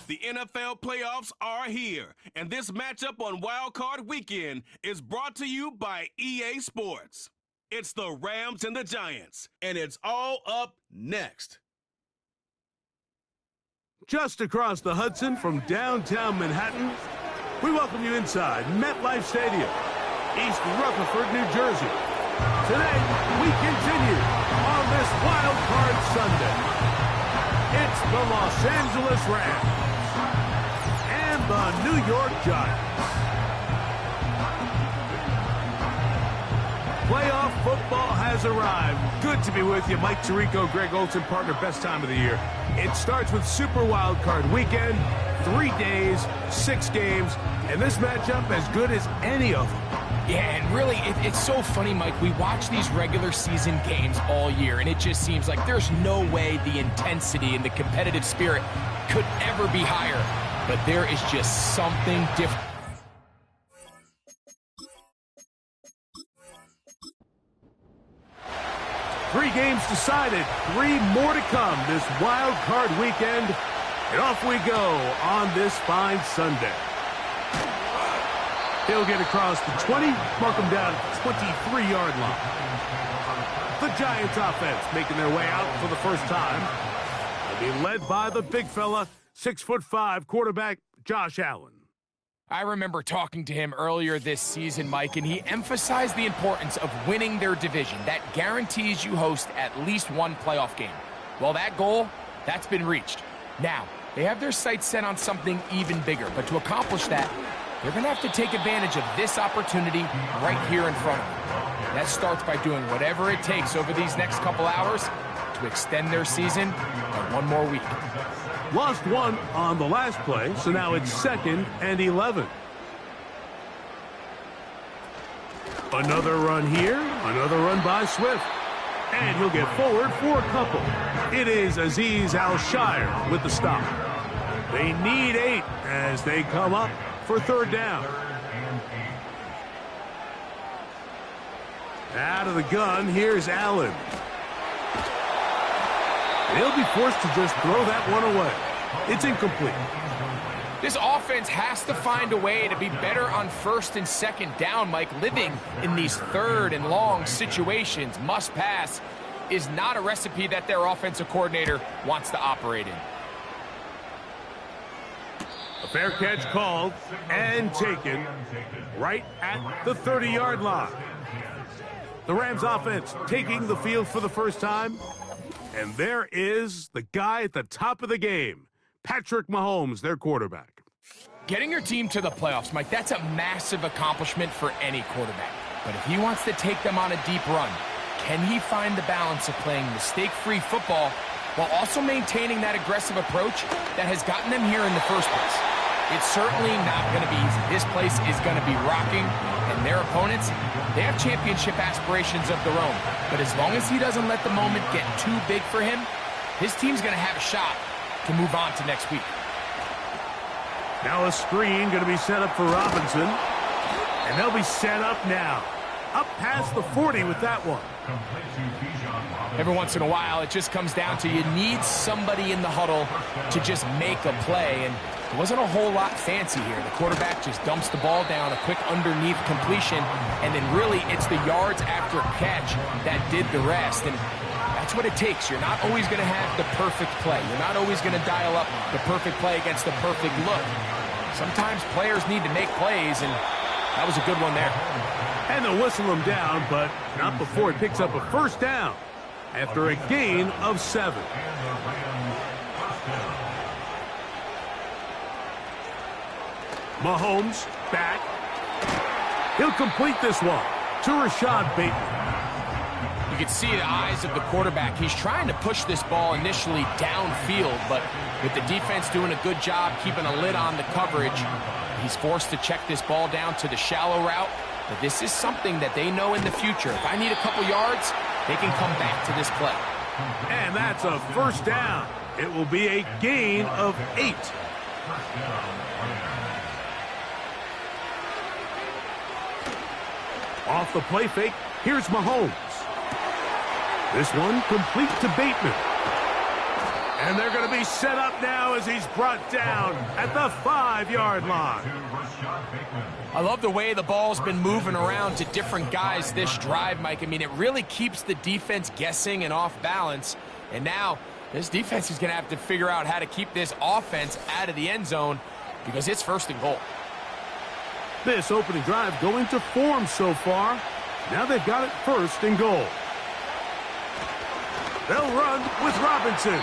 The NFL playoffs are here, and this matchup on Wild Card Weekend is brought to you by EA Sports. It's the Rams and the Giants, and it's all up next. Just across the Hudson from downtown Manhattan, we welcome you inside MetLife Stadium, East Rutherford, New Jersey. Today, we continue on this Wild Card Sunday. It's the Los Angeles Rams and the New York Giants. Playoff football has arrived. Good to be with you. Mike Tirico, Greg Olson, partner, best time of the year. It starts with Super Wild Card Weekend, 3 days, 6 games, and this matchup as good as any of them. Yeah, and really, it's so funny, Mike. We watch these regular season games all year, and it just seems like there's no way the intensity and the competitive spirit could ever be higher. But there is just something different. Three games decided, 3 more to come this Wild Card Weekend. And off we go on this fine Sunday. He'll get across the 20, mark him down at the 23-yard line. The Giants offense making their way out for the first time. They'll be led by the big fella, 6'5" quarterback Josh Allen. I remember talking to him earlier this season, Mike, and he emphasized the importance of winning their division. That guarantees you host at least one playoff game. Well, that goal, that's been reached. Now, they have their sights set on something even bigger, but to accomplish that, they're going to have to take advantage of this opportunity right here in front of them. That starts by doing whatever it takes over these next couple hours to extend their season by 1 more week. Lost 1 on the last play, so now it's 2nd and 11. Another run here, another run by Swift. And he'll get forward for a couple. It is Azeez Al-Shire with the stop. They need 8 as they come up for 3rd down. Out of the gun, here's Allen. They'll be forced to just throw that one away. It's incomplete. This offense has to find a way to be better on 1st and 2nd down, Mike. Living in these 3rd and long situations, must pass, is not a recipe that their offensive coordinator wants to operate in. A fair catch called and taken right at the 30-yard line. The Rams offense taking the field for the first time. And there is the guy at the top of the game, Patrick Mahomes, their quarterback. Getting your team to the playoffs, Mike, that's a massive accomplishment for any quarterback. But if he wants to take them on a deep run, can he find the balance of playing mistake-free football while also maintaining that aggressive approach that has gotten them here in the first place? It's certainly not going to be easy. This place is going to be rocking, and their opponents, they have championship aspirations of their own. But as long as he doesn't let the moment get too big for him, his team's going to have a shot to move on to next week. Now a screen going to be set up for Robinson, and they'll be set up now. Up past the 40 with that one. Every once in a while, it just comes down to you need somebody in the huddle to just make a play, and it wasn't a whole lot fancy here. The quarterback just dumps the ball down, a quick underneath completion, and then really it's the yards after catch that did the rest. And that's what it takes. You're not always going to have the perfect play. You're not always going to dial up the perfect play against the perfect look. Sometimes players need to make plays, and that was a good one there. And they'll whistle him down, but not before he picks up a 1st down. after a gain of 7. Mahomes back. He'll complete this one to Rashad Bateman. You can see the eyes of the quarterback. He's trying to push this ball initially downfield, but with the defense doing a good job keeping a lid on the coverage, he's forced to check this ball down to the shallow route. But this is something that they know in the future. If I need a couple yards, they can come back to this play. And that's a first down. It will be a gain of 8. Off the play fake, here's Mahomes. This one complete to Bateman. And they're going to be set up now as he's brought down at the 5-yard line. I love the way the ball's been moving around to different guys this drive, Mike. I mean, it really keeps the defense guessing and off balance. And now this defense is going to have to figure out how to keep this offense out of the end zone because it's 1st and goal. This opening drive going to form so far. Now they've got it 1st and goal. They'll run with Robinson.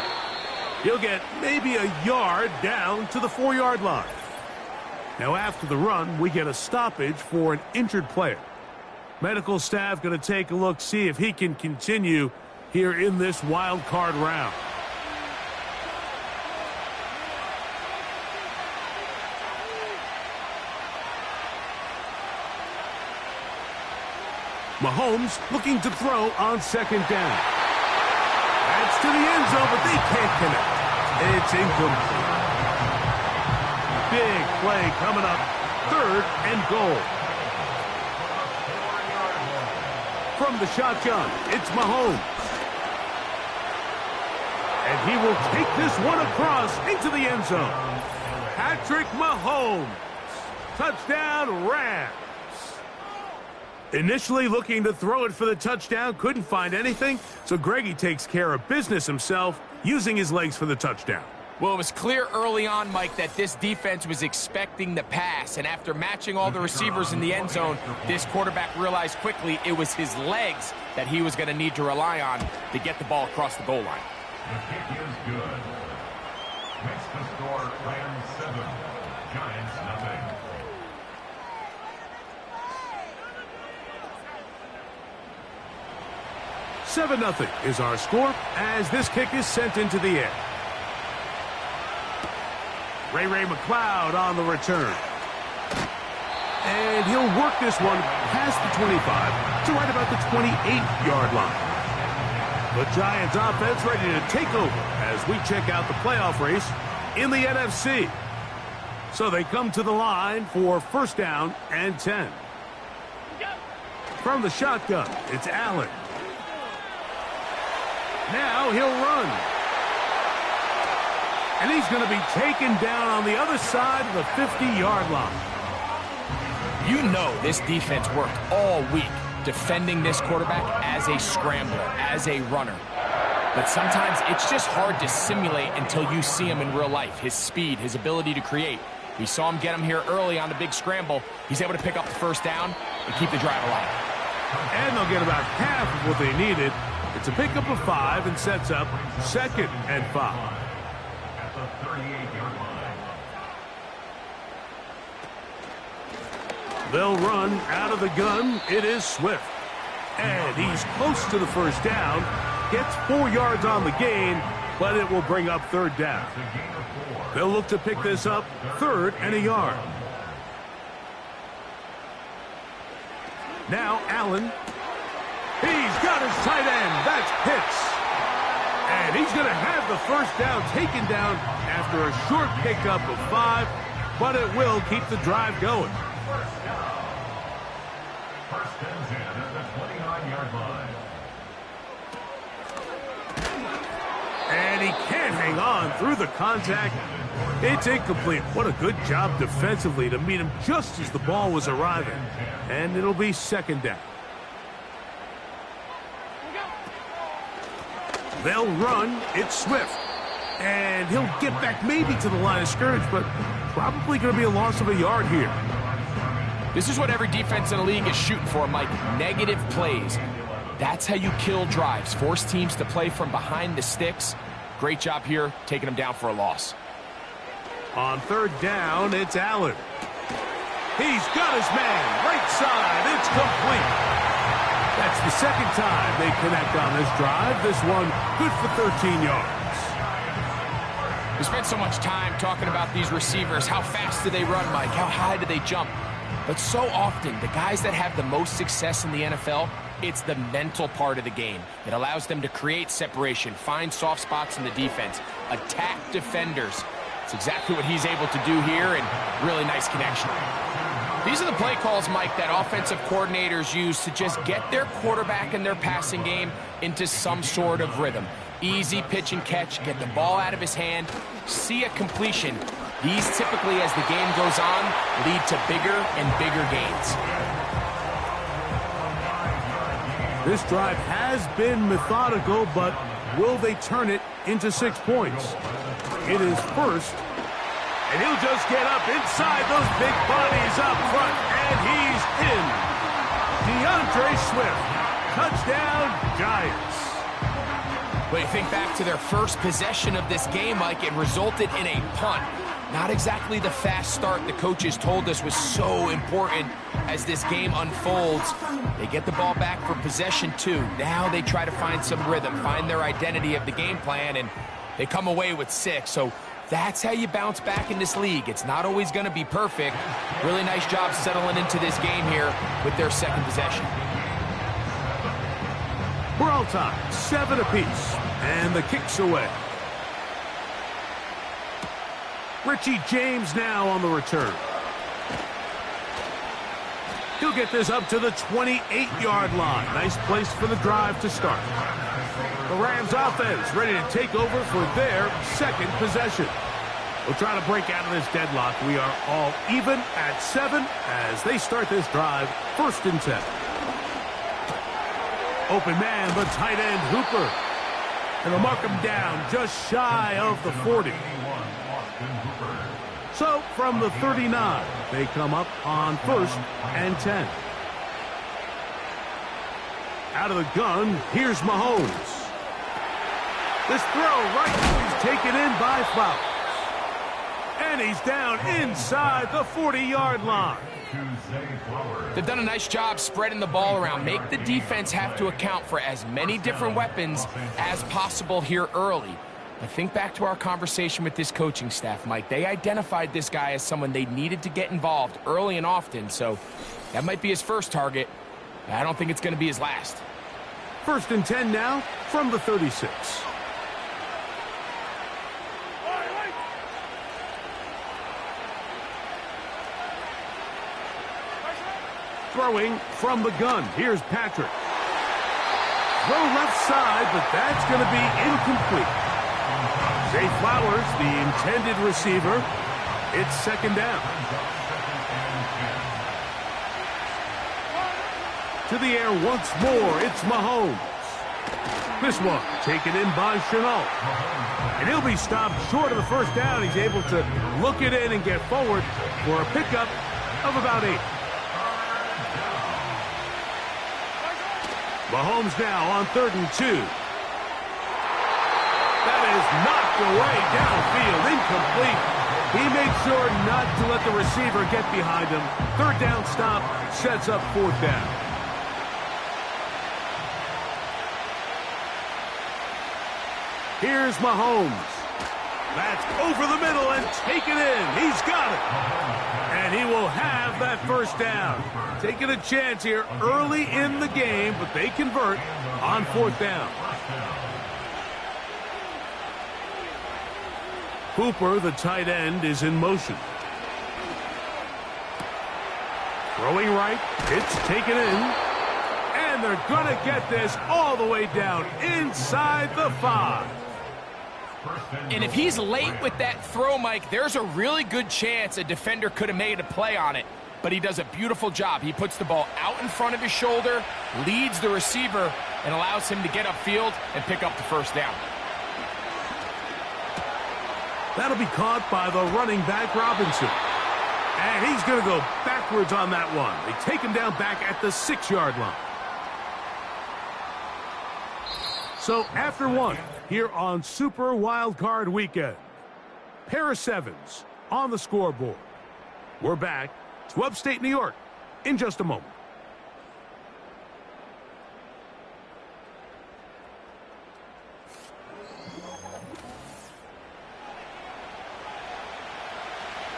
He'll get maybe a yard down to the 4-yard line. Now after the run, we get a stoppage for an injured player. Medical staff going to take a look, see if he can continue here in this wild card round. Mahomes looking to throw on 2nd down. That's to the end zone, but they can't connect. It's incomplete. Big play coming up. 3rd and goal. From the shotgun, it's Mahomes. And he will take this one across into the end zone. Patrick Mahomes. Touchdown, Rams. Initially looking to throw it for the touchdown, couldn't find anything, so Greggy takes care of business himself, using his legs for the touchdown. Well, it was clear early on, Mike, that this defense was expecting the pass, and after matching all the receivers in the end zone, this quarterback realized quickly it was his legs that he was going to need to rely on to get the ball across the goal line. The kick is good. Makes the score Rams 7, Giants nothing. $7-0 is our score as this kick is sent into the air. Ray McLeod on the return. And he'll work this one past the 25 to right about the 28-yard line. The Giants offense ready to take over as we check out the playoff race in the NFC. So they come to the line for 1st down and 10. From the shotgun, it's Allen. Now he'll run. And he's going to be taken down on the other side of the 50-yard line. You know this defense worked all week defending this quarterback as a scrambler, as a runner. But sometimes it's just hard to simulate until you see him in real life. His speed, his ability to create. We saw him get him here early on the big scramble. He's able to pick up the 1st down and keep the drive alive. And they'll get about half of what they needed. It's a pickup of 5 and sets up 2nd and 5. At the 38-yard line. They'll run out of the gun. It is Swift. And he's close to the 1st down. Gets 4 yards on the gain, but it will bring up 3rd down. They'll look to pick this up 3rd and a yard. Now Allen. He's got his tight end. That's Pitts. And he's going to have the 1st down taken down after a short pickup of 5, but it will keep the drive going. 1st and 10 at the 29-yard line. And he can't hang on through the contact. It's incomplete. What a good job defensively to meet him just as the ball was arriving. And it'll be 2nd down. They'll run. It's Swift. And he'll get back maybe to the line of scrimmage, but probably going to be a loss of a yard here. This is what every defense in the league is shooting for, Mike. Negative plays. That's how you kill drives. Force teams to play from behind the sticks. Great job here, taking them down for a loss. On third down, it's Allen. He's got his man. Right side. It's complete. That's the second time they connect on this drive. This one good for 13 yards. We spent so much time talking about these receivers. How fast do they run, Mike? How high do they jump? But so often, the guys that have the most success in the NFL, it's the mental part of the game. It allows them to create separation, find soft spots in the defense, attack defenders. It's exactly what he's able to do here, and really nice connection. These are the play calls, Mike, that offensive coordinators use to just get their quarterback and their passing game into some sort of rhythm. Easy pitch and catch, get the ball out of his hand, see a completion. These typically, as the game goes on, lead to bigger and bigger gains. This drive has been methodical, but will they turn it into 6 points? It is first, and he'll just get up inside those big bodies up front, and he's in. DeAndre Swift, touchdown Giants. But you think back to their first possession of this game, Mike, it resulted in a punt. Not exactly the fast start the coaches told us was so important as this game unfolds. They get the ball back for possession 2. Now they try to find some rhythm, find their identity of the game plan, and they come away with 6. So that's how you bounce back in this league. It's not always going to be perfect. Really nice job settling into this game here with their second possession. We're all tied, 7 apiece, and the kick's away. Richie James now on the return. He'll get this up to the 28-yard line. Nice place for the drive to start. The Rams offense ready to take over for their second possession. We'll try to break out of this deadlock. We are all even at 7 as they start this drive, 1st and 10. Open man, the tight end, Hooper. And they'll mark him down just shy of the 40. So, from the 39, they come up on 1st and 10. Out of the gun, here's Mahomes. This throw right is taken in by Flowers. And he's down inside the 40-yard line. They've done a nice job spreading the ball around. Make the defense have to account for as many different weapons as possible here early. I think back to our conversation with this coaching staff, Mike. They identified this guy as someone they needed to get involved early and often, so that might be his first target. I don't think it's going to be his last. 1st and 10 now from the 36. Throwing from the gun. Here's Patrick. Throw left side, but that's going to be incomplete. Zay Flowers, the intended receiver. It's 2nd down. To the air once more, it's Mahomes. This one taken in by Chenault. And he'll be stopped short of the 1st down. He's able to look it in and get forward for a pickup of about 8. Mahomes now on 3rd and 2. That is knocked away downfield, incomplete. He made sure not to let the receiver get behind him. 3rd down stop sets up 4th down. Here's Mahomes. That's over the middle and taken in. He's got it. And he will have that 1st down. Taking a chance here early in the game, but they convert on 4th down. Hooper, the tight end, is in motion. Throwing right, it's taken in. And they're going to get this all the way down inside the 5. And if he's late with that throw, Mike, there's a really good chance a defender could have made a play on it. But he does a beautiful job. He puts the ball out in front of his shoulder, leads the receiver, and allows him to get upfield and pick up the 1st down. That'll be caught by the running back, Robinson. And he's going to go backwards on that one. They take him down back at the 6-yard line. So after one, here on Super Wildcard Weekend, pair of sevens on the scoreboard. We're back to upstate New York in just a moment.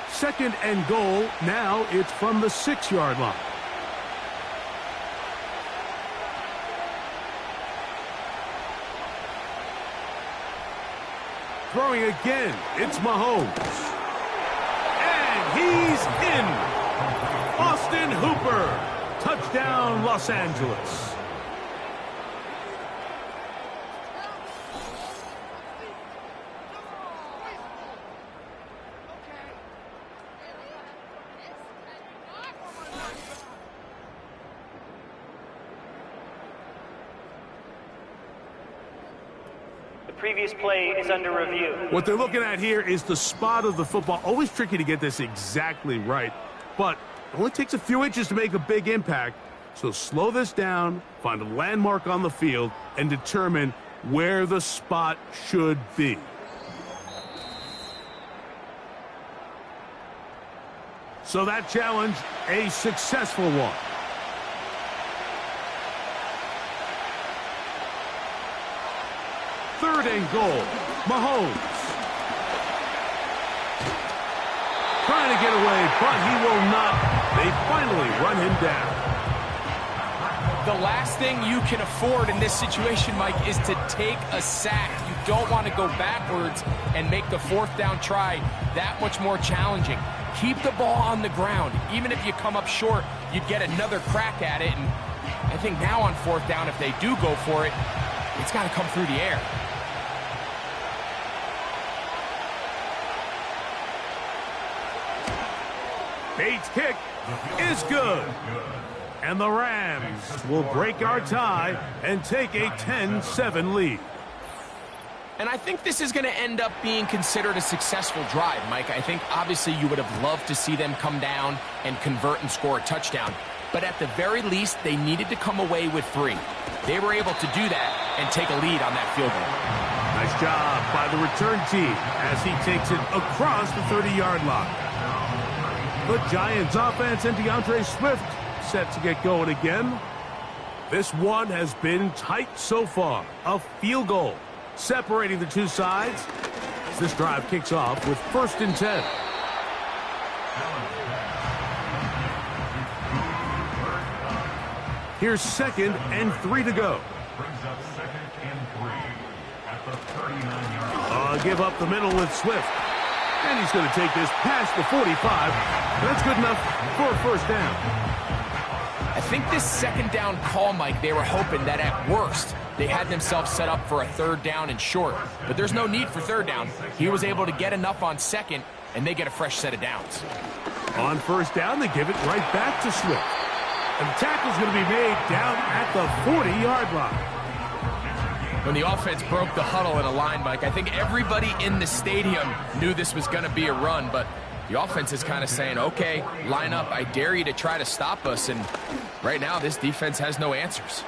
Second and goal. Now it's from the 6-yard line. Throwing again, it's Mahomes. And he's in. Austin Hooper. Touchdown, Los Angeles. Previous play is under review. What they're looking at here is the spot of the football. Always tricky to get this exactly right, but it only takes a few inches to make a big impact. So slow this down, find a landmark on the field, and determine where the spot should be. So that challenge, a successful one. Third and goal. Mahomes. Trying to get away, but he will not. They finally run him down. The last thing you can afford in this situation, Mike, is to take a sack. You don't want to go backwards and make the fourth down try that much more challenging. Keep the ball on the ground. Even if you come up short, you'd get another crack at it. And I think now on fourth down, if they do go for it, it's got to come through the air. Bates' kick is good. And the Rams will break our tie and take a 10-7 lead. And I think this is going to end up being considered a successful drive, Mike. I think obviously you would have loved to see them come down and convert and score a touchdown. But at the very least, they needed to come away with 3. They were able to do that and take a lead on that field goal. Nice job by the return team as he takes it across the 30-yard line. The Giants offense and DeAndre Swift set to get going again. This one has been tight so far. A field goal separating the two sides as this drive kicks off with 1st and 10. Here's 2nd and 3 to go. Brings up 2nd and 3 at the 39-yard line. Give up the middle with Swift. And he's going to take this past the 45. That's good enough for a 1st down. I think this 2nd down call, Mike, they were hoping that at worst they had themselves set up for a 3rd down and short. But there's no need for 3rd down. He was able to get enough on 2nd, and they get a fresh set of downs. On 1st down, they give it right back to Swift. And the tackle's going to be made down at the 40-yard line. When the offense broke the huddle in a line, Mike, I think everybody in the stadium knew this was going to be a run, but the offense is kind of saying, okay, line up. I dare you to try to stop us, and right now this defense has no answers.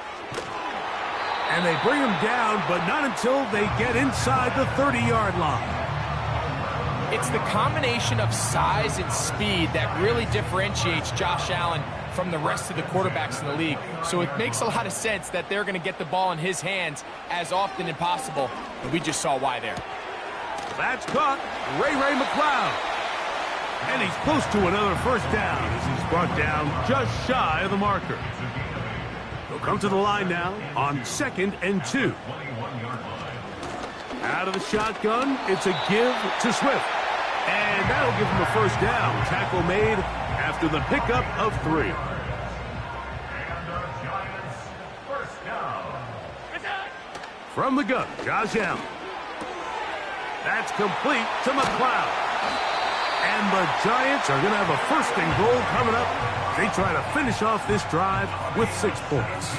And they bring him down, but not until they get inside the 30-yard line. It's the combination of size and speed that really differentiates Josh Allen from the rest of the quarterbacks in the league. So it makes a lot of sense that they're going to get the ball in his hands as often as possible, and we just saw why there. That's caught. Ray McLeod. And he's close to another 1st down as he's brought down just shy of the marker. He'll come to the line now on 2nd and 2. Out of the shotgun, it's a give to Swift. And that'll give him a 1st down. Tackle made after the pickup of 3. And the Giants' 1st down. From the gun, Josh Allen. That's complete to McLeod. And the Giants are going to have a 1st and goal coming up. They try to finish off this drive with 6 points.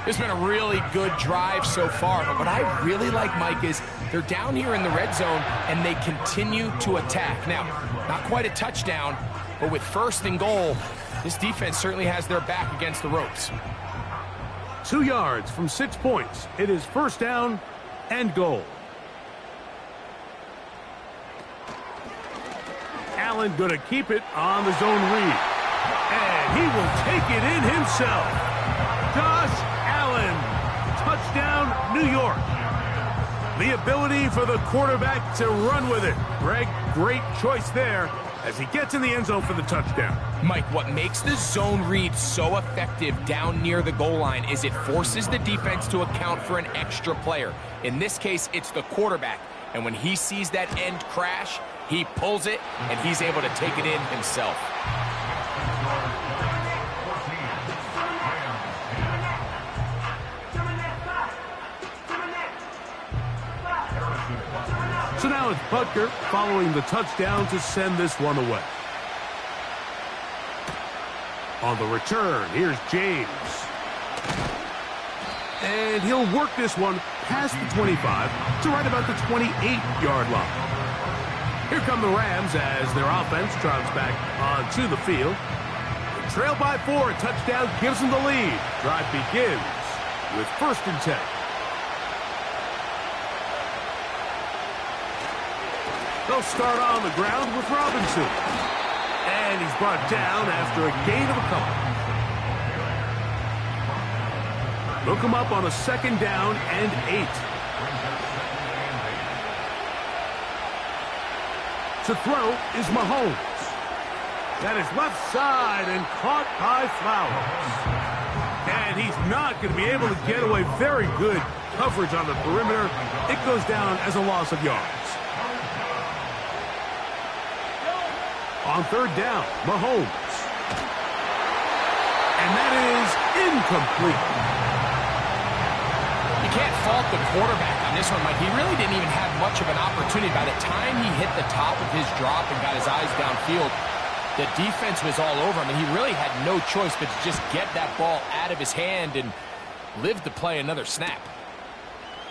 It's been a really good drive so far, but what I really like, Mike, is they're down here in the red zone and they continue to attack. Now, not quite a touchdown, but with 1st and goal, this defense certainly has their back against the ropes. 2 yards from 6 points. It is first down and goal. Allen going to keep it on the zone read. And he will take it in himself. Josh Allen. Touchdown, New York. The ability for the quarterback to run with it. Greg, great choice there as he gets in the end zone for the touchdown. Mike, what makes the zone read so effective down near the goal line is it forces the defense to account for an extra player. In this case, it's the quarterback. And when he sees that end crash, he pulls it, and he's able to take it in himself. So now it's Butker following the touchdown to send this one away. On the return, here's James. And he'll work this one past the 25 to right about the 28-yard line. Here come the Rams as their offense trots back onto the field. They trail by 4, touchdown gives them the lead. Drive begins with 1st and 10. They'll start on the ground with Robinson. And he's brought down after a gain of a couple. They'll come up on a 2nd down and 8. To throw is Mahomes. That is left side and caught by Flowers. And he's not going to be able to get away. Very good coverage on the perimeter. It goes down as a loss of yards. On 3rd down, Mahomes. And that is incomplete. You can't fault the quarterback on this one, Mike. He really didn't even have much of an opportunity. By the time he hit the top of his drop and got his eyes downfield, the defense was all over him, and he really had no choice but to just get that ball out of his hand and live to play another snap.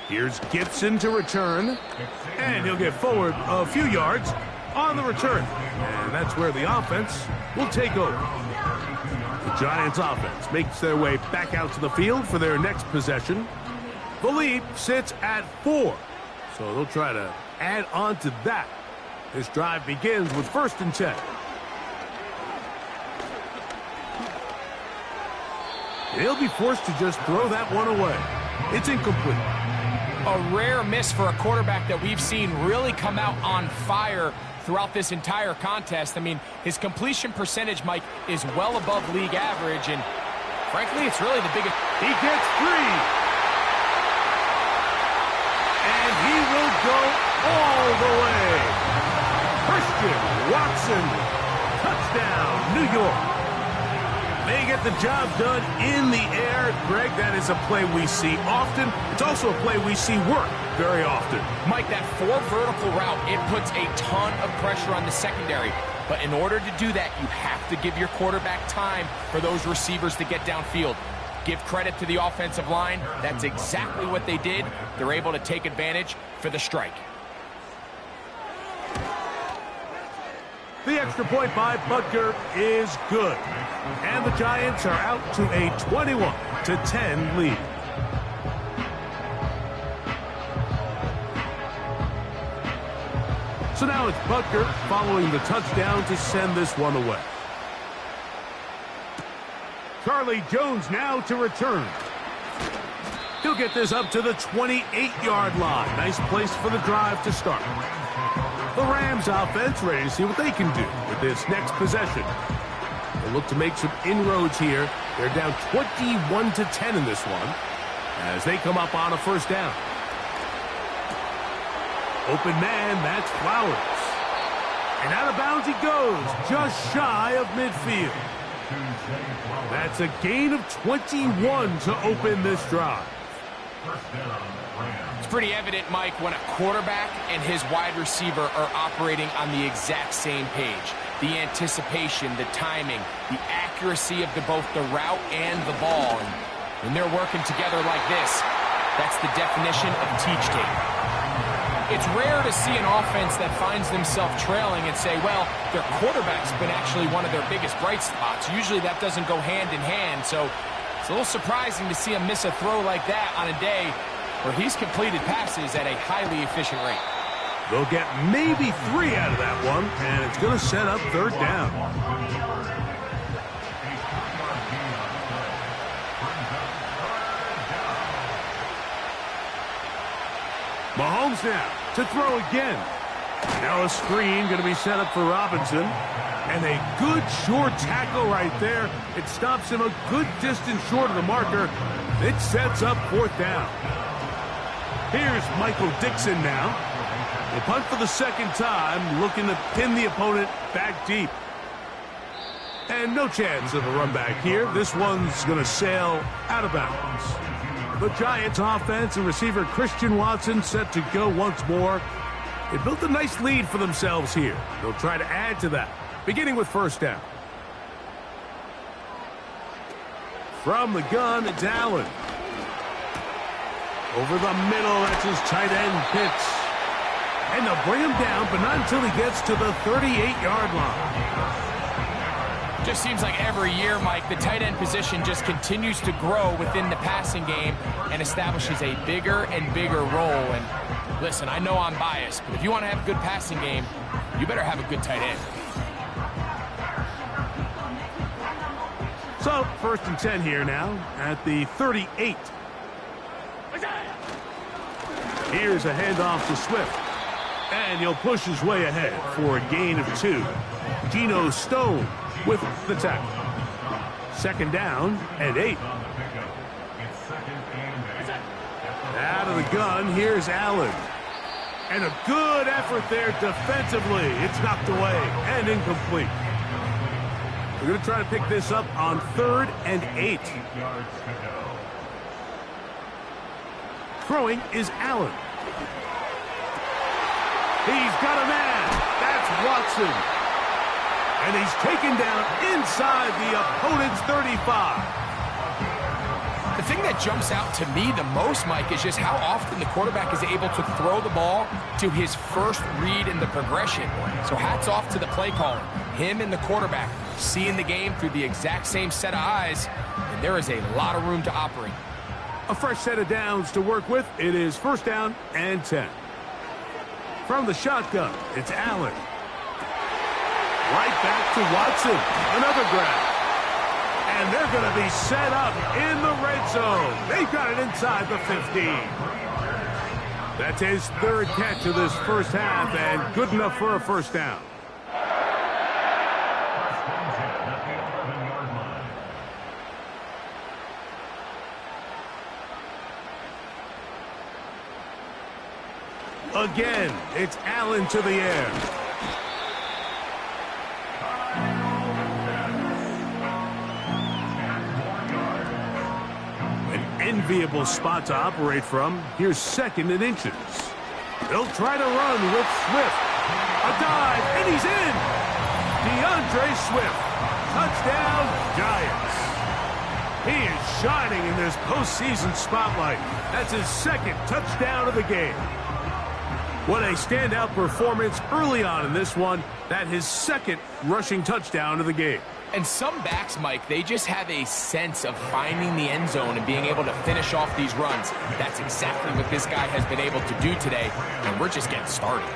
Here's Gibson to return, and he'll get forward a few yards on the return. And that's where the offense will take over. The Giants offense makes their way back out to the field for their next possession. The lead sits at 4, so they'll try to add on to that. This drive begins with 1st and 10. They'll be forced to just throw that one away. It's incomplete. A rare miss for a quarterback that we've seen really come out on fire throughout this entire contest. I mean, his completion percentage, Mike, is well above league average, and frankly, it's really the biggest. He gets 3. And he will go all the way. Christian Watson, touchdown, New York. They get the job done in the air. Greg, that is a play we see often. It's also a play we see work very often. Mike, that 4 vertical route, it puts a ton of pressure on the secondary. But in order to do that, you have to give your quarterback time for those receivers to get downfield. Give credit to the offensive line. That's exactly what they did. They're able to take advantage for the strike. The extra point by Butker is good. And the Giants are out to a 21-10 lead. So now it's Butker following the touchdown to send this one away. Charlie Jones now to return. He'll get this up to the 28-yard line. Nice place for the drive to start. The Rams offense ready to see what they can do with this next possession. They'll look to make some inroads here. They're down 21-10 in this one as they come up on a 1st down. Open man, that's Flowers. And out of bounds he goes, just shy of midfield. That's a gain of 21 to open this drive. It's pretty evident, Mike, when a quarterback and his wide receiver are operating on the exact same page. The anticipation, the timing, the accuracy of both the route and the ball. And when they're working together like this, that's the definition of teach tape. It's rare to see an offense that finds themselves trailing and say, well, their quarterback's been actually one of their biggest bright spots. Usually that doesn't go hand in hand, so It's a little surprising to see him miss a throw like that on a day where he's completed passes at a highly efficient rate. They'll get maybe 3 out of that one, and it's going to set up third down. Mahomes now to throw again. Now a screen going to be set up for Robinson. And a good short tackle right there. It stops him a good distance short of the marker. It sets up fourth down. Here's Michael Dixon now. The punt for the second time, looking to pin the opponent back deep. And no chance of a run back here. This one's going to sail out of bounds. The Giants offense and receiver Christian Watson set to go once more. They built a nice lead for themselves here. They'll try to add to that, beginning with first down. From the gun, it's Allen. Over the middle, that's his tight end, Pitts. And they'll bring him down, but not until he gets to the 38-yard line. Just seems like every year, Mike, the tight end position just continues to grow within the passing game and establishes a bigger and bigger role. And listen, I know I'm biased, but if you want to have a good passing game, you better have a good tight end. So, 1st and 10 here now at the 38. Here's a handoff to Swift. And he'll push his way ahead for a gain of 2. Geno Stone with the tackle. 2nd down and 8. Out of the gun, here's Allen. And a good effort there defensively. It's knocked away and incomplete. We're going to try to pick this up on 3rd and 8. Throwing is Allen. He's got a man. That's Watson. And he's taken down inside the opponent's 35. The thing that jumps out to me the most, Mike, is just how often the quarterback is able to throw the ball to his first read in the progression. So hats off to the play caller. Him and the quarterback seeing the game through the exact same set of eyes, and there is a lot of room to operate. A fresh set of downs to work with. It is 1st down and 10. From the shotgun, it's Allen. Right back to Watson. Another grab. And they're going to be set up in the red zone. They've got it inside the 15. That's his 3rd catch of this first half, and good enough for a 1st down. Again, it's Allen to the air. An enviable spot to operate from. Here's 2nd and inches. They'll try to run with Swift. A dive, and he's in. DeAndre Swift. Touchdown, Giants. He is shining in this postseason spotlight. That's his 2nd touchdown of the game. What a standout performance early on in this one. That his 2nd rushing touchdown of the game. And some backs, Mike, they just have a sense of finding the end zone and being able to finish off these runs. That's exactly what this guy has been able to do today, and we're just getting started.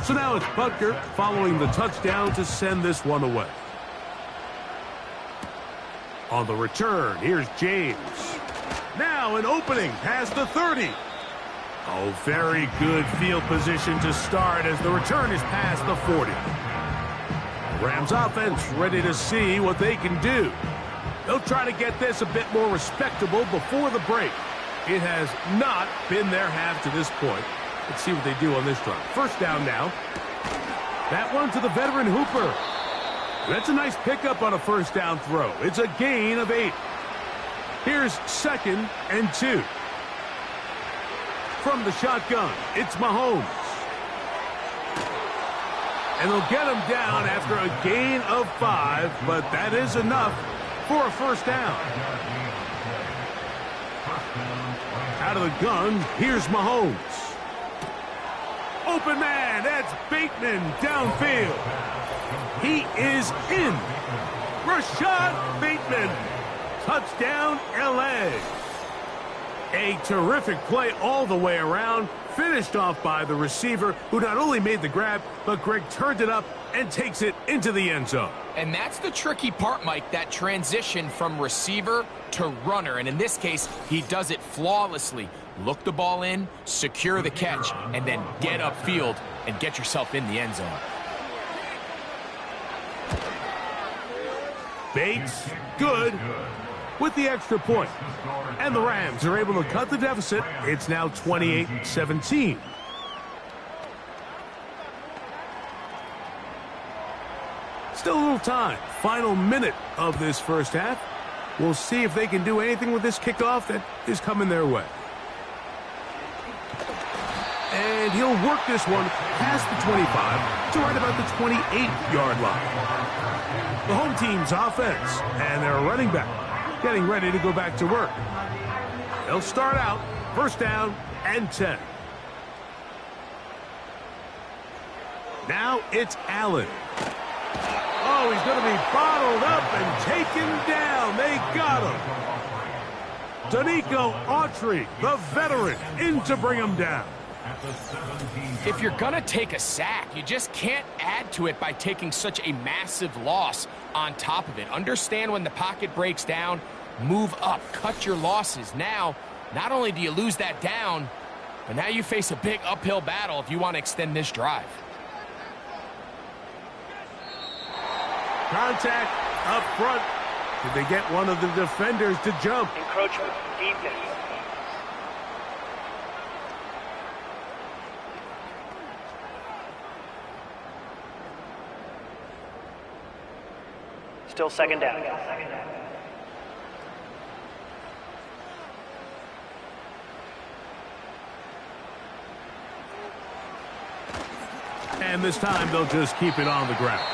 So now it's Butker following the touchdown to send this one away. On the return, here's James. Now an opening past the 30. Oh, very good field position to start as the return is past the 40. The Rams offense ready to see what they can do. They'll try to get this a bit more respectable before the break. It has not been their half to this point. Let's see what they do on this drive. 1st down now. That one to the veteran Hooper. That's a nice pickup on a 1st down throw. It's a gain of 8. Here's 2nd and 2. From the shotgun, it's Mahomes. And they'll get him down after a gain of 5, but that is enough for a 1st down. Out of the gun, here's Mahomes. Open man, that's Bateman downfield. He is in. Rashad Bateman. Touchdown, L.A. A terrific play all the way around, finished off by the receiver, who not only made the grab, but Greg turned it up and takes it into the end zone. And that's the tricky part, Mike, that transition from receiver to runner. And in this case, he does it flawlessly. Look the ball in, secure the catch, and then get upfield and get yourself in the end zone. Bates, good, with the extra point. And the Rams are able to cut the deficit. It's now 28-17. Still a little time. Final minute of this first half. We'll see if they can do anything with this kickoff that is coming their way. And he'll work this one past the 25 to right about the 28-yard line. The home team's offense and their running back getting ready to go back to work. They'll start out first down and 10. Now it's Allen. Oh, he's going to be bottled up and taken down. They got him. Danico Autry, the veteran, in to bring him down. If you're going to take a sack, you just can't add to it by taking such a massive loss on top of it. Understand when the pocket breaks down, move up, cut your losses. Now, not only do you lose that down, but now you face a big uphill battle if you want to extend this drive. Contact up front. Did they get one of the defenders to jump? Encroachment, defense. Still second down. And this time they'll just keep it on the ground.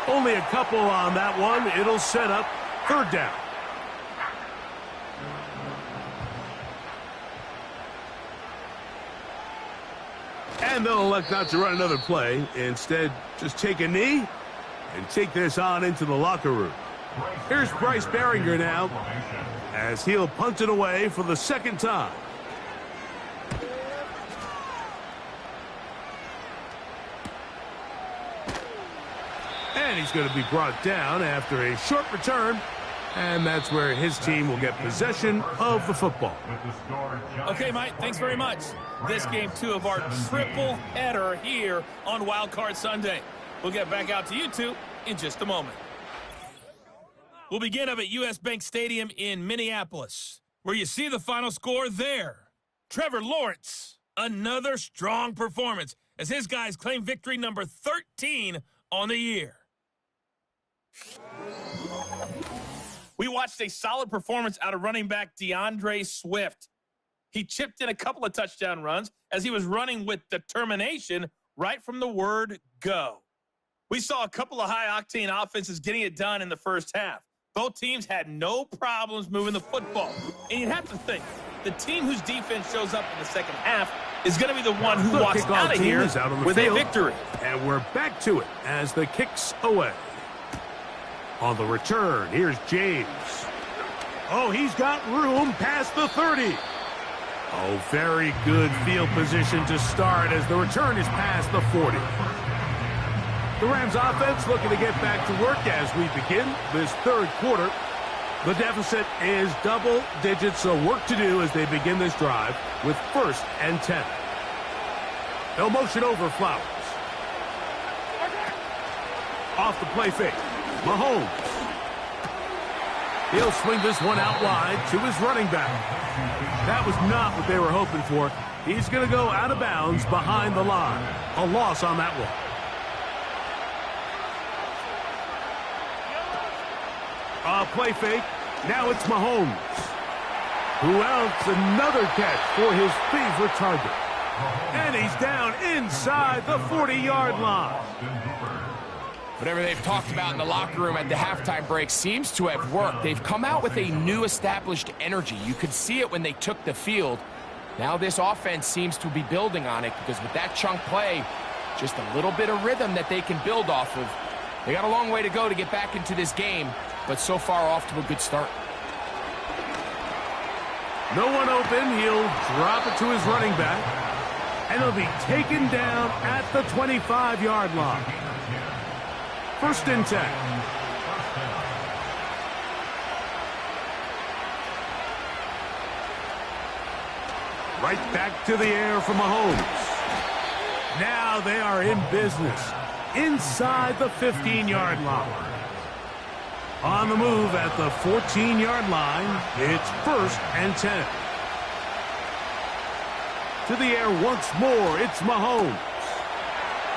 Only a couple on that one. It'll set up third down. And they'll elect not to run another play. Instead, just take a knee and take this on into the locker room. Here's Bryce Behringer now as he'll punt it away for the second time. And he's going to be brought down after a short return. And that's where his team will get possession of the football. Okay, Mike, thanks very much. This game 2 of our triple header here on Wild Card Sunday. We'll get back out to you two in just a moment. We'll begin up at US Bank Stadium in Minneapolis, where you see the final score there. Trevor Lawrence, another strong performance as his guys claim victory number 13 on the year. We watched a solid performance out of running back DeAndre Swift. He chipped in a couple of touchdown runs as he was running with determination right from the word go. We saw a couple of high-octane offenses getting it done in the first half. Both teams had no problems moving the football. And you'd have to think, the team whose defense shows up in the second half is going to be the one who walks out of here with a victory. And we're back to it as the kick's away. On the return, here's James. Oh, he's got room past the 30. Oh, very good field position to start as the return is past the 40. The Rams offense looking to get back to work as we begin this third quarter. The deficit is double digits, so work to do as they begin this drive with first and 10. They'll motion over Flowers. Off the play fake. Mahomes. He'll swing this one out wide to his running back. That was not what they were hoping for. He's going to go out of bounds behind the line. A loss on that one. Play fake. Now it's Mahomes. Who else? Another catch for his favorite target. And he's down inside the 40-yard line. Whatever they've talked about in the locker room at the halftime break seems to have worked. They've come out with a new established energy. You could see it when they took the field. Now this offense seems to be building on it because with that chunk play, just a little bit of rhythm that they can build off of, They got a long way to go to get back into this game, but so far off to a good start. No one open. He'll drop it to his running back. And he'll be taken down at the 25-yard line. 1st and 10. Right back to the air from Mahomes. Now they are in business inside the 15-yard line. On the move at the 14-yard line, it's 1st and 10. To the air once more, it's Mahomes.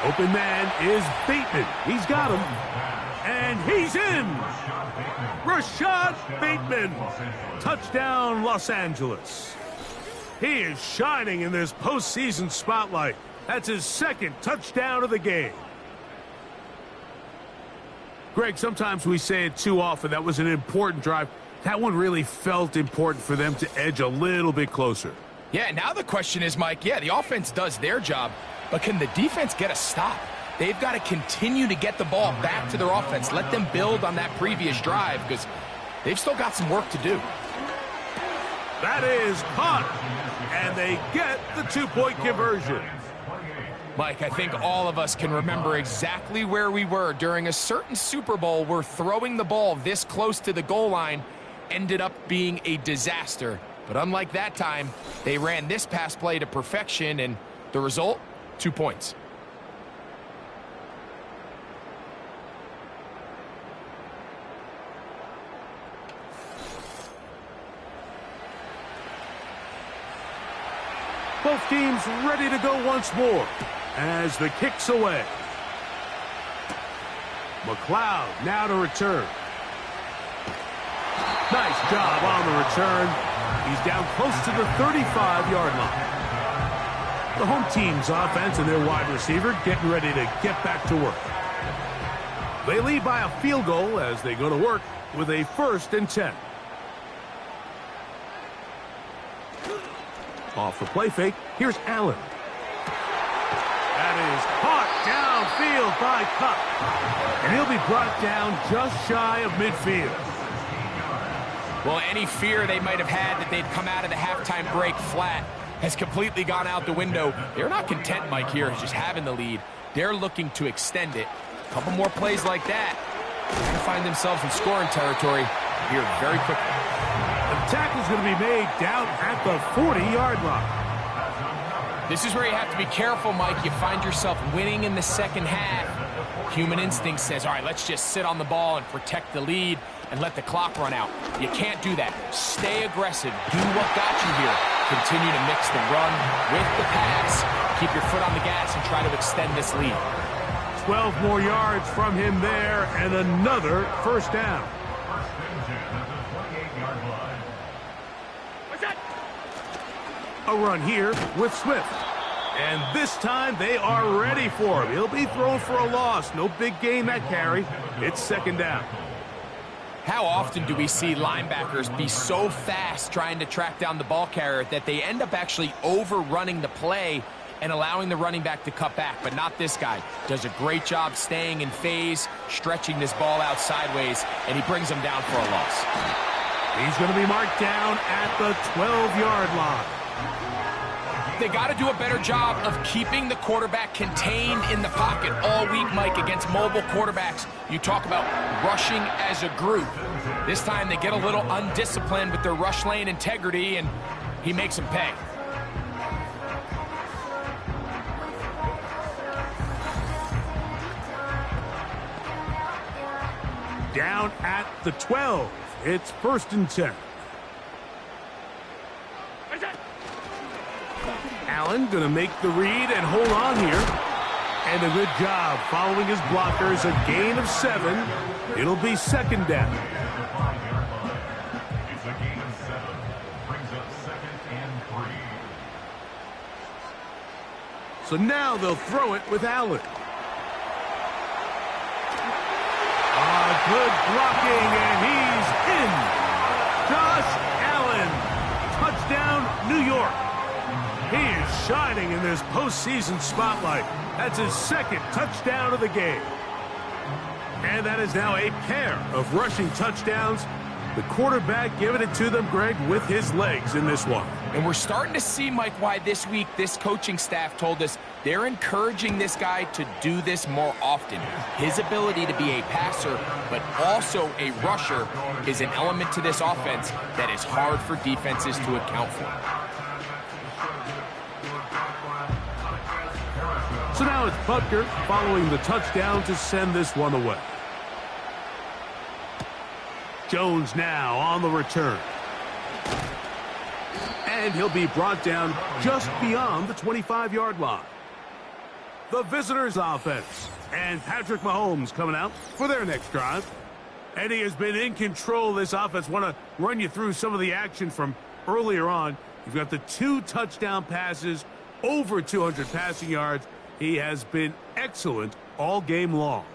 Open man is Bateman. He's got him. And he's in. Rashad Bateman. Touchdown, Los Angeles. He is shining in this postseason spotlight. That's his 2nd touchdown of the game. Greg, sometimes we say it too often. That was an important drive. That one really felt important for them to edge a little bit closer. Yeah, now the question is, Mike, yeah, the offense does their job, but can the defense get a stop? They've got to continue to get the ball back to their offense. Let them build on that previous drive because they've still got some work to do. That is caught, and they get the 2-point conversion. Mike, I think all of us can remember exactly where we were during a certain Super Bowl where throwing the ball this close to the goal line ended up being a disaster. But unlike that time, they ran this pass play to perfection, and the result, 2 points. Both teams ready to go once more as the kick's away. McLeod now to return. Nice job on the return. He's down close to the 35-yard line. The home team's offense and their wide receiver getting ready to get back to work. They lead by a field goal as they go to work with a 1st and 10. Off the play fake, here's Allen. That is caught downfield by Kupp. And he'll be brought down just shy of midfield. Well, any fear they might have had that they'd come out of the halftime break flat has completely gone out the window. They're not content, Mike, here, just having the lead. They're looking to extend it. A couple more plays like that, they're going to find themselves in scoring territory here very quickly. The tackle's going to be made down at the 40-yard line. This is where you have to be careful, Mike. You find yourself winning in the second half. Human instinct says, all right, let's just sit on the ball and protect the lead and let the clock run out. You can't do that. Stay aggressive. Do what got you here. Continue to mix the run with the pass. Keep your foot on the gas and try to extend this lead. 12 more yards from him there and another 1st down. A run here with Swift. And this time they are ready for him. He'll be thrown for a loss. No big gain that carry. It's 2nd down. How often do we see linebackers be so fast trying to track down the ball carrier that they end up actually overrunning the play and allowing the running back to cut back? But not this guy. Does a great job staying in phase, stretching this ball out sideways, and he brings him down for a loss. He's going to be marked down at the 12-yard line. They got to do a better job of keeping the quarterback contained in the pocket all week, Mike, against mobile quarterbacks. You talk about rushing as a group. This time they get a little undisciplined with their rush lane integrity, and he makes them pay. Down at the 12. It's 1st and 10. Allen going to make the read and hold on here. And a good job following his blockers. A gain of 7. It'll be 2nd down. It's a gain of 7. Brings up 2nd and 3. So now they'll throw it with Allen. Good blocking, and he's in. Josh Allen. Touchdown, New York. He is shining in this postseason spotlight. That's his 2nd touchdown of the game. And that is now a pair of rushing touchdowns. The quarterback giving it to them, Greg, with his legs in this one. And we're starting to see, Mike, why this week this coaching staff told us they're encouraging this guy to do this more often. His ability to be a passer, but also a rusher, is an element to this offense that is hard for defenses to account for. So now it's Butker following the touchdown to send this one away. Jones now on the return. And he'll be brought down just beyond the 25-yard line. The visitors' offense. And Patrick Mahomes coming out for their next drive. And he has been in control of this offense. Want to run you through some of the action from earlier on. You've got the 2 touchdown passes, over 200 passing yards. He has been excellent all game long.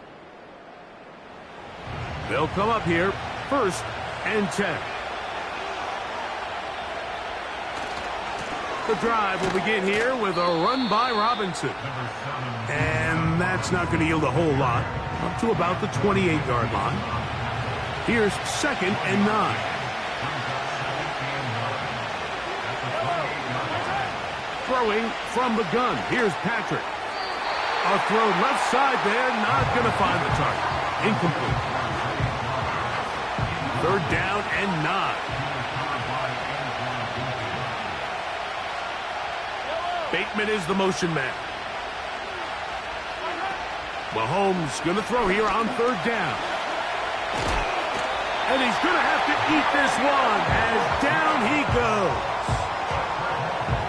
They'll come up here, 1st and 10. The drive will begin here with a run by Robinson. And that's not going to yield a whole lot, up to about the 28-yard line. Here's 2nd and 9. Throwing from the gun. Here's Patrick. A throw left side there, not going to find the target. Incomplete. 3rd down and 9. Bateman is the motion man. Mahomes going to throw here on 3rd down. And he's going to have to eat this one as down he goes.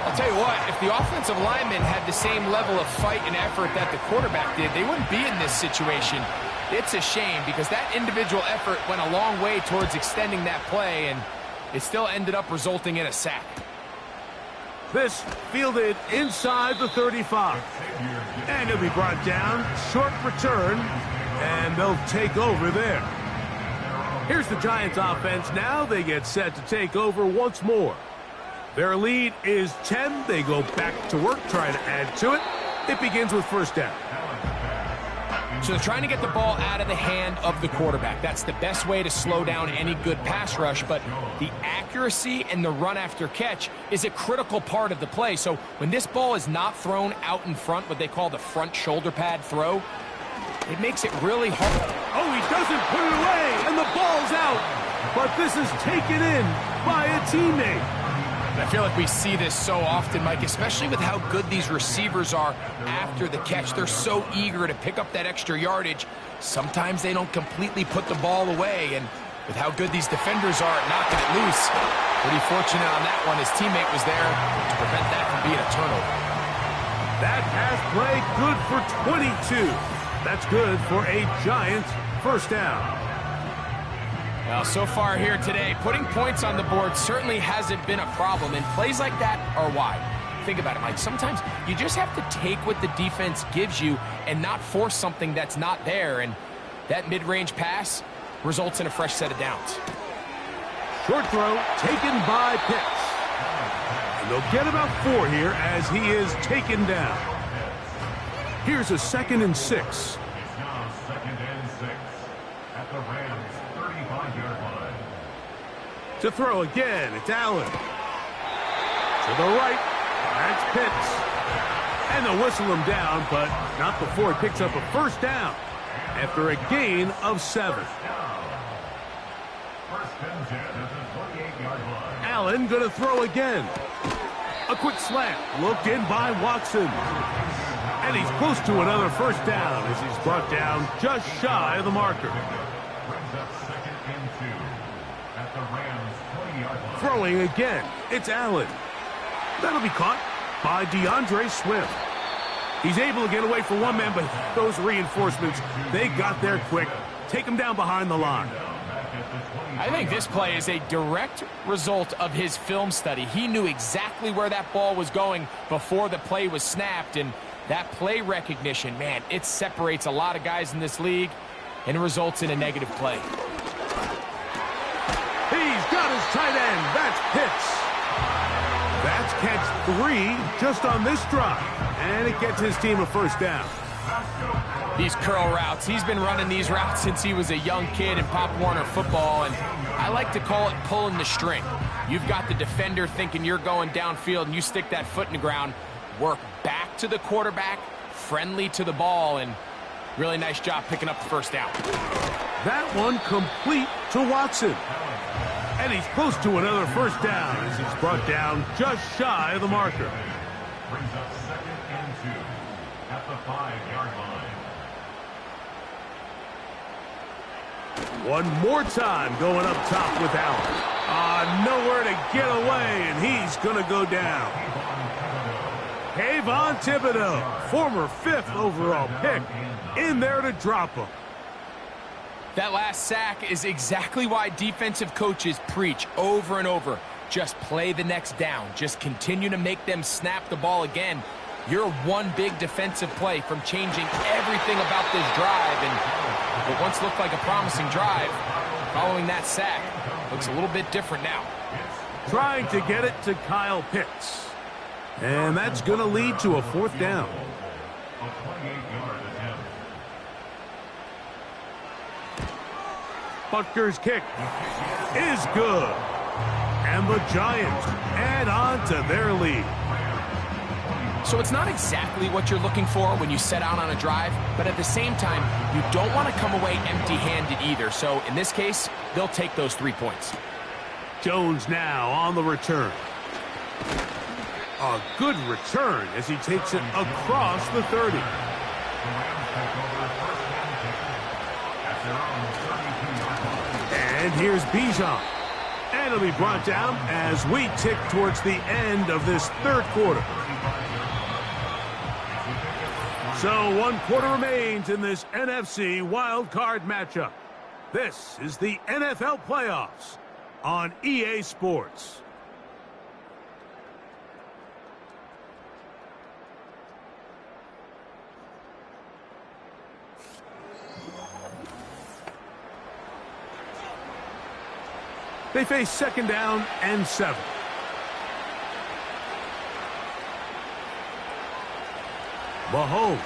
I'll tell you what, if the offensive lineman had the same level of fight and effort that the quarterback did, they wouldn't be in this situation. It's a shame because that individual effort went a long way towards extending that play, and it still ended up resulting in a sack. This fielded inside the 35. And he'll be brought down, short return, and they'll take over there. Here's the Giants offense now. They get set to take over once more. Their lead is 10. They go back to work, trying to add to it. It begins with 1st down. So they're trying to get the ball out of the hand of the quarterback. That's the best way to slow down any good pass rush, but the accuracy and the run after catch is a critical part of the play. So when this ball is not thrown out in front, what they call the front shoulder pad throw, it makes it really hard. Oh, he doesn't put it away, and the ball's out. But this is taken in by a teammate. I feel like we see this so often, Mike, especially with how good these receivers are after the catch. They're so eager to pick up that extra yardage. Sometimes they don't completely put the ball away, and with how good these defenders are at knocking it loose, pretty fortunate on that one. His teammate was there to prevent that from being a turnover. That pass play good for 22. That's good for a Giants 1st down. Well, so far here today, putting points on the board certainly hasn't been a problem, and plays like that are why. Think about it, Mike. Sometimes you just have to take what the defense gives you and not force something that's not there, and that mid-range pass results in a fresh set of downs. Short throw taken by Pitts. And they'll get about 4 here as he is taken down. Here's a 2nd and 6. It's now 2nd and 6 at the Rams' 35-yard line. To throw again, it's Allen. To the right, that's Pitts. And they'll whistle him down, but not before he picks up a 1st down after a gain of 7. 1st and 10 at the 28-yard line. Allen going to throw again. A quick slant, looked in by Watson. And he's close to another 1st down as he's brought down just shy of the marker. Brings up 2nd and 2 at the Rams' 20-yard line. Throwing again, it's Allen. That'll be caught by DeAndre Swift. He's able to get away from one man, but those reinforcements, they got there quick. Take him down behind the line. I think this play is a direct result of his film study. He knew exactly where that ball was going before the play was snapped, and that play recognition, man, it separates a lot of guys in this league, and it results in a negative play. He's got his tight end. That's Pitts. That's catch 3 just on this drive, and it gets his team a 1st down. These curl routes, he's been running these routes since he was a young kid in Pop Warner football, and I like to call it pulling the string. You've got the defender thinking you're going downfield, and you stick that foot in the ground, work back to the quarterback, friendly to the ball, and really nice job picking up the first down. That one complete to Watson. And he's close to another first down as he's brought down just shy of the marker. Brings up 2nd and 2 at the 5-yard line. One more time going up top with Allen. Nowhere to get away, and he's going to go down. Kayvon Thibodeaux, former 5th overall pick, in there to drop him. That last sack is exactly why defensive coaches preach over and over. Just play the next down. Just continue to make them snap the ball again. You're one big defensive play from changing everything about this drive. And what once looked like a promising drive, following that sack, looks a little bit different now. Trying to get it to Kyle Pitts. And that's going to lead to a 4th down. A 28-yard attempt. Butker's kick is good. And the Giants add on to their lead. So it's not exactly what you're looking for when you set out on a drive, but at the same time, you don't want to come away empty-handed either. So in this case, they'll take those 3 points. Jones now on the return. A good return as he takes it across the 30. And here's Bijan. And it'll be brought down as we tick towards the end of this 3rd quarter. So 1 quarter remains in this NFC wildcard matchup. This is the NFL playoffs on EA Sports. They face 2nd down and 7. Mahomes.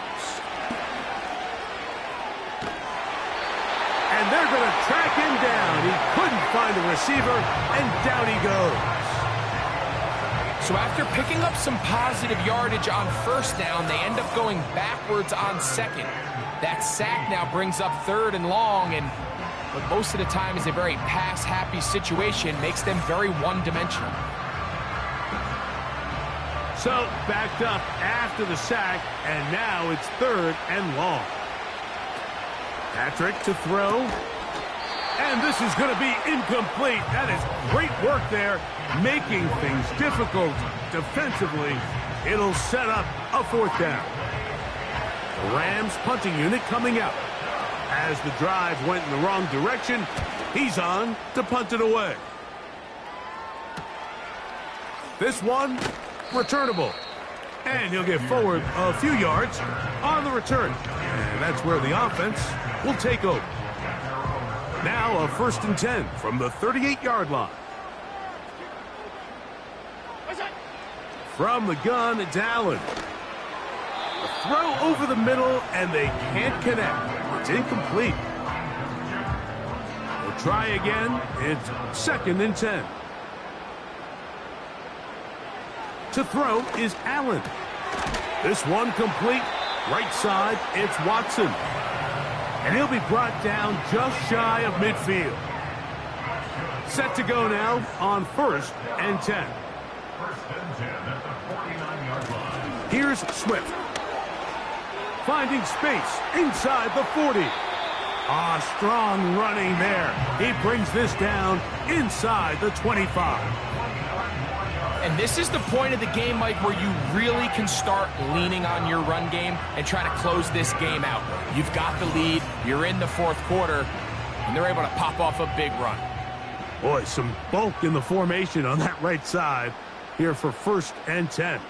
And they're going to track him down. He couldn't find a receiver, and down he goes. So after picking up some positive yardage on 1st down, they end up going backwards on 2nd. That sack now brings up 3rd and long, and but most of the time is a very pass-happy situation, makes them very one-dimensional. So backed up after the sack, and now it's 3rd and long. Patrick to throw. And this is going to be incomplete. That is great work there, making things difficult defensively. It'll set up a 4th down. The Rams punting unit coming out. As the drive went in the wrong direction, he's on to punt it away. This one, returnable. And he'll get forward a few yards on the return. And that's where the offense will take over. Now a 1st and 10 from the 38-yard line. From the gun, it's Allen. A throw over the middle, and they can't connect. It's incomplete. We'll try again. It's 2nd and 10. To throw is Allen. This one complete. Right side, it's Watson. And he'll be brought down just shy of midfield. Set to go now on 1st and 10. 1st and 10 at the 49-yard line. Here's Swift. Finding space inside the 40. Strong running there. He brings this down inside the 25. And this is the point of the game, Mike, where you really can start leaning on your run game and try to close this game out. You've got the lead, you're in the 4th quarter, and they're able to pop off a big run. Boy, some bulk in the formation on that right side here for 1st and 10.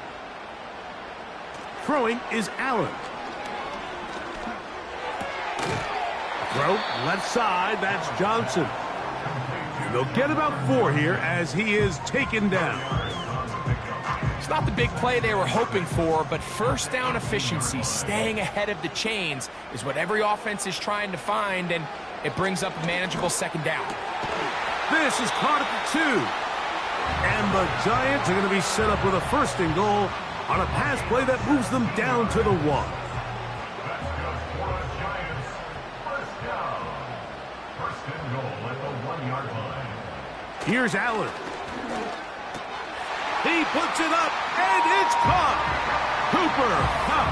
Throwing is Allen. Throw left side, that's Johnson. And they'll get about 4 here as he is taken down. It's not the big play they were hoping for, but first down efficiency, staying ahead of the chains, is what every offense is trying to find, and it brings up a manageable second down. This is caught at the 2. And the Giants are going to be set up with a first and goal on a pass play that moves them down to the 1. That's good for the Giants. First down. First and goal at the 1-yard line. Here's Allen. He puts it up, and it's caught. Cooper Kupp,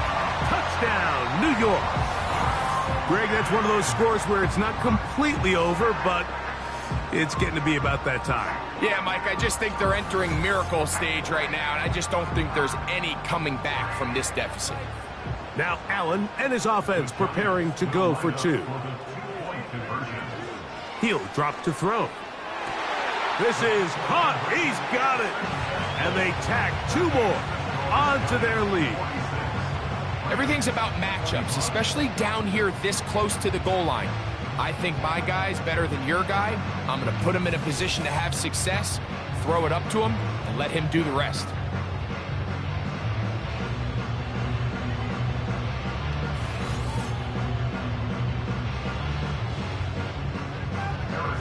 touchdown, New York. Greg, that's one of those scores where it's not completely over, but it's getting to be about that time. Yeah, Mike, I just think they're entering miracle stage right now, and I just don't think there's any coming back from this deficit. Now Allen and his offense preparing to go for 2. He'll drop to throw. This is caught. He's got it. And they tack 2 more onto their lead. Everything's about matchups, especially down here this close to the goal line. I think my guy's better than your guy. I'm going to put him in a position to have success, throw it up to him, and let him do the rest.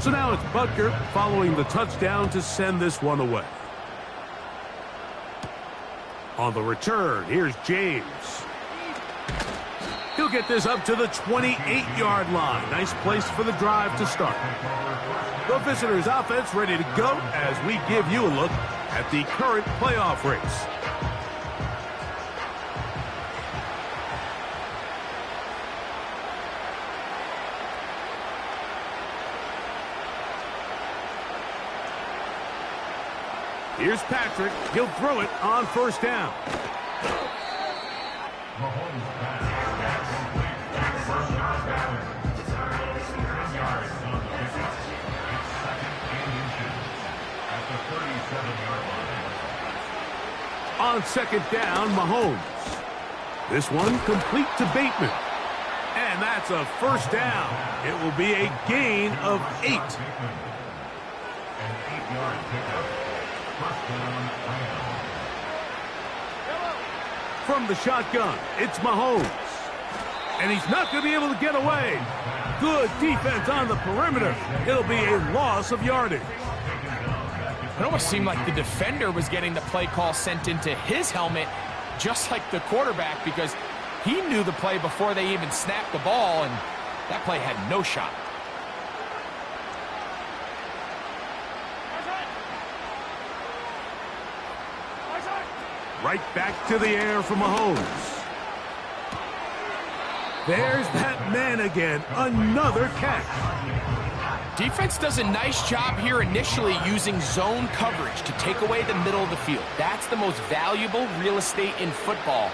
So now it's Butker following the touchdown to send this one away. On the return, here's James. He'll get this up to the 28-yard line. Nice place for the drive to start. The visitors' offense ready to go as we give you a look at the current playoff race. Here's Patrick. He'll throw it on first down. On second down, Mahomes. This one complete to Bateman. And that's a first down. It will be a gain of 8. An 8-yard pickup. First down, From the shotgun, it's Mahomes. And he's not going to be able to get away. Good defense on the perimeter. It'll be a loss of yardage. It almost seemed like the defender was getting the play call sent into his helmet, just like the quarterback, because he knew the play before they even snapped the ball, and that play had no shot. Right back to the air for Mahomes. There's that man again. Another catch. Defense does a nice job here initially using zone coverage to take away the middle of the field. That's the most valuable real estate in football.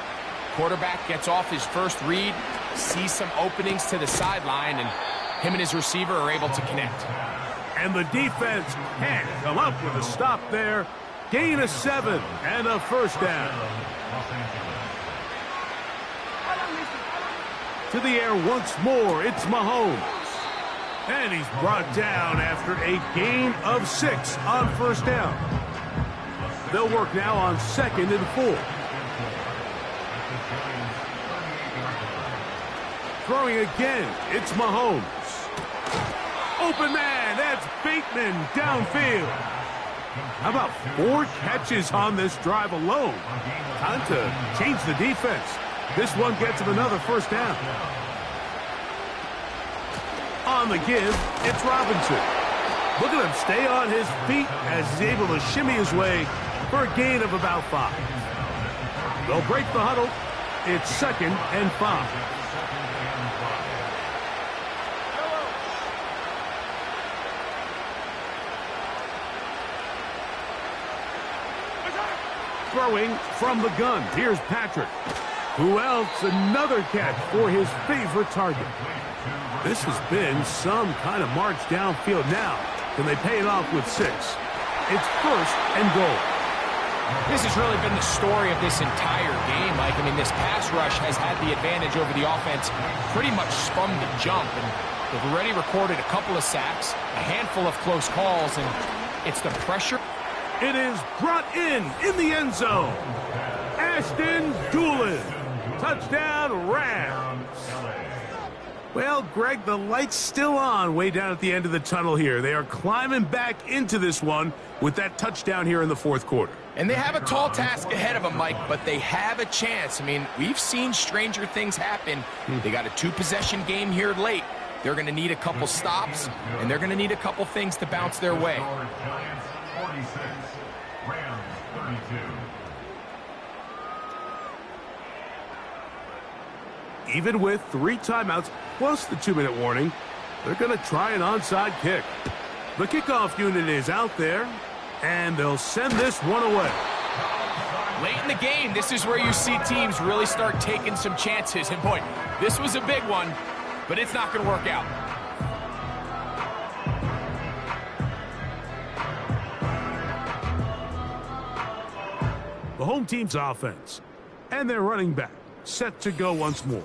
Quarterback gets off his first read, sees some openings to the sideline, and him and his receiver are able to connect. And the defense can't come up with a stop there. Gain of 7 and a first down. To the air once more, it's Mahomes. And he's brought down after a gain of 6 on first down. They'll work now on 2nd and 4. Throwing again, it's Mahomes. Open man, that's Bateman downfield. How about 4 catches on this drive alone? Time to change the defense. This one gets him another first down. On the give, it's Robinson. Look at him stay on his feet as he's able to shimmy his way for a gain of about 5. They'll break the huddle. It's 2nd and 5. Throwing from the gun. Here's Patrick. Who else? Another catch for his favorite target. This has been some kind of march downfield now. Can they pay it off with 6? It's 1st and goal. This has really been the story of this entire game, Mike. I mean, this pass rush has had the advantage over the offense pretty much from the jump. And they've already recorded a couple of sacks, a handful of close calls, and it's the pressure. It is brought in the end zone. Ashton Doolin. Touchdown, Rams. Well, Greg, the light's still on way down at the end of the tunnel here. They are climbing back into this one with that touchdown here in the fourth quarter. And they have a tall task ahead of them, Mike, but they have a chance. I mean, we've seen stranger things happen. They got a two-possession game here late. They're going to need a couple stops, and they're going to need a couple things to bounce their way. Giants 46, Rams 32. Even with 3 timeouts plus the 2-minute warning, they're going to try an onside kick. The kickoff unit is out there, and they'll send this one away. Late in the game, this is where you see teams really start taking some chances. And boy, this was a big one, but it's not going to work out. The home team's offense and their running back set to go once more.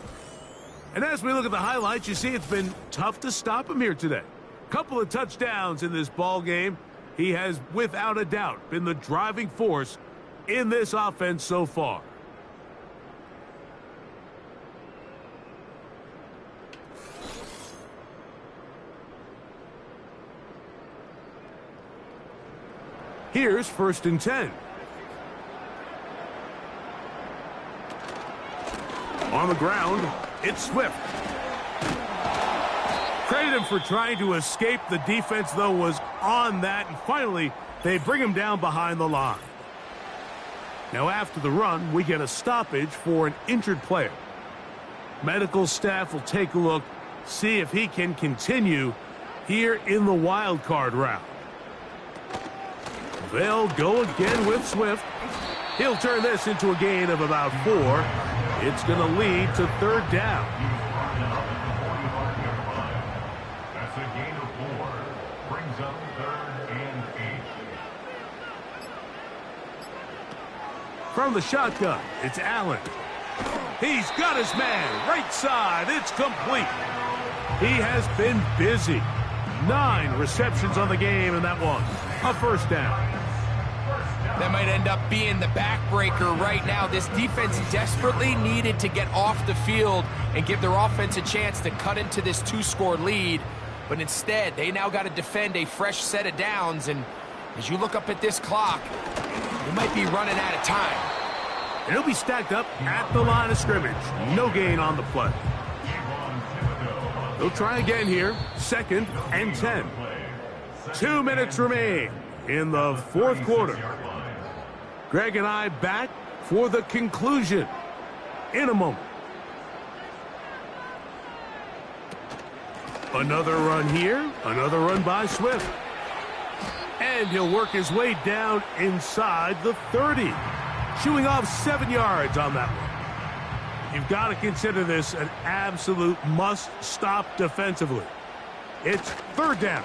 And as we look at the highlights, you see it's been tough to stop him here today. Couple of touchdowns in this ball game. He has, without a doubt, been the driving force in this offense so far. Here's 1st and 10. On the ground, it's Swift. Credit him for trying to escape. The defense, though, was on that. And finally, they bring him down behind the line. Now, after the run, we get a stoppage for an injured player. Medical staff will take a look, see if he can continue here in the wild card round. They'll go again with Swift. He'll turn this into a gain of about 4. It's going to lead to 3rd down. That's a gain of 4. Brings up 3rd and 8. From the shotgun, it's Allen. He's got his man. Right side. It's complete. He has been busy. 9 receptions on the game, and that one, a 1st down. That might end up being the backbreaker right now. This defense desperately needed to get off the field and give their offense a chance to cut into this 2-score lead. But instead, they now got to defend a fresh set of downs. And as you look up at this clock, you might be running out of time. And he'll be stacked up at the line of scrimmage. No gain on the play. They'll try again here. 2nd and 10. 2 minutes remain in the 4th quarter. Greg and I back for the conclusion in a moment. Another run here. Another run by Swift. And he'll work his way down inside the 30. Shooing off 7 yards on that one. You've got to consider this an absolute must-stop defensively. It's 3rd down.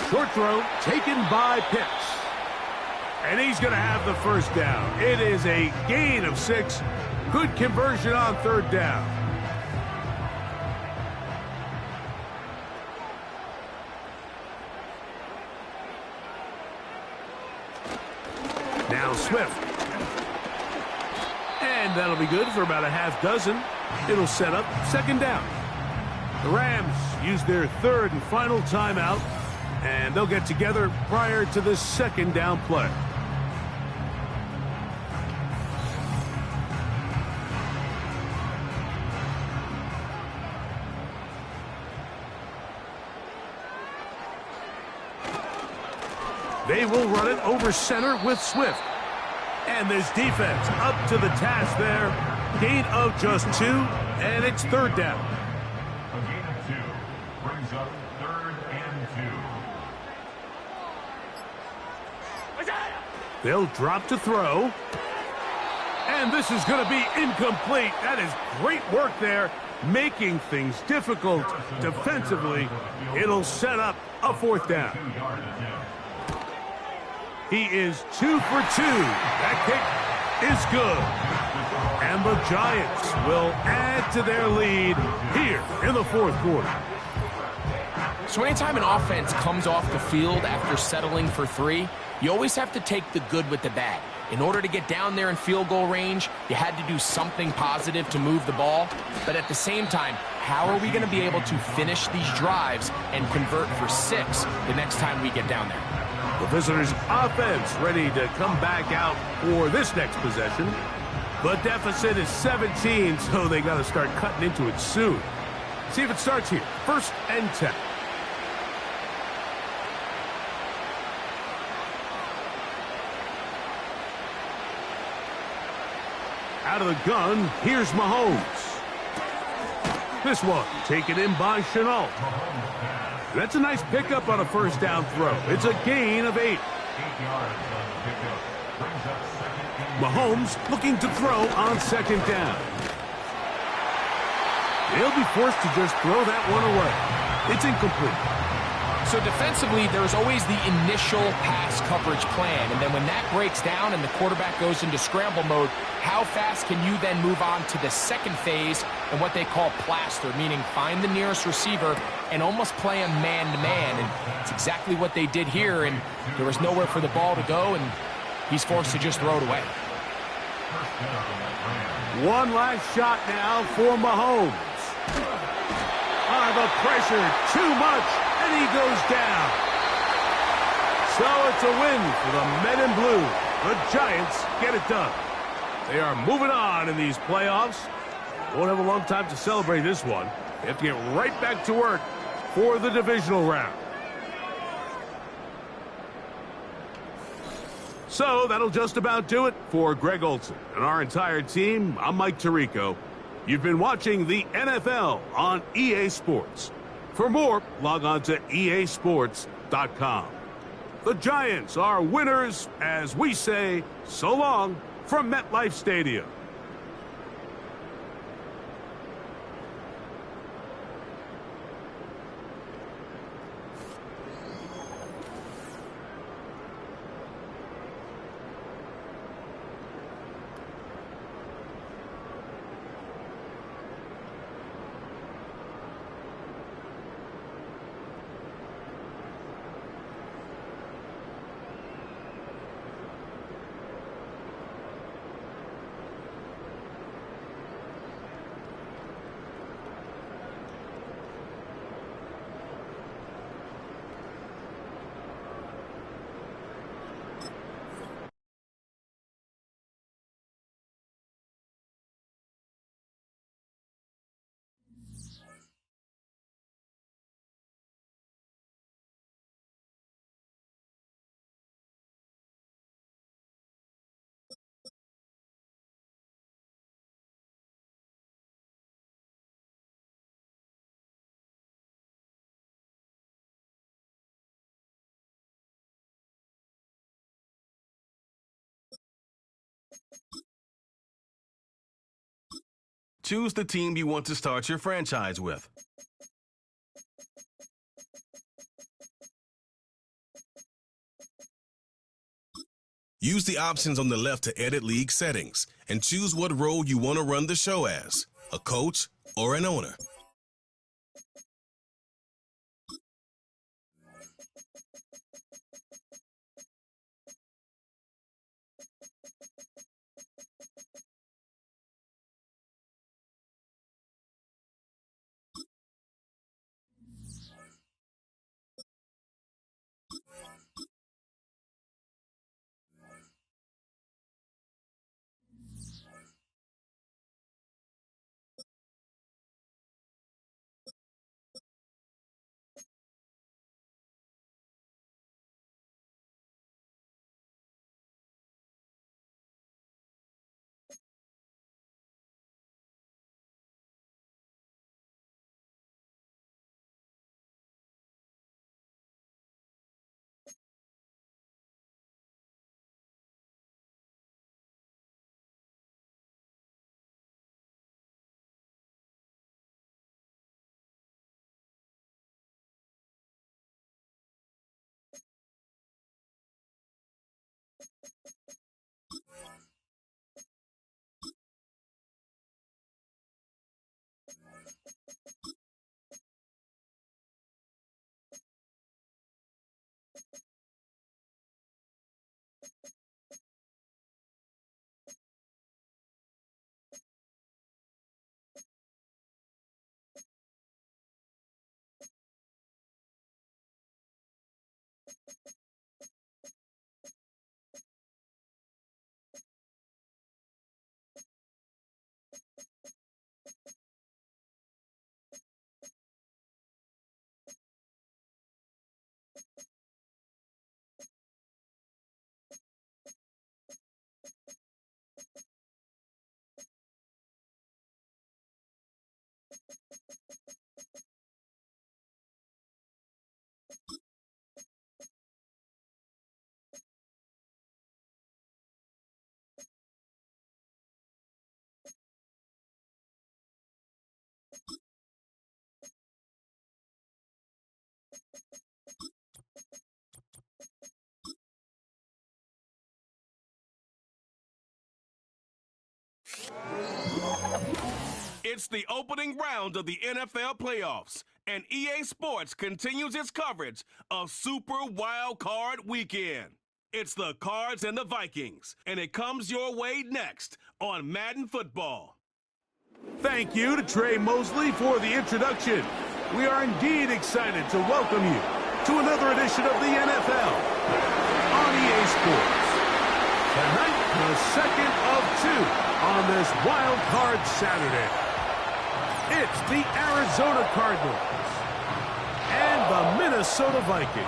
Short throw taken by Pitts. And he's going to have the 1st down. It is a gain of 6. Good conversion on 3rd down. Now Swift. And that'll be good for about a half dozen. It'll set up 2nd down. The Rams use their 3rd and final timeout. And they'll get together prior to this 2nd down play. They will run it over center with Swift. And this defense up to the task there. Gain of just 2, and it's 3rd down. A gain of 2 brings up 3rd and 2. They'll drop to throw. And this is going to be incomplete. That is great work there, making things difficult defensively. It'll set up a 4th down. He is 2 for 2. That kick is good. And the Giants will add to their lead here in the 4th quarter. So anytime an offense comes off the field after settling for 3, you always have to take the good with the bad. In order to get down there in field goal range, you had to do something positive to move the ball. But at the same time, how are we going to be able to finish these drives and convert for 6 the next time we get down there? The visitors' offense ready to come back out for this next possession. The deficit is 17, so they got to start cutting into it soon. See if it starts here. 1st and 10. Out of the gun, here's Mahomes. This one taken in by Chenault. That's a nice pickup on a 1st down throw. It's a gain of 8. 8 yards on the pickup. Brings up 2nd and Mahomes looking to throw on 2nd down. He'll be forced to just throw that one away. It's incomplete. So defensively, there's always the initial pass coverage plan, and then when that breaks down and the quarterback goes into scramble mode, how fast can you then move on to the second phase and what they call plaster, meaning find the nearest receiver and almost play him man-to-man, and it's exactly what they did here, and there was nowhere for the ball to go, and he's forced to just throw it away. One last shot now for Mahomes. The pressure, too much, and he goes down. So it's a win for the Men in Blue. The Giants get it done. They are moving on in these playoffs. Won't have a long time to celebrate this one. They have to get right back to work for the divisional round. So that'll just about do it for Greg Olson and our entire team. I'm Mike Tirico. You've been watching the NFL on EA Sports. For more, log on to easports.com. The Giants are winners as we say so long from MetLife Stadium. Choose the team you want to start your franchise with. Use the options on the left to edit league settings and choose what role you want to run the show as, a coach or an owner. It's the opening round of the NFL playoffs, and EA Sports continues its coverage of Super Wild Card Weekend. It's the Cards and the Vikings, and it comes your way next on Madden Football. Thank you to Trey Mosley for the introduction. We are indeed excited to welcome you to another edition of the NFL on EA Sports. Tonight, the second of two on this Wild Card Saturday. It's the Arizona Cardinals and the Minnesota Vikings.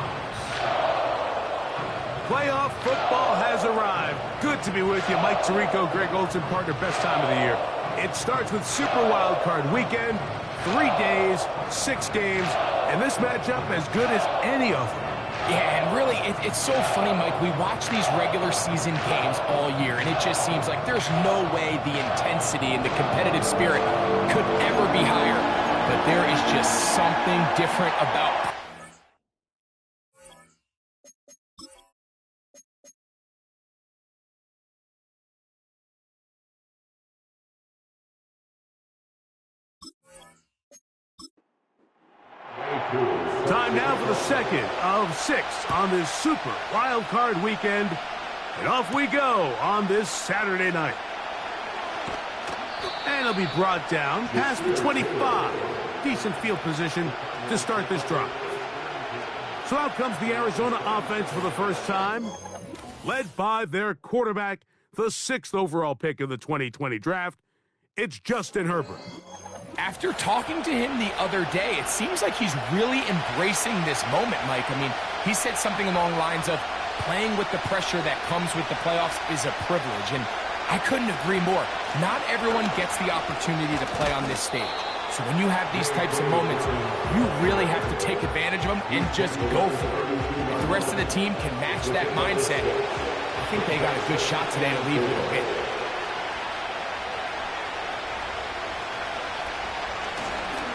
Playoff football has arrived. Good to be with you. Mike Tirico, Greg Olson, partner, best time of the year. It starts with Super Wild Card Weekend, 3 days, 6 games, and this matchup as good as any of them. Yeah, and really, it's so funny, Mike. We watch these regular season games all year, and it just seems like there's no way the intensity and the competitive spirit could ever be higher. But there is just something different about Time now for the second of 6 on this Super Wild Card Weekend. And off we go on this Saturday night. And it'll be brought down past the 25. Decent field position to start this drive. So out comes the Arizona offense for the first time, led by their quarterback, the 6th overall pick of the 2020 draft. It's Justin Herbert. After talking to him the other day, it seems like he's really embracing this moment, Mike. I mean, he said something along the lines of playing with the pressure that comes with the playoffs is a privilege, and I couldn't agree more. Not everyone gets the opportunity to play on this stage. So when you have these types of moments, you really have to take advantage of them and just go for it. If the rest of the team can match that mindset, I think they got a good shot today to leave with a win.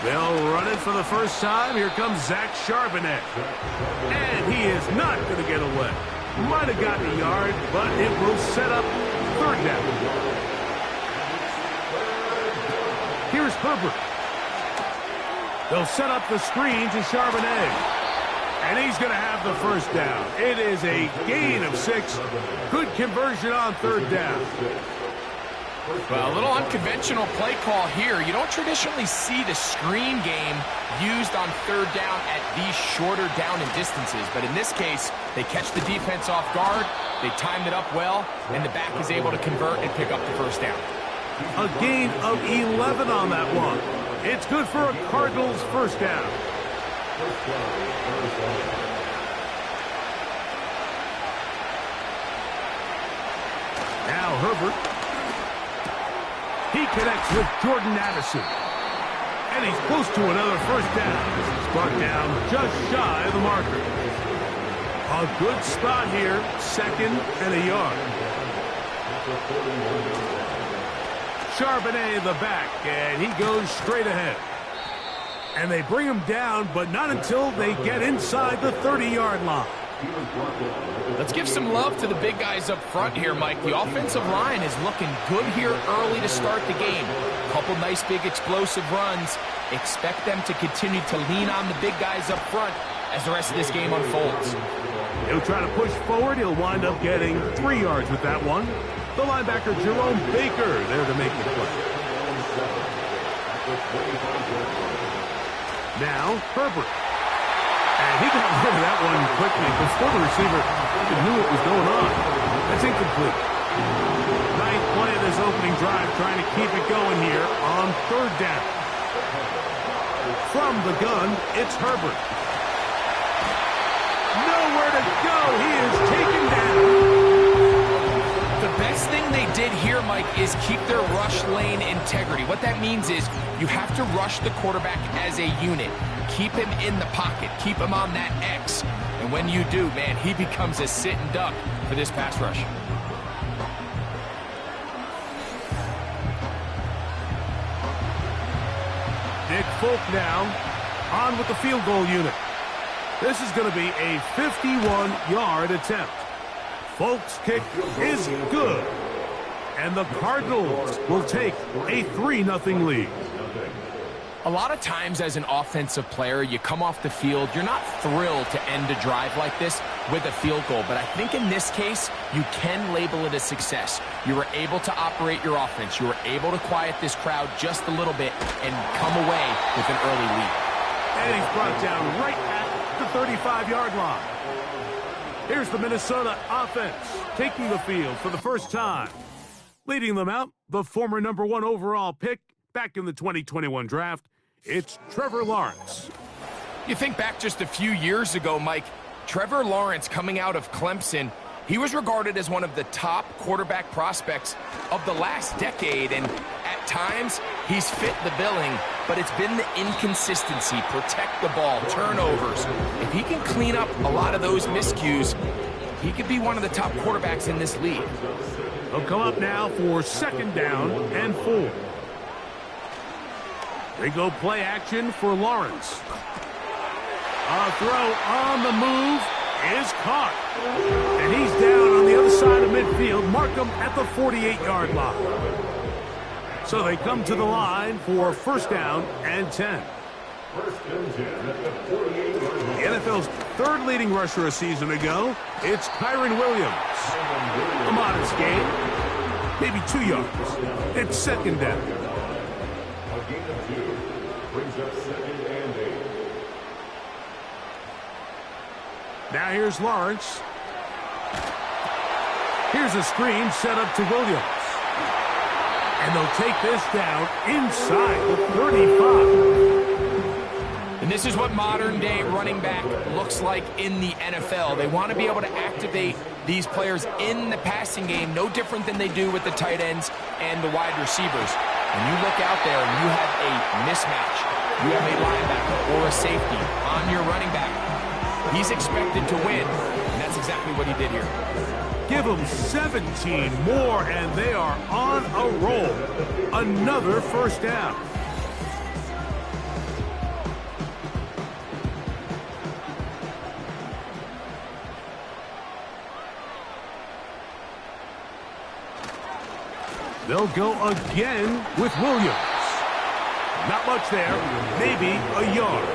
They'll run it for the first time. Here comes Zach Charbonnet. And he is not going to get away. Might have gotten a yard, but it will set up 3rd down. Here's Herbert. They'll set up the screen to Charbonnet. And he's going to have the 1st down. It is a gain of 6. Good conversion on 3rd down. Well, a little unconventional play call here. You don't traditionally see the screen game used on 3rd down at these shorter down and distances. But in this case, they catch the defense off guard, they timed it up well, and the back is able to convert and pick up the 1st down. A gain of 11 on that one. It's good for a Cardinals 1st down. Now Herbert. He connects with Jordan Addison. And he's close to another 1st down. He's brought down just shy of the marker. A good spot here, 2nd and a yard. Charbonnet the back, and he goes straight ahead. And they bring him down, but not until they get inside the 30-yard line. Let's give some love to the big guys up front here, Mike. The offensive line is looking good here early to start the game. Couple nice big explosive runs. Expect them to continue to lean on the big guys up front as the rest of this game unfolds. He'll try to push forward. He'll wind up getting 3 yards with that one. The linebacker, Jerome Baker, there to make the play. Now, Herbert. And he got rid of that one quickly before the receiver even knew what was going on. That's incomplete. Ninth play of this opening drive, trying to keep it going here on 3rd down. From the gun, it's Herbert. Nowhere to go. He is taken down. The best thing they did here, Mike, is keep their rush lane integrity. What that means is you have to rush the quarterback as a unit. Keep him in the pocket. Keep him on that X. And when you do, man, he becomes a sitting duck for this pass rush. Nick Folk now on with the field goal unit. This is going to be a 51-yard attempt. Folk's kick is good. And the Cardinals will take a 3-0 lead. A lot of times as an offensive player, you come off the field, you're not thrilled to end a drive like this with a field goal. But I think in this case, you can label it a success. You were able to operate your offense. You were able to quiet this crowd just a little bit and come away with an early lead. And he's brought down right at the 35-yard line. Here's the Minnesota offense taking the field for the first time. Leading them out, the former #1 overall pick back in the 2021 draft, it's Trevor Lawrence. You think back just a few years ago, Mike, Trevor Lawrence coming out of Clemson, he was regarded as one of the top quarterback prospects of the last decade, and at times he's fit the billing, but it's been the inconsistency, protect the ball, turnovers. If he can clean up a lot of those miscues, he could be one of the top quarterbacks in this league. They'll come up now for 2nd down and 4. They go play action for Lawrence. A throw on the move is caught. And he's down on the other side of midfield. Mark him at the 48-yard line. So they come to the line for 1st down and 10. The NFL's 3rd leading rusher a season ago, it's Kyron Williams. A modest gain, maybe 2 yards. It's 2nd down. A gain of 2 brings up 2nd and 8. Now here's Lawrence. Here's a screen set up to Williams. And they'll take this down inside the 35. And this is what modern-day running back looks like in the NFL. They want to be able to activate these players in the passing game, no different than they do with the tight ends and the wide receivers. When you look out there and you have a mismatch, you have a linebacker or a safety on your running back, he's expected to win, and that's exactly what he did here. Give them 17 more, and they are on a roll. Another 1st down. They'll go again with Williams. Not much there, maybe a yard.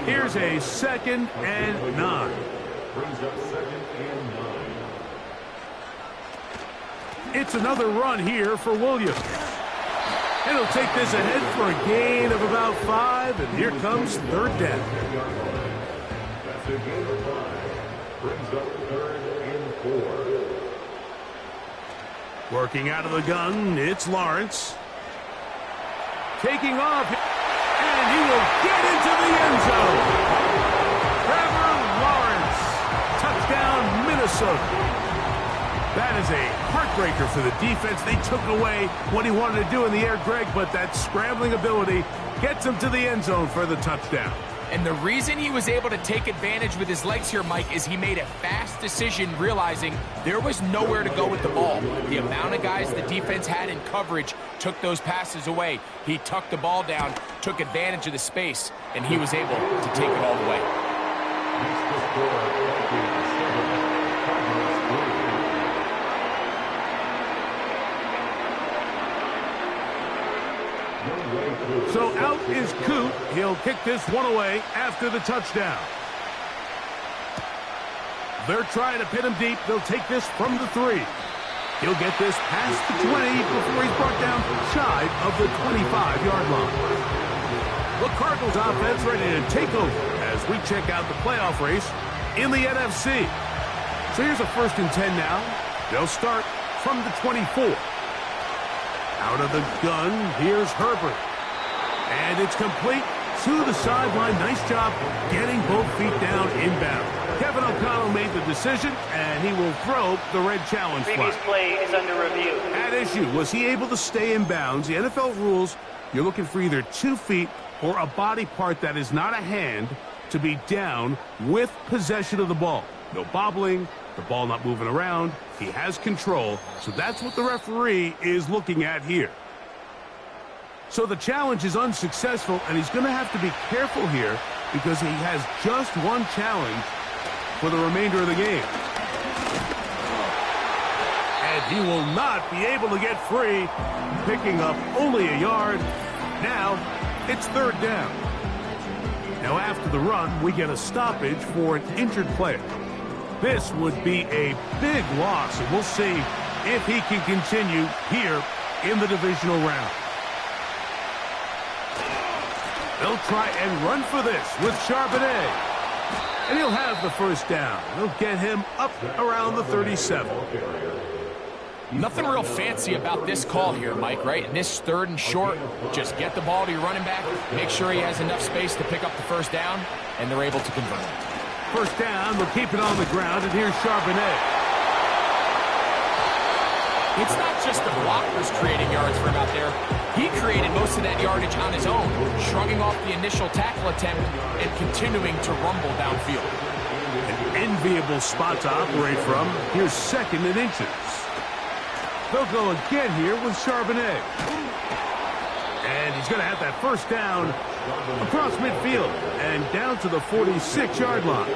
Here's a 2nd and 9. Brings up 2nd and 9. It's another run here for Williams. And he'll take this ahead for a gain of about 5, and here comes 3rd down. That's a gain of 5. Brings up 3rd and 4. Working out of the gun, it's Lawrence. Taking off, and he will get into the end zone. Trevor Lawrence, touchdown Minnesota. That is a heartbreaker for the defense. They took away what he wanted to do in the air, Greg, but that scrambling ability gets him to the end zone for the touchdown. And the reason he was able to take advantage with his legs here, Mike, is he made a fast decision realizing there was nowhere to go with the ball. The amount of guys the defense had in coverage took those passes away. He tucked the ball down, took advantage of the space, and he was able to take it all the way. So out is Coot. He'll kick this one away after the touchdown. They're trying to pin him deep. They'll take this from the 3. He'll get this past the 20 before he's brought down shy of the 25-yard line. The Cardinals offense ready to take over as we check out the playoff race in the NFC. So here's a 1st and 10 now. They'll start from the 24. Out of the gun, here's Herbert. And it's complete to the sideline. Nice job getting both feet down inbound. Kevin O'Connell made the decision, and he will throw the red challenge flag. Previous play is under review. At issue, was he able to stay in bounds? The NFL rules, you're looking for either 2 feet or a body part that is not a hand to be down with possession of the ball. No bobbling, the ball not moving around. He has control, so that's what the referee is looking at here. So the challenge is unsuccessful, and he's going to have to be careful here because he has just one challenge for the remainder of the game. And he will not be able to get free, picking up only a yard. Now it's 3rd down. Now after the run, we get a stoppage for an injured player. This would be a big loss, and we'll see if he can continue here in the divisional round. They'll try and run for this with Charbonnet. And he'll have the 1st down. They'll get him up around the 37. Nothing real fancy about this call here, Mike, right? In this 3rd and short, just get the ball to your running back, make sure he has enough space to pick up the 1st down, and they're able to convert. 1st down, they'll keep it on the ground, and here's Charbonnet. It's not just the blockers creating yards for him out there. He created most of that yardage on his own, shrugging off the initial tackle attempt and continuing to rumble downfield. An enviable spot to operate from. Here's 2nd and inches. They'll go again here with Charbonnet. And he's going to have that 1st down across midfield and down to the 46-yard line.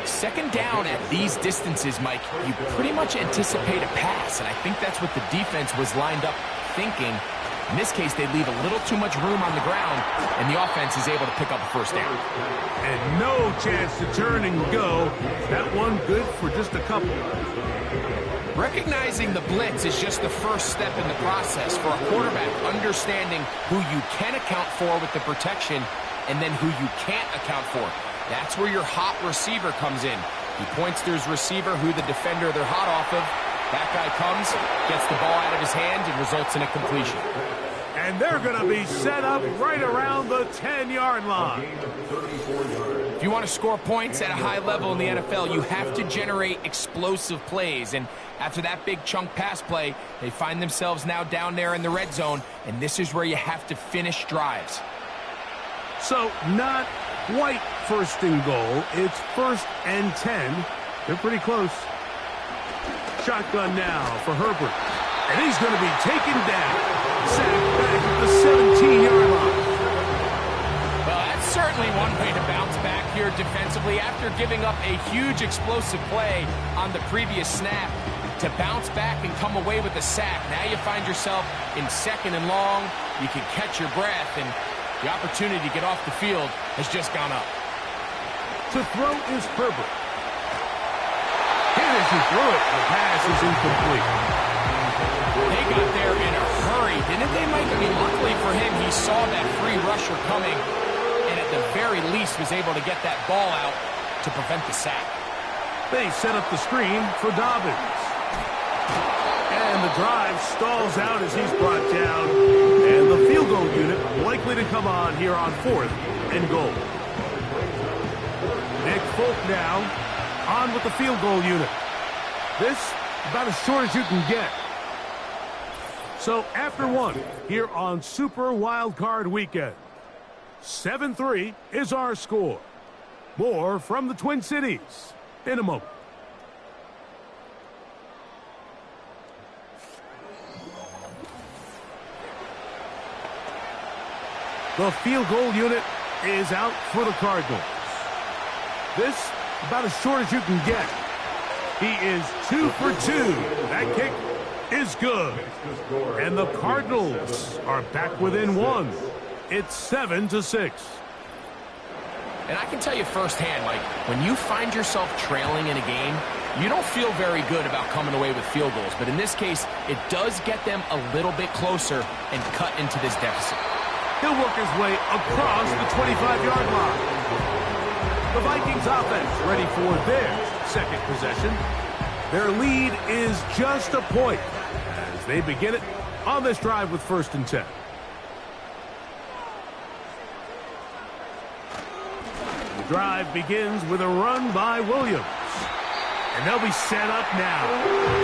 2nd down at these distances, Mike, you pretty much anticipate a pass, and I think that's what the defense was lined up thinking. In this case, they leave a little too much room on the ground, and the offense is able to pick up a 1st down. And no chance to turn and go. That one good for just a couple. Recognizing the blitz is just the first step in the process for a quarterback, understanding who you can account for with the protection and then who you can't account for. That's where your hot receiver comes in. He points to his receiver, who the defender they're hot off of. That guy comes, gets the ball out of his hand, and results in a completion. And they're going to be set up right around the 10-yard line. If you want to score points at a high level in the NFL, you have to generate explosive plays. And after that big chunk pass play, they find themselves now down there in the red zone, and this is where you have to finish drives. So not quite 1st and goal. It's 1st and 10. They're pretty close. Shotgun now for Herbert. And he's going to be taken down. Sacked back at the 17-yard line. Well, that's certainly one way to bounce back here defensively. After giving up a huge explosive play on the previous snap, to bounce back and come away with a sack. Now you find yourself in 2nd and long. You can catch your breath, and the opportunity to get off the field has just gone up. To throw is Herbert. Hit as he threw it. The pass is incomplete. They got there in a hurry, didn't they, Mike? I mean, luckily for him, he saw that free rusher coming, and at the very least was able to get that ball out to prevent the sack. They set up the screen for Dobbins. And the drive stalls out as he's brought down. And the field goal unit likely to come on here on 4th and goal. Nick Folk now on with the field goal unit. This about as short as you can get. So after one here on Super Wild Card Weekend, 7-3 is our score. More from the Twin Cities in a moment. The field goal unit is out for the Cardinals. This about as short as you can get. He is 2 for 2. That kick is good. And the Cardinals are back within one. It's 7-6. And I can tell you firsthand, Mike, when you find yourself trailing in a game, you don't feel very good about coming away with field goals. But in this case, it does get them a little bit closer and cut into this deficit. He'll work his way across the 25-yard line. The Vikings offense ready for their second possession. Their lead is just a point as they begin it on this drive with 1st and 10. The drive begins with a run by Williams. And they'll be set up now.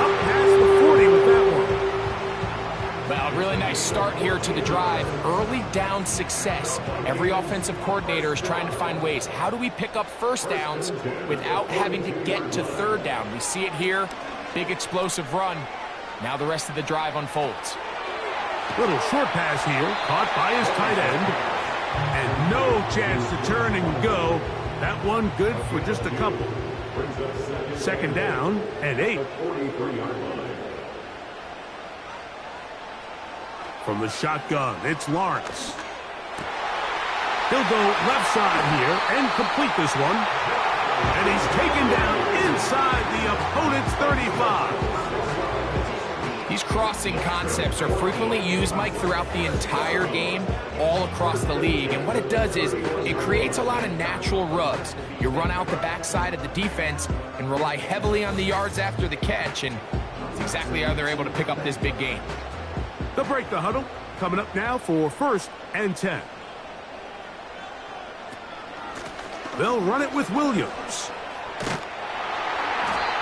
Up past the 40 with that one. Well, really nice start here to the drive. Early down success. Every offensive coordinator is trying to find ways. How do we pick up first downs without having to get to third down? We see it here. Big explosive run. Now the rest of the drive unfolds. Little short pass here. Caught by his tight end. And no chance to turn and go. That one good for just a couple. 2nd down and 8. From the shotgun, it's Lawrence. He'll go left side here and complete this one. And he's taken down inside the opponent's 35. These crossing concepts are frequently used, Mike, throughout the entire game, all across the league. And what it does is it creates a lot of natural rubs. You run out the backside of the defense and rely heavily on the yards after the catch, and it's exactly how they're able to pick up this big game. They'll break the huddle. Coming up now for 1st and 10. They'll run it with Williams.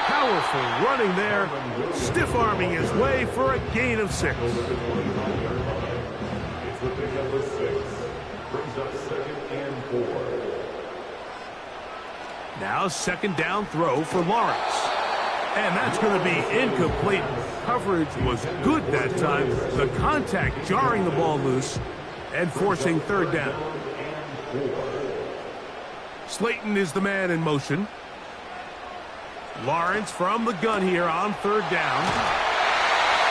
Powerful running there, stiff-arming his way for a gain of 6. It's the pick up of 6. Brings up 2nd and 4. Now 2nd down throw for Lawrence. And that's going to be incomplete. Coverage was good that time. The contact jarring the ball loose and forcing 3rd down. Slayton is the man in motion. Lawrence from the gun here on 3rd down.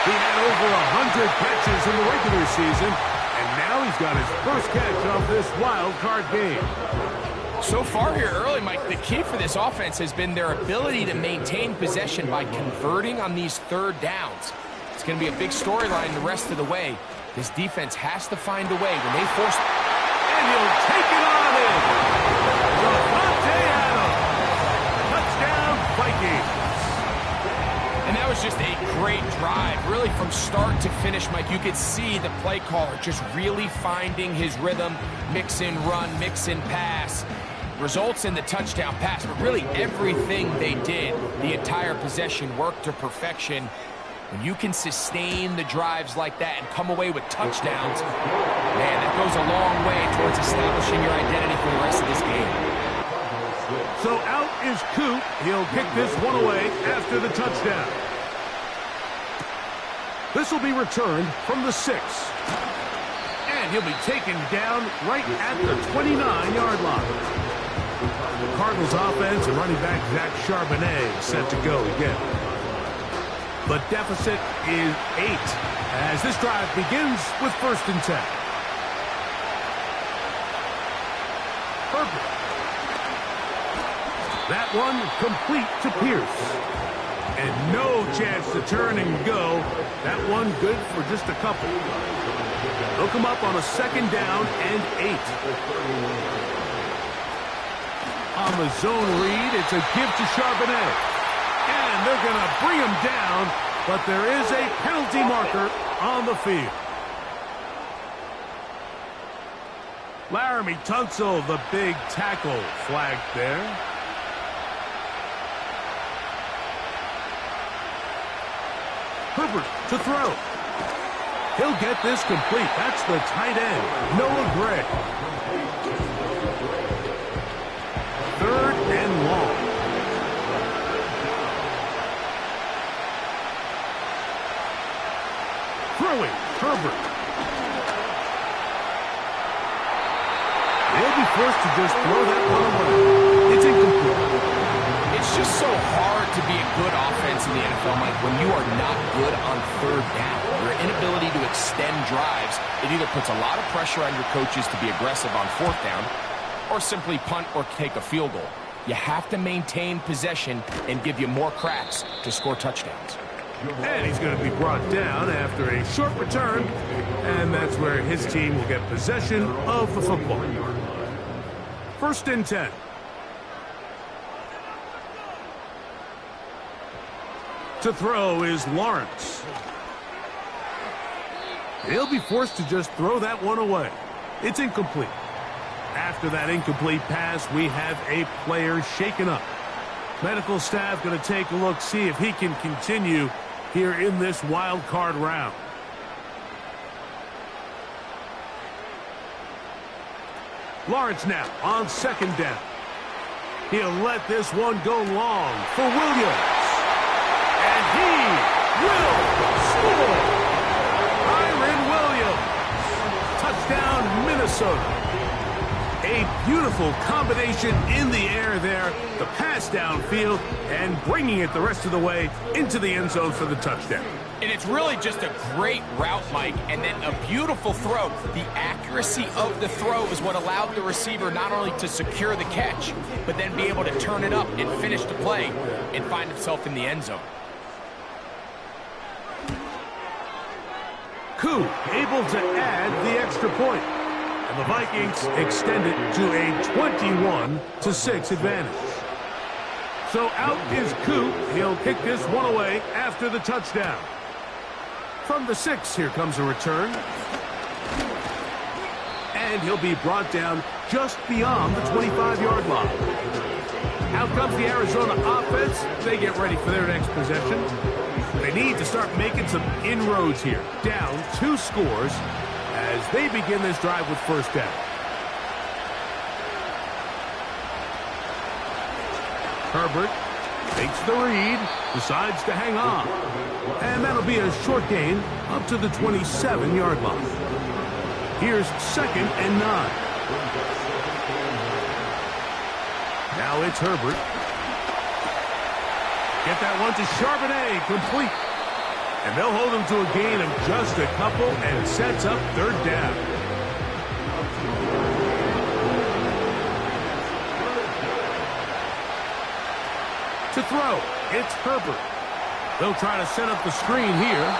He had over 100 catches in the regular season, and now he's got his first catch of this wild card game. So far here early, Mike, the key for this offense has been their ability to maintain possession by converting on these 3rd downs. It's going to be a big storyline the rest of the way. This defense has to find a way when they force... And he'll take it on in. Devontae Adams. Touchdown, Vikings. And that was just a great drive. Really, from start to finish, Mike, you could see the play caller just really finding his rhythm. Mix in run, mix in pass. Results in the touchdown pass, but really everything they did, the entire possession, worked to perfection. When you can sustain the drives like that and come away with touchdowns, man, that goes a long way towards establishing your identity for the rest of this game. So out is Coop. He'll kick this one away after the touchdown. This will be returned from the 6. And he'll be taken down right at the 29-yard line. The Cardinals offense and running back Zach Charbonnet set to go again. The deficit is 8 as this drive begins with 1st and 10. Herbert. That one complete to Pierce. And no chance to turn and go. That one good for just a couple. They'll come up on a 2nd down and 8. On the zone read, it's a give to Charbonnet. And they're going to bring him down, but there is a penalty marker on the field. Laramie Tunsil, the big tackle, flagged there. Herbert to throw. He'll get this complete. That's the tight end, Noah Gray. 3rd and long. Throwing, Herbert. They'll be forced to just throw that one away. It's incomplete. It's just so hard to be a good offense in the NFL. NFL, Mike, when you are not good on third down, your inability to extend drives, it either puts a lot of pressure on your coaches to be aggressive on fourth down or simply punt or take a field goal. You have to maintain possession and give you more cracks to score touchdowns. And he's going to be brought down after a short return, and that's where his team will get possession of the football. 1st and 10. To throw is Lawrence. He'll be forced to just throw that one away. It's incomplete. After that incomplete pass, we have a player shaken up. Medical staff going to take a look, see if he can continue here in this wild card round. Lawrence now on 2nd down. He'll let this one go long for Williams. And he will score. Kyren Williams. Touchdown, Minnesota. A beautiful combination in the air there. The pass downfield and bringing it the rest of the way into the end zone for the touchdown. And it's really just a great route, Mike, and then a beautiful throw. The accuracy of the throw is what allowed the receiver not only to secure the catch, but then be able to turn it up and finish the play and find himself in the end zone. Koo able to add the extra point. And the Vikings extend it to a 21-6 advantage. So out is Koo. He'll kick this one away after the touchdown. From the 6, here comes a return. And he'll be brought down just beyond the 25-yard line. Out comes the Arizona offense. They get ready for their next possession. They need to start making some inroads here. Down 2 scores as they begin this drive with 1st down. Herbert takes the read, decides to hang on. And that'll be a short gain up to the 27-yard line. Here's 2nd and 9. Now it's Herbert. Get that one to Charbonnet, complete. And they'll hold him to a gain of just a couple, and it sets up 3rd down. To throw, it's Herbert. They'll try to set up the screen here.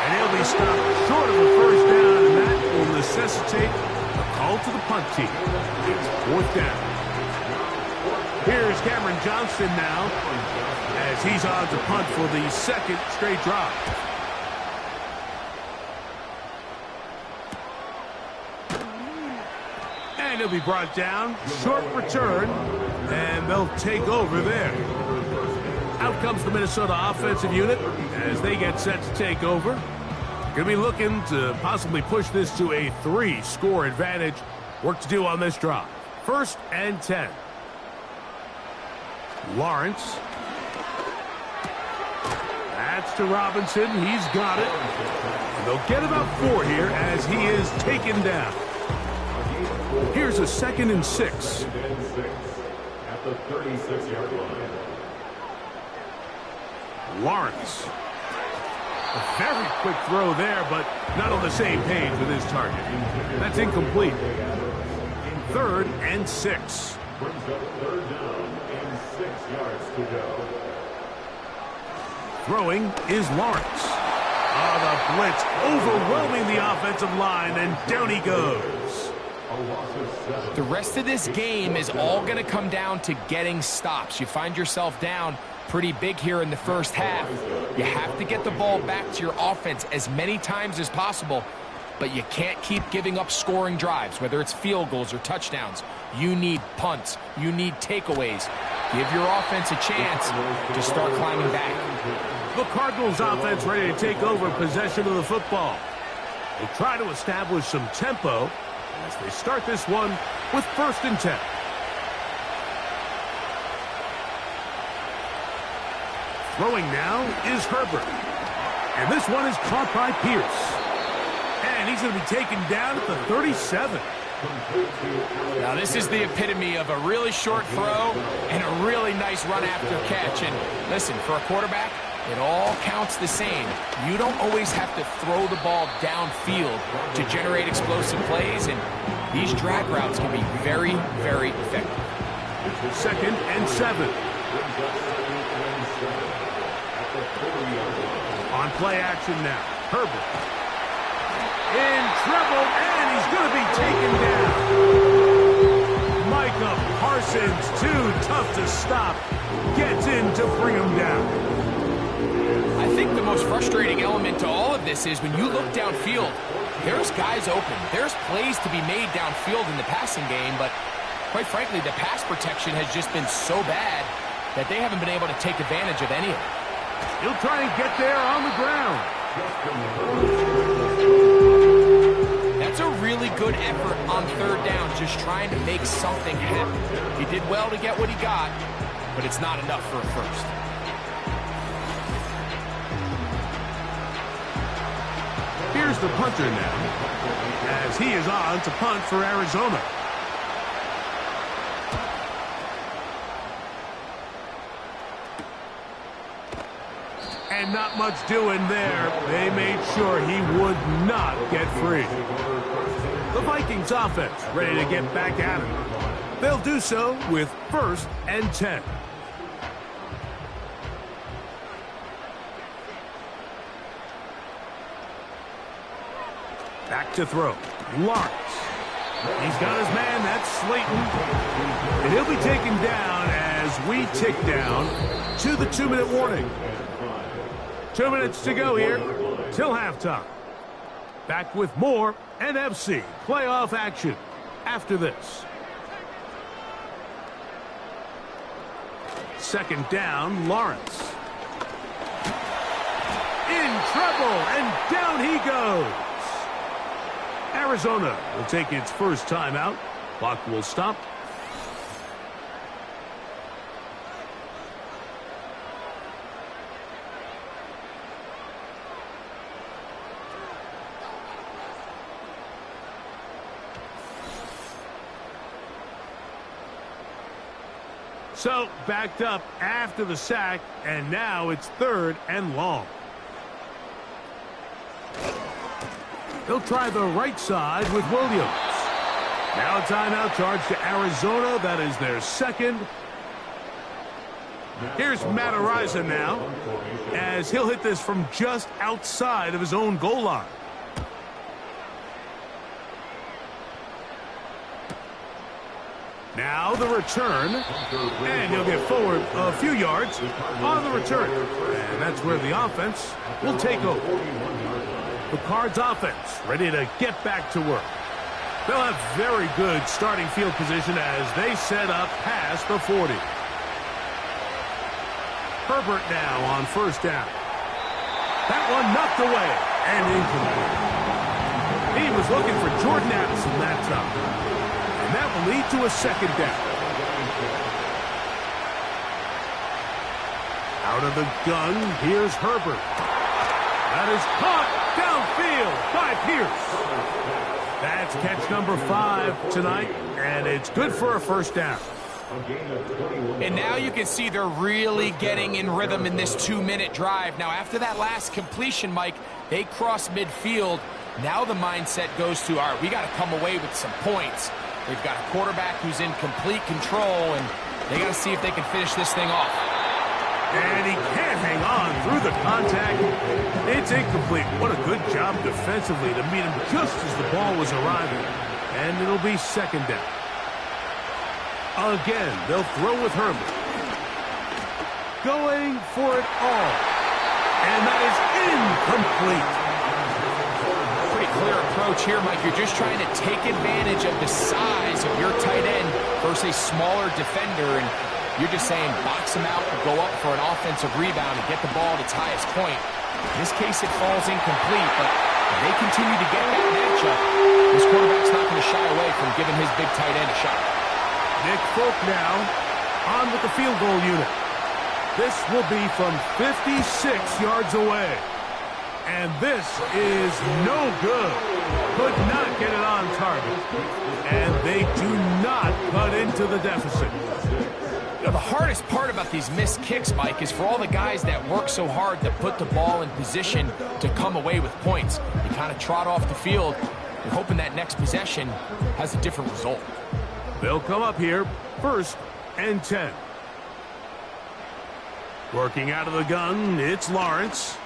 And he'll be stopped short of the 1st down, and that will necessitate a call to the punt team. It's 4th down. Here's Cameron Johnston now, as he's on to punt for the 2nd straight drive. And he'll be brought down. Short return, and they'll take over there. Out comes the Minnesota offensive unit as they get set to take over. Going to be looking to possibly push this to a 3-score advantage. Work to do on this drive. 1st and 10. Lawrence. That's to Robinson. He's got it. And they'll get about 4 here as he is taken down. Here's a 2nd and 6. At the 36-yard line. Lawrence. A very quick throw there, but not on the same page with his target. That's incomplete. 3rd and 6. Brings up 3rd down and 6 yards to go. Throwing is Lawrence. The blitz overwhelming the offensive line, and down he goes. The rest of this game is all going to come down to getting stops. You find yourself down pretty big here in the 1st half. You have to get the ball back to your offense as many times as possible, but you can't keep giving up scoring drives, whether it's field goals or touchdowns. You need punts. You need takeaways. Give your offense a chance to start climbing back. The Cardinals offense ready to take over possession of the football. They try to establish some tempo as they start this one with 1st and 10. Throwing now is Herbert. And this one is caught by Pierce. And he's going to be taken down at the 37. Now, this is the epitome of a really short throw and a really nice run after catch. And listen, for a quarterback, it all counts the same. You don't always have to throw the ball downfield to generate explosive plays, and these drag routes can be very, very effective. 2nd and 7. On play action now, Herbert. In trouble, and he's going to be taken down. Micah Parsons, too tough to stop, gets in to bring him down. I think the most frustrating element to all of this is when you look downfield, there's guys open. There's plays to be made downfield in the passing game, but quite frankly, the pass protection has just been so bad that they haven't been able to take advantage of any of it. He'll try and get there on the ground. That's a really good effort on 3rd down, just trying to make something happen. He did well to get what he got, but it's not enough for a first. Here's the punter now, as he is on to punt for Arizona. And not much doing there. They made sure he would not get free. The Vikings offense ready to get back at him. They'll do so with 1st and 10. Back to throw. Lawrence. He's got his man. That's Slayton. And he'll be taken down as we tick down to the 2-minute warning. 2 minutes to go here till halftime. Back with more NFC playoff action after this. 2nd down, Lawrence. In trouble, and down he goes. Arizona will take its first timeout. Clock will stop. So, backed up after the sack, and now it's 3rd and long. They'll try the right side with Williams. Now a timeout charge to Arizona. That is their 2nd. Here's Matt Araiza now, as he'll hit this from just outside of his own goal line. Now the return, and he'll get forward a few yards on the return. And that's where the offense will take over. The Cards offense ready to get back to work. They'll have very good starting field position as they set up past the 40. Herbert now on 1st down. That one knocked away and incomplete. He was looking for Jordan Addison that time. And that will lead to a 2nd down. Out of the gun, here's Herbert. That is caught downfield by Pierce. That's catch number 5 tonight, and it's good for a 1st down. And now you can see they're really getting in rhythm in this 2-minute drive. Now, after that last completion, Mike, they cross midfield. Now the mindset goes to, all right, we got to come away with some points. They've got a quarterback who's in complete control, and they got to see if they can finish this thing off. And he can't hang on through the contact. It's incomplete. What a good job defensively to meet him just as the ball was arriving. And it'll be 2nd down. Again, they'll throw with Herbert. Going for it all. And that is incomplete. Clear approach here, Mike. You're just trying to take advantage of the size of your tight end versus a smaller defender, and you're just saying box him out and go up for an offensive rebound and get the ball at its highest point. In this case, it falls incomplete, but if they continue to get that matchup, this quarterback's not going to shy away from giving his big tight end a shot. Nick Folk now on with the field goal unit. This will be from 56 yards away. And this is no good. Could not get it on target. And they do not cut into the deficit. You know, the hardest part about these missed kicks, Mike, is for all the guys that work so hard to put the ball in position to come away with points. You kind of trot off the field. You're hoping that next possession has a different result. They'll come up here, 1st and 10. Working out of the gun, it's Lawrence.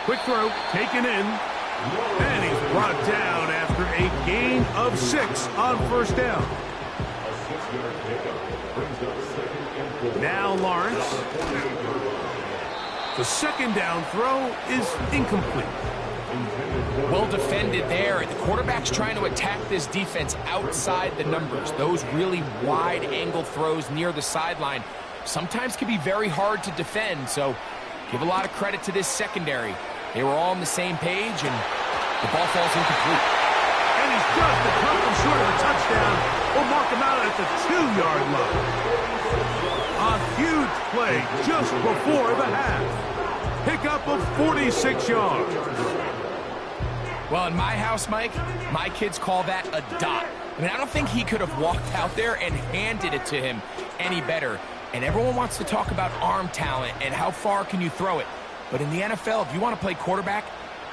Quick throw, taken in. And he's brought down after a gain of 6 on 1st down. Now Lawrence. The 2nd down throw is incomplete. Well defended there. The quarterback's trying to attack this defense outside the numbers. Those really wide angle throws near the sideline sometimes can be very hard to defend, so give a lot of credit to this secondary. They were all on the same page, and the ball falls incomplete. And he's just a couple short of a touchdown. We'll mark him out at the 2-yard line. A huge play just before the half. Pickup of 46 yards. Well, in my house, Mike, my kids call that a dot. I mean, I don't think he could have walked out there and handed it to him any better. And everyone wants to talk about arm talent and how far can you throw it. But in the NFL, if you want to play quarterback,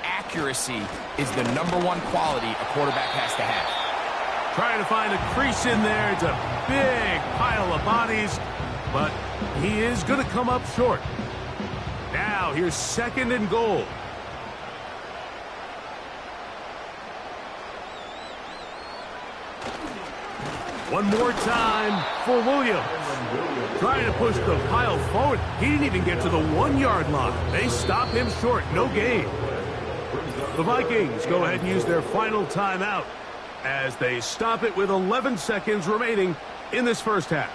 accuracy is the #1 quality a quarterback has to have. Trying to find a crease in there. It's a big pile of bodies, but he is going to come up short. Now, here's 2nd and goal. One more time for Williams. Trying to push the pile forward. He didn't even get to the 1-yard line. They stop him short. No gain. The Vikings go ahead and use their final timeout as they stop it with 11 seconds remaining in this 1st half.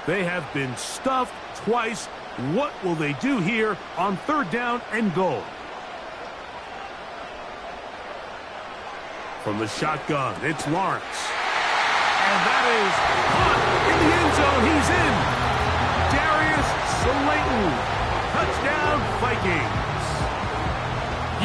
They have been stuffed twice. What will they do here on 3rd down and goal? From the shotgun, it's Lawrence. And that is caught in the end zone. He's in. Darius Slayton. Touchdown, Vikings.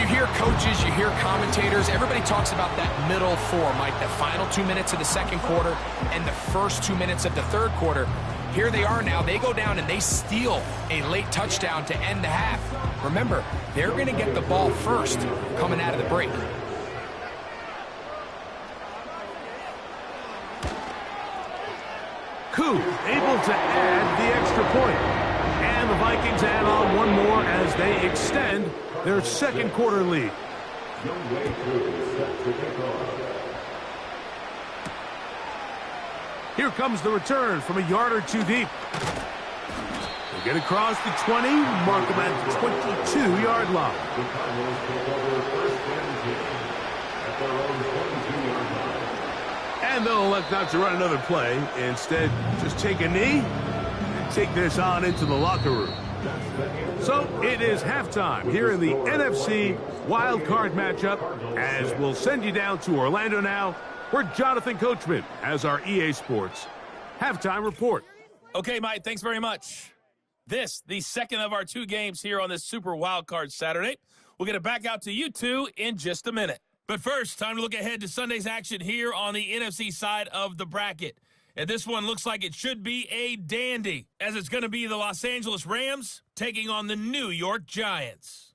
You hear coaches, you hear commentators, everybody talks about that middle 4, Mike, the final 2 minutes of the 2nd quarter and the first 2 minutes of the 3rd quarter. Here they are now. They go down and they steal a late touchdown to end the half. Remember, they're going to get the ball first coming out of the break. Koo able to add the extra point. And the Vikings add on one more as they extend their 2nd quarter lead. Here comes the return from a yard or 2 deep. They get across the 20, mark them at the 22-yard line. And they'll elect not to run another play. Instead, just take a knee and take this on into the locker room. So it is halftime here in the NFC Wild Card matchup, as we'll send you down to Orlando now, where Jonathan Coachman has our EA Sports halftime report. Okay, Mike, thanks very much. This, the 2nd of our 2 games here on this Super Wild Card Saturday. We'll get it back out to you two in just a minute. But first, time to look ahead to Sunday's action here on the NFC side of the bracket. And this one looks like it should be a dandy, as it's going to be the Los Angeles Rams taking on the New York Giants.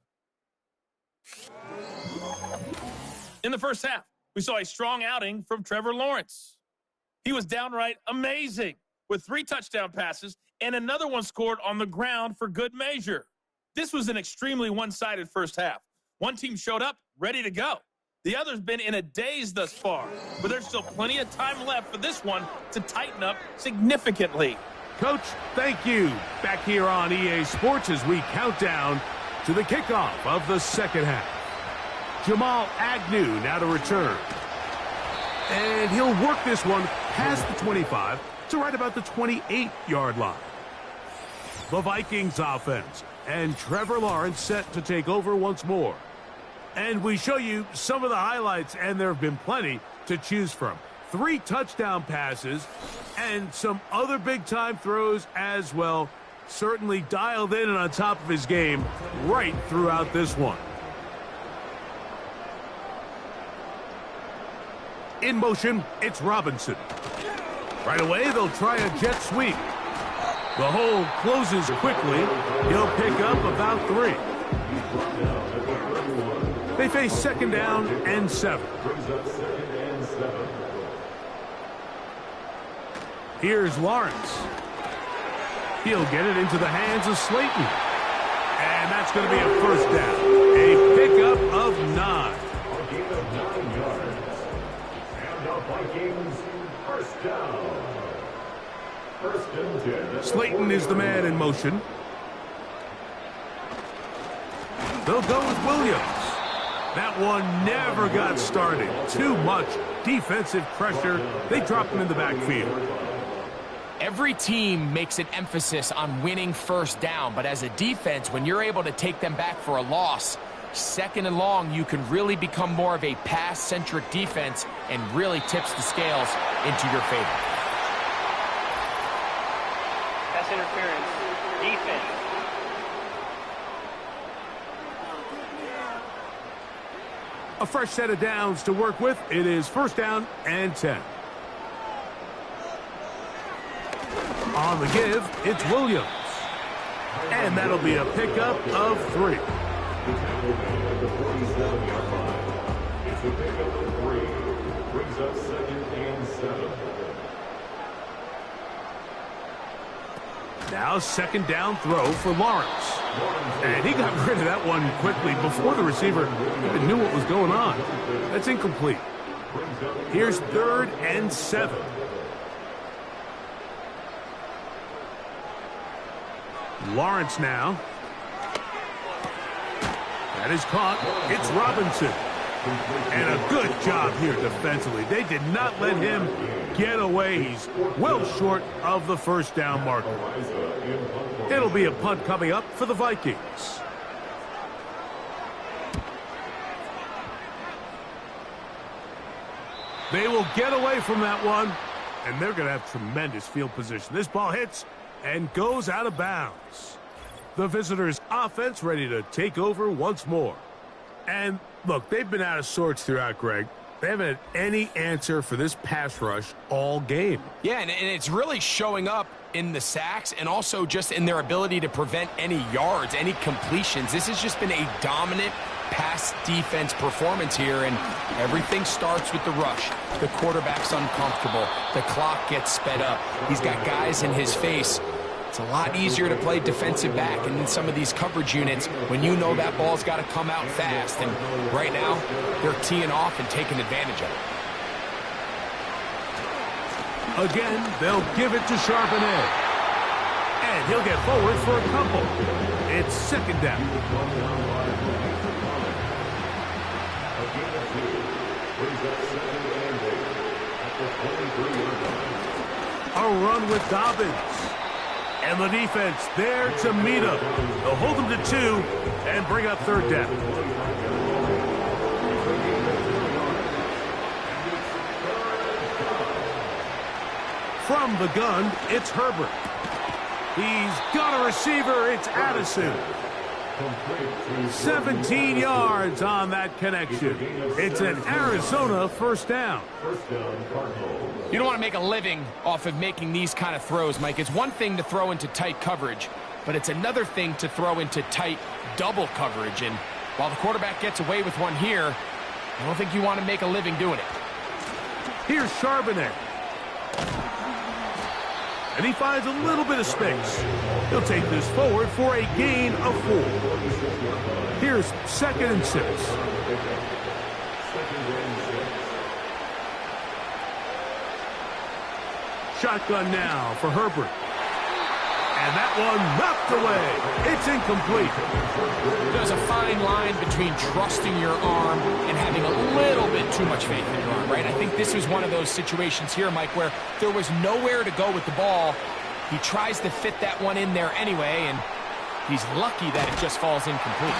In the first half, we saw a strong outing from Trevor Lawrence. He was downright amazing with 3 touchdown passes and another one scored on the ground for good measure. This was an extremely one-sided first half. One team showed up ready to go. The other's been in a daze thus far, but there's still plenty of time left for this one to tighten up significantly. Coach, thank you. Back here on EA Sports as we count down to the kickoff of the 2nd half. Jamal Agnew now to return. And he'll work this one past the 25 to right about the 28-yard line. The Vikings offense and Trevor Lawrence set to take over once more. And we show you some of the highlights, and there have been plenty to choose from. 3 touchdown passes and some other big-time throws as well. certainly dialed in and on top of his game right throughout this one. In motion, it's Robinson. Right away, they'll try a jet sweep. The hole closes quickly. He'll pick up about 3. They face second down and 7. Here's Lawrence. He'll get it into the hands of Slayton. And that's going to be a first down. A pickup of 9. Vikings, first down. First and 10. Slayton is the man in motion. They'll go with Williams. That one never got started. Too much defensive pressure. They drop him in the backfield. Every team makes an emphasis on winning first down, but as a defense, when you're able to take them back for a loss, second and long, you can really become more of a pass-centric defense and really tips the scales into your favor. Pass interference. Defense. A fresh set of downs to work with. It is first down and 10. On the give, it's Williams. And that'll be a pickup of 3. It's a pickup of 3. Brings up second and 7. Now second down throw for Lawrence. And he got rid of that one quickly before the receiver even knew what was going on. That's incomplete. Here's third and 7. Lawrence now. That is caught. It's Robinson. And a good job here defensively. They did not let him get away. He's well short of the first down marker. It'll be a punt coming up for the Vikings. They will get away from that one, and they're going to have tremendous field position. This ball hits and goes out of bounds. The visitors' offense ready to take over once more. And look, they've been out of sorts throughout, Greg. They haven't had any answer for this pass rush all game. Yeah, and it's really showing up in the sacks and also just in their ability to prevent any yards, any completions. This has just been a dominant pass defense performance here, and everything starts with the rush. The quarterback's uncomfortable. The clock gets sped up. He's got guys in his face. It's a lot easier to play defensive back and in some of these coverage units when you know that ball's got to come out fast. And right now, they're teeing off and taking advantage of it. Again, they'll give it to Charbonnet. And he'll get forward for a couple. It's second down. A run with Dobbins. And the defense there to meet him. They'll hold him to 2 and bring up third down. From the gun, it's Herbert. He's got a receiver. It's Addison. 17 yards on that connection. It's an Arizona first down. You don't want to make a living off of making these kind of throws, Mike. It's one thing to throw into tight coverage, but it's another thing to throw into tight double coverage. And while the quarterback gets away with one here, I don't think you want to make a living doing it. Here's Charbonnet. And he finds a little bit of space. He'll take this forward for a gain of 4. Here's second and 6. Shotgun now for Herbert. And that one knocked away. It's incomplete. There's a fine line between trusting your arm and having a little bit too much faith in your arm, right? I think this was one of those situations here, Mike, where there was nowhere to go with the ball. He tries to fit that one in there anyway, and he's lucky that it just falls incomplete.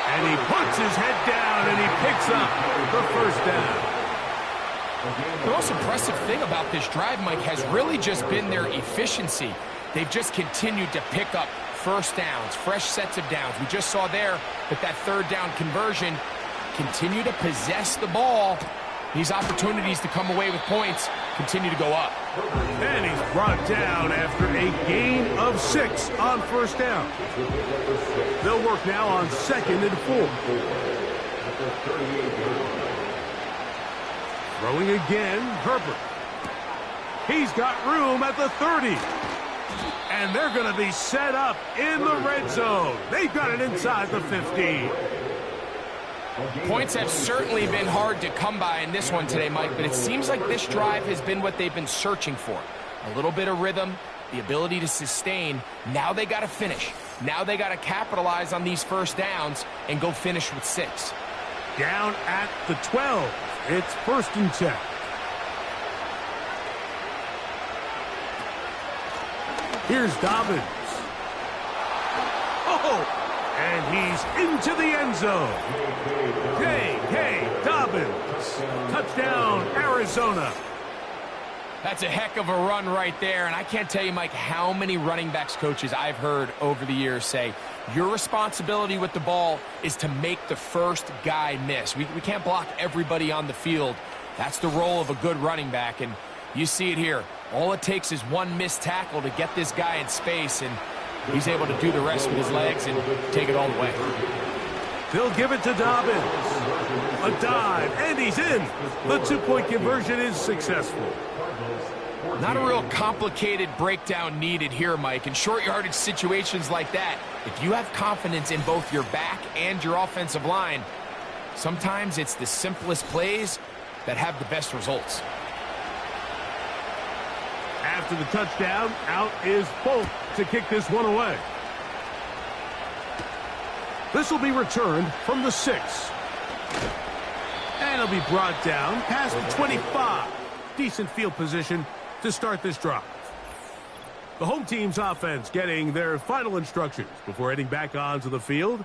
And he puts his head down, and he picks up the first down. The most impressive thing about this drive, Mike, has really just been their efficiency. they've just continued to pick up first downs, fresh sets of downs. We just saw there that third down conversion, continue to possess the ball. These opportunities to come away with points continue to go up. And he's brought down after a gain of 6 on first down. They'll work now on 2nd and 4. Throwing again, Herbert. He's got room at the 30. And they're going to be set up in the red zone. They've got it inside the 15. Points have certainly been hard to come by in this one today, Mike, but it seems like this drive has been what they've been searching for. A little bit of rhythm, the ability to sustain. Now they got to finish. Now they got to capitalize on these first downs and go finish with 6. Down at the 12. It's 1st and 10. Here's Dobbins. Oh! And he's into the end zone. J.K. Dobbins. Touchdown, Arizona. That's a heck of a run right there, and I can't tell you, Mike, how many running backs coaches I've heard over the years say, your responsibility with the ball is to make the first guy miss. We can't block everybody on the field. That's the role of a good running back, and you see it here. All it takes is one missed tackle to get this guy in space, and he's able to do the rest with his legs and take it all the way. They'll give it to Dobbins. A dive, and he's in. The 2-point conversion is successful. Not a real complicated breakdown needed here, Mike. In short yardage situations like that, if you have confidence in both your back and your offensive line, sometimes it's the simplest plays that have the best results. After the touchdown, out is Folk to kick this one away. This will be returned from the 6. And it'll be brought down past the 25. Decent field position to start this drive. The home team's offense getting their final instructions before heading back onto the field.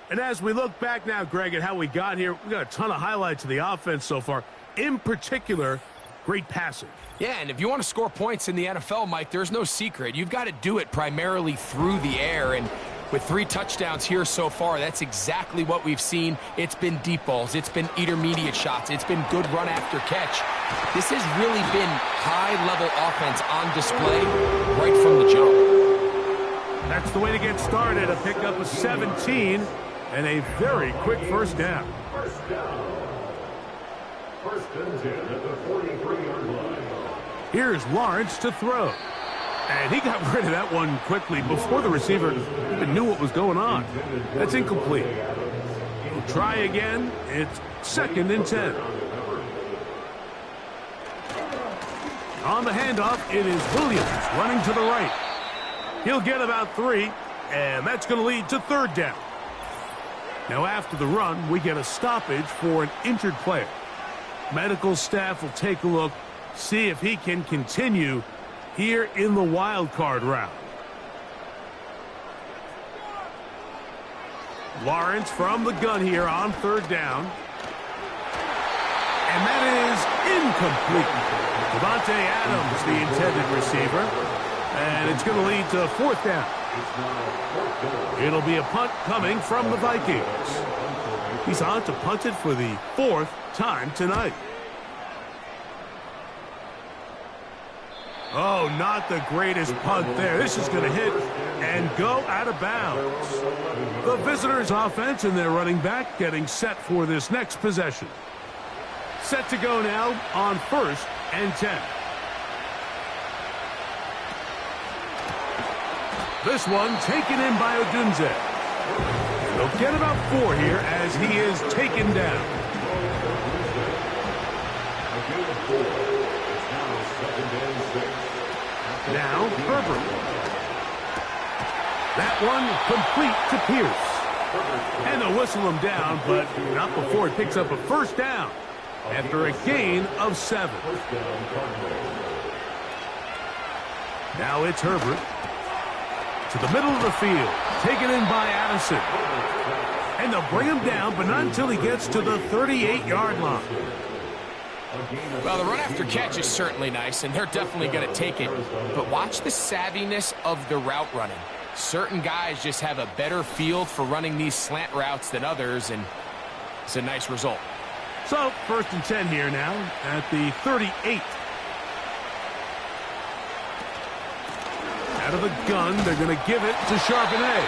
And as we look back now, Greg, at how we got here, we got a ton of highlights of the offense so far. In particular, great passing. Yeah, and if you want to score points in the NFL, Mike, there's no secret. You've got to do it primarily through the air, and with 3 touchdowns here so far, that's exactly what we've seen. It's been deep balls. It's been intermediate shots. It's been good run after catch. This has really been high-level offense on display right from the jump. That's the way to get started. A pickup of 17 and a very quick first down. First down. 1st and 10 at the 43-yard line. Here's Lawrence to throw. And he got rid of that one quickly before the receiver even knew what was going on. That's incomplete. He'll try again. It's 2nd and 10. On the handoff, it is Williams running to the right. He'll get about 3, and that's going to lead to 3rd down. Now after the run, we get a stoppage for an injured player. Medical staff will take a look, see if he can continue here in the wild card round. Lawrence from the gun here on 3rd down. And that is incomplete. Devontae Adams, the intended receiver. And it's going to lead to 4th down. It'll be a punt coming from the Vikings. He's on to punt it for the 4th time tonight. Oh, not the greatest punt there. This is going to hit and go out of bounds. The visitors' offense and their running back getting set for this next possession. Set to go now on 1st and 10. This one taken in by Odunze. They'll get about 4 here as he is taken down. Now Herbert. That one complete to Pierce. And they'll whistle him down, but not before it picks up a 1st down after a gain of 7. Now it's Herbert. To the middle of the field. Taken in by Addison. And they'll bring him down, but not until he gets to the 38-yard line. Well, the run after catch is certainly nice, and they're definitely going to take it. But watch the savviness of the route running. Certain guys just have a better feel for running these slant routes than others, and it's a nice result. So, 1st and 10 here now at the 38. Out of the gun, they're going to give it to Charbonnet.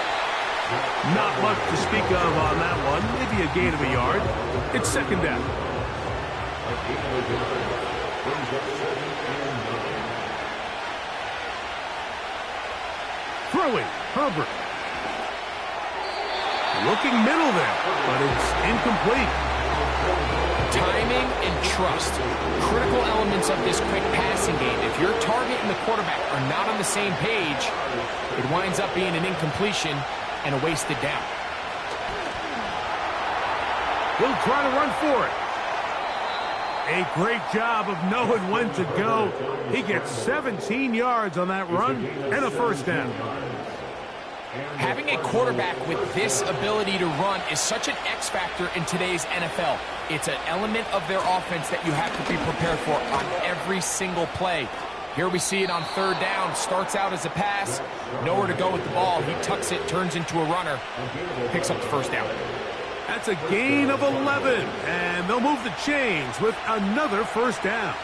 Not much to speak of on that one. Maybe a gain of a yard. It's 2nd down. Throwing, Herbert. Looking middle there, but it's incomplete. Timing and trust, critical elements of this quick passing game. If your target and the quarterback are not on the same page, it winds up being an incompletion and a wasted down. He'll try to run for it. A great job of knowing when to go. He gets 17 yards on that run and a 1st down. Having a quarterback with this ability to run is such an X factor in today's NFL. It's an element of their offense that you have to be prepared for on every single play. Here we see it on 3rd down. Starts out as a pass. Nowhere to go with the ball. He tucks it, turns into a runner. Picks up the 1st down. That's a gain of 11. And they'll move the chains with another 1st down.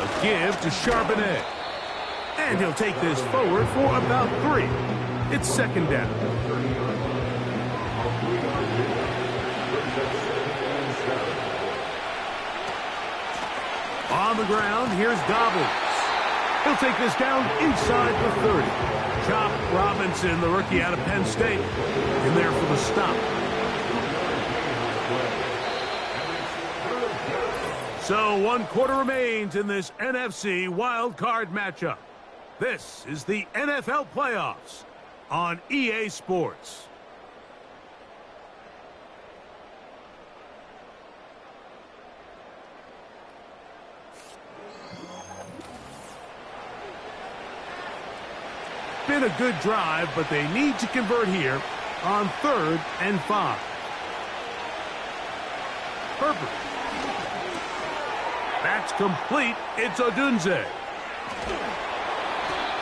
A give to Charbonnet. And he'll take this forward for about 3. It's 2nd down. On the ground, here's Dobbins. He'll take this down inside the 30. Chop Robinson, the rookie out of Penn State, in there for the stop. So 1 quarter remains in this NFC wild card matchup. This is the NFL playoffs on EA Sports. Been a good drive, but they need to convert here on 3rd and 5. Herbert. That's complete. It's Odunze.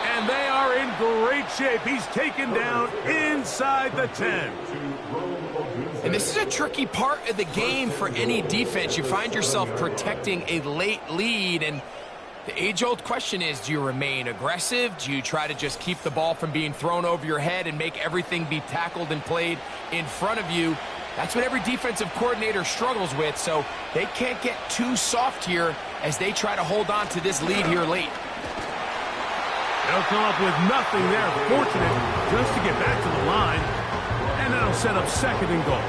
And they are in great shape. He's taken down inside the 10. And this is a tricky part of the game for any defense. You find yourself protecting a late lead, and the age-old question is, do you remain aggressive? Do you try to just keep the ball from being thrown over your head and make everything be tackled and played in front of you? That's what every defensive coordinator struggles with, so they can't get too soft here as they try to hold on to this lead here late. They'll come up with nothing there. Fortunate just to get back to the line, and that'll set up 2nd and goal.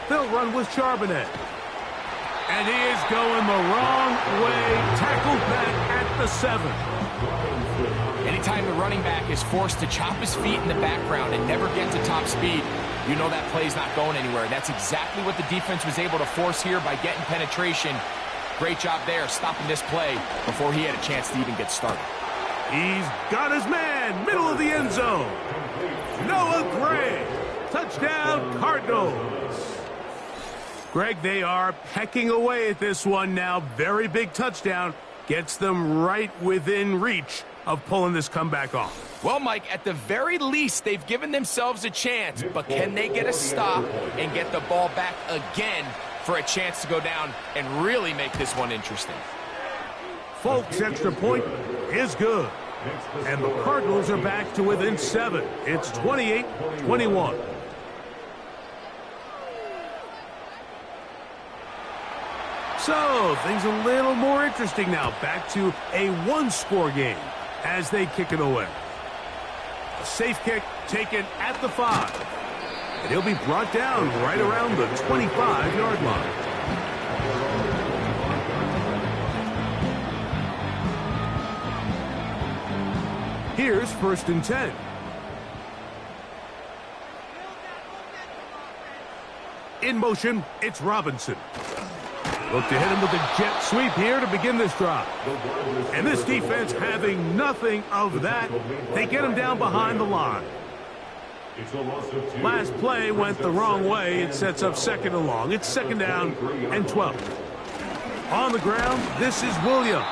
They'll run with Charbonnet. And he is going the wrong way. Tackled back at the 7. Anytime the running back is forced to chop his feet in the background and never get to top speed, you know that play's not going anywhere. That's exactly what the defense was able to force here by getting penetration. Great job there, stopping this play before he had a chance to even get started. He's got his man, middle of the end zone. Noah Gray. Touchdown, Cardinals. Greg, they are pecking away at this one now. Very big touchdown. Gets them right within reach of pulling this comeback off. Well, Mike, at the very least, they've given themselves a chance, but can they get a stop and get the ball back again for a chance to go down and really make this one interesting? Folks' extra point is good. And the Cardinals are back to within 7. It's 28-21. So, things a little more interesting now. Back to a 1-score game as they kick it away. A safe kick taken at the 5. And he'll be brought down right around the 25-yard line. Here's 1st and 10. In motion, it's Robinson. Look to hit him with a jet sweep here to begin this drive. And this defense having nothing of that, they get him down behind the line. Last play went the wrong way. It sets up second and long. It's second down and 12. On the ground, this is Williams.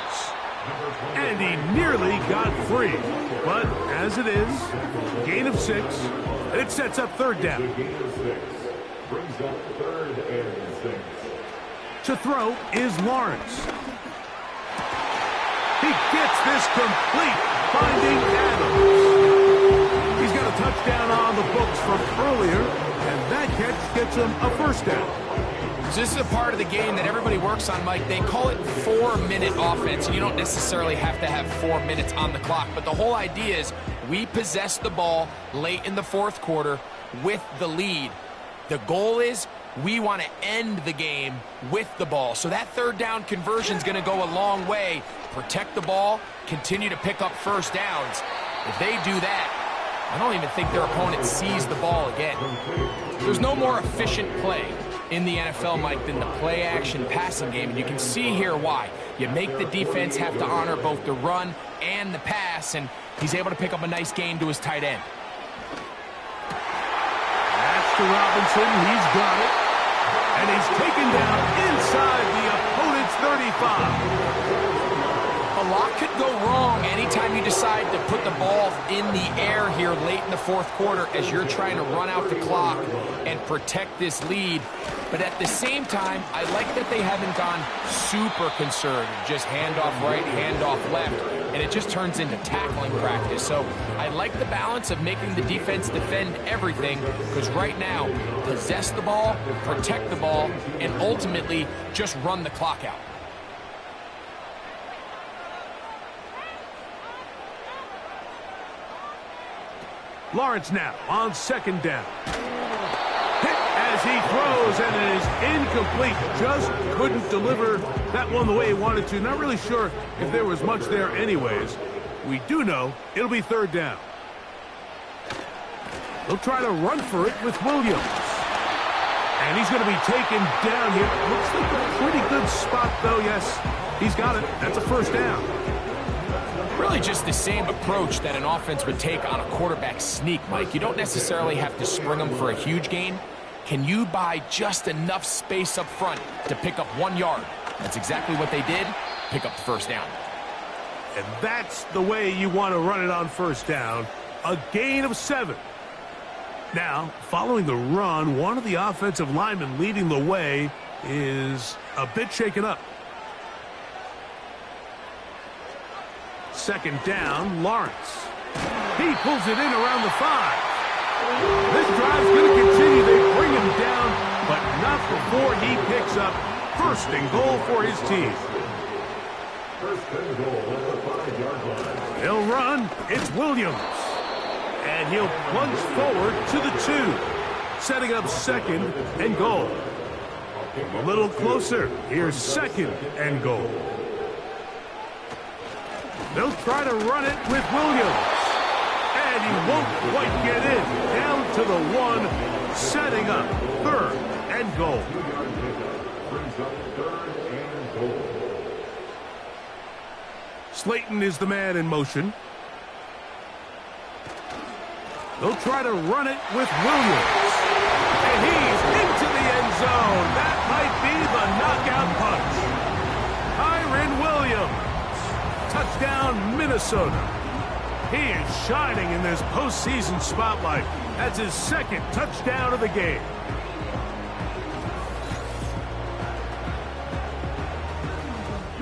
And he nearly got free. But as it is, gain of 6, and it sets up third down. Brings up third and 6. To throw is Lawrence. He gets this complete, finding Adams. He's got a touchdown on the books from earlier, and that catch gets him a first down. So this is a part of the game that everybody works on, Mike. They call it 4-minute offense, and you don't necessarily have to have 4 minutes on the clock. But the whole idea is we possess the ball late in the fourth quarter with the lead. The goal is we want to end the game with the ball. So that third down conversion is going to go a long way. Protect the ball, continue to pick up first downs. If they do that, I don't even think their opponent sees the ball again. There's no more efficient play in the NFL, Mike, than the play-action passing game, and you can see here why. You make the defense have to honor both the run and the pass, and he's able to pick up a nice gain to his tight end. That's to Robinson. He's got it. And he's taken down inside the opponent's 35. A lot could go wrong anytime you decide to put the ball in the air here late in the fourth quarter as you're trying to run out the clock and protect this lead. But at the same time, I like that they haven't gone super conservative, just handoff right, handoff left, and it just turns into tackling practice. So I like the balance of making the defense defend everything, because right now, possess the ball, protect the ball, and ultimately just run the clock out. Lawrence now on second down. Hit as he throws, and it is incomplete. Just couldn't deliver that one the way he wanted to. Not really sure if there was much there anyways. We do know it'll be third down. They'll try to run for it with Williams. And he's going to be taken down here. Looks like a pretty good spot, though. Yes, he's got it. That's a first down. Really just the same approach that an offense would take on a quarterback sneak, Mike. You don't necessarily have to spring them for a huge gain. Can you buy just enough space up front to pick up 1 yard? That's exactly what they did. Pick up the first down. And that's the way you want to run it on first down. A gain of 7. Now, following the run, one of the offensive linemen leading the way is a bit shaken up. Second down, Lawrence. He pulls it in around the 5. This drive's going to continue. They bring him down, but not before he picks up first and goal for his team. First and goal at the 5-yard line. He'll run. It's Williams. And he'll plunge forward to the 2, setting up second and goal. A little closer. Here's second and goal. They'll try to run it with Williams. And he won't quite get in. Down to the 1, setting up third and goal. Brings up third and goal. Slayton is the man in motion. They'll try to run it with Williams. And he's into the end zone. That might be the knockout punch. Kyren Williams. Touchdown, Minnesota. He is shining in this postseason spotlight. That's his second touchdown of the game.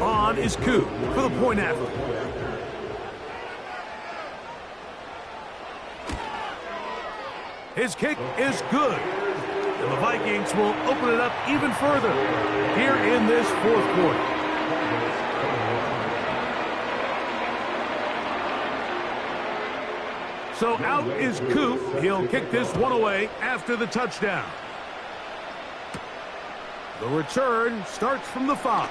On is Coop for the point after. His kick is good. And the Vikings will open it up even further here in this fourth quarter. So out is Coop. He'll kick this one away after the touchdown. The return starts from the 5.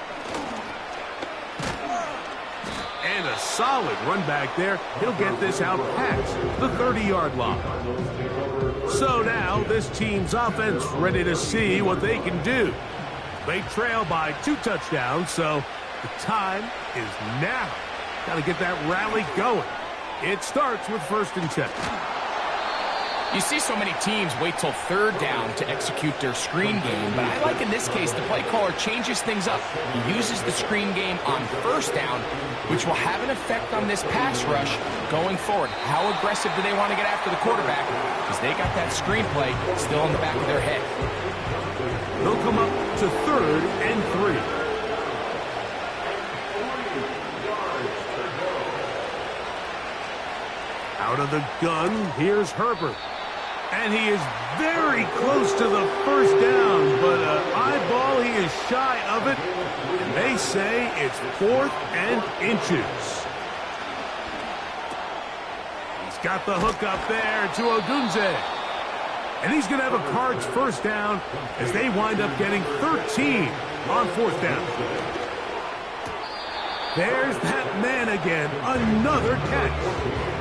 And a solid run back there. He'll get this out past the 30-yard line. So now this team's offense ready to see what they can do. They trail by 2 touchdowns, so the time is now. Got to get that rally going. It starts with 1st and 10. You see so many teams wait till 3rd down to execute their screen game, but I like in this case the play caller changes things up. He uses the screen game on 1st down, which will have an effect on this pass rush going forward. How aggressive do they want to get after the quarterback? Because they got that screen play still in the back of their head. They'll come up to 3rd and 3. Out of the gun, here's Herbert. And he is very close to the 1st down, but eyeball, he is shy of it. And they say it's 4th and inches. He's got the hook up there to Odunze. And he's going to have a Cards 1st down as they wind up getting 13 on 4th down. There's that man again, another catch.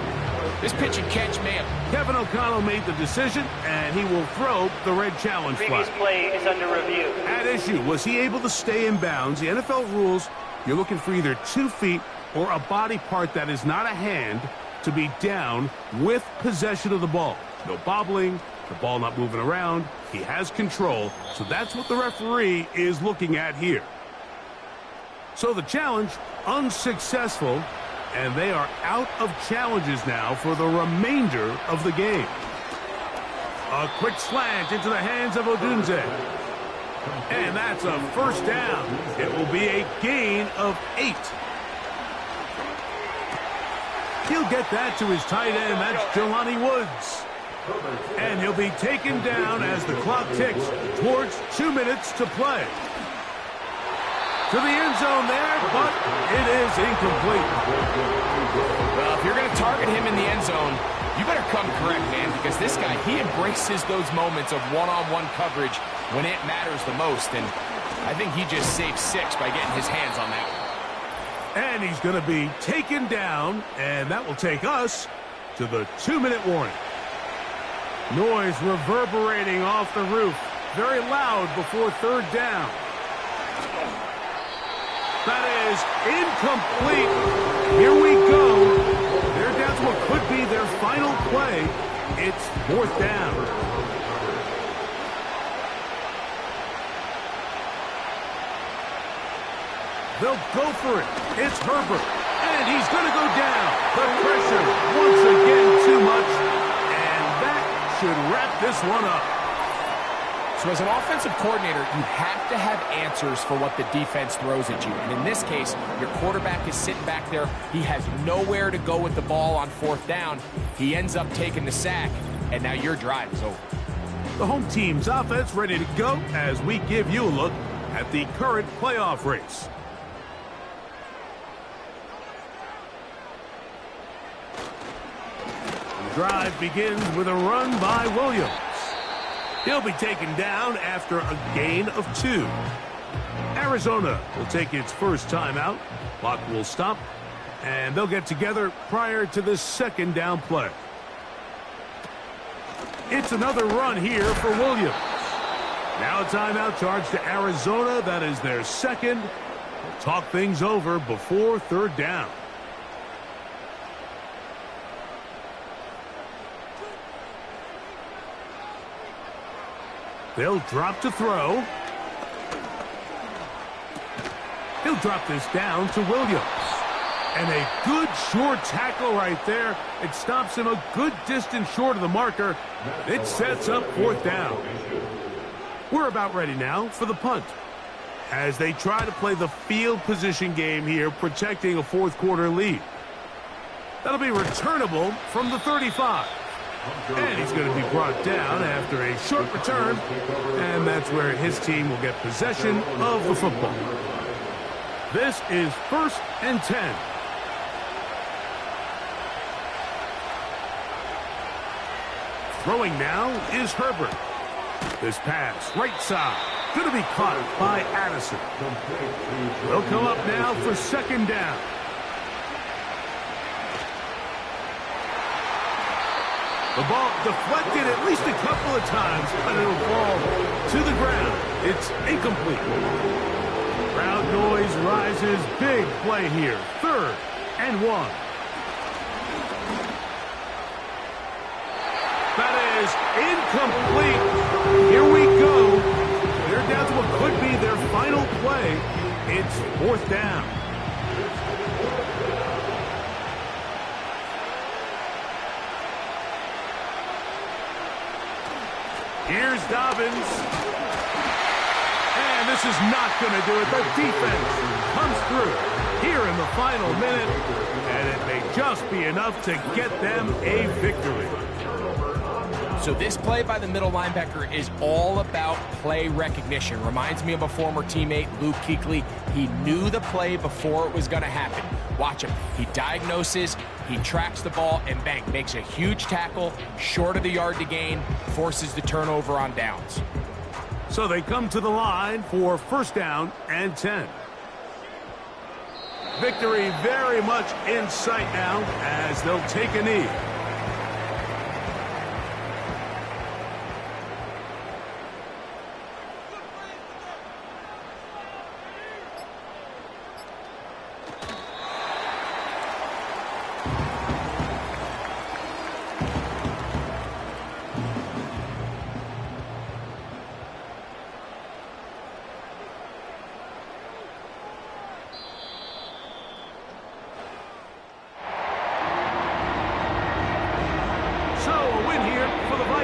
This pitch and catch may have... Kevin O'Connell made the decision, and he will throw the red challenge flag. Previous play is under review. At issue, was he able to stay in bounds? The NFL rules, you're looking for either 2 feet or a body part that is not a hand to be down with possession of the ball. No bobbling, the ball not moving around. He has control, so that's what the referee is looking at here. So the challenge, unsuccessful, and they are out of challenges now for the remainder of the game. A quick slant into the hands of Odunze. And that's a 1st down. It will be a gain of 8. He'll get that to his tight end. That's Jelani Woods. And he'll be taken down as the clock ticks towards 2 minutes to play. To the end zone there, but it is incomplete. Well, if you're going to target him in the end zone, you better come correct, man, because this guy, he embraces those moments of one-on-one coverage when it matters the most, and I think he just saved 6 by getting his hands on that one. And he's going to be taken down, and that will take us to the 2-minute warning. Noise reverberating off the roof, very loud before 3rd down. That is incomplete. Here we go. They're down to what could be their final play. It's 4th down. They'll go for it. It's Herbert. And he's going to go down. The pressure once again too much. And that should wrap this one up. So as an offensive coordinator, you have to have answers for what the defense throws at you. And in this case, your quarterback is sitting back there. He has nowhere to go with the ball on 4th down. He ends up taking the sack, and now your drive is over. The home team's offense ready to go as we give you a look at the current playoff race. The drive begins with a run by Williams. He'll be taken down after a gain of 2. Arizona will take its first timeout. Clock will stop, and they'll get together prior to the 2nd down play. It's another run here for Williams. Now a timeout charge to Arizona. That is their 2nd. We'll talk things over before 3rd down. They'll drop to throw. He'll drop this down to Williams. And a good short tackle right there. It stops him a good distance short of the marker. It sets up 4th down. We're about ready now for the punt, as they try to play the field position game here, protecting a 4th quarter lead. That'll be returnable from the 35. And he's going to be brought down after a short return, and that's where his team will get possession of the football. This is 1st and 10. Throwing now is Herbert. This pass, right side, going to be caught by Addison. They'll come up now for 2nd down. 1st The ball deflected at least a couple of times, but it'll fall to the ground. It's incomplete. Crowd noise rises. Big play here. 3rd and 1. That is incomplete. Here we go. They're down to what could be their final play. It's 4th down. Here's Dobbins. And this is not going to do it. The defense comes through here in the final minute. And it may just be enough to get them a victory. So this play by the middle linebacker is all about play recognition. Reminds me of a former teammate, Luke Kuechly. He knew the play before it was going to happen. Watch him. He diagnoses, he tracks the ball, and bang, makes a huge tackle, short of the yard to gain, forces the turnover on downs. So they come to the line for 1st down and 10. Victory very much in sight now as they'll take a knee.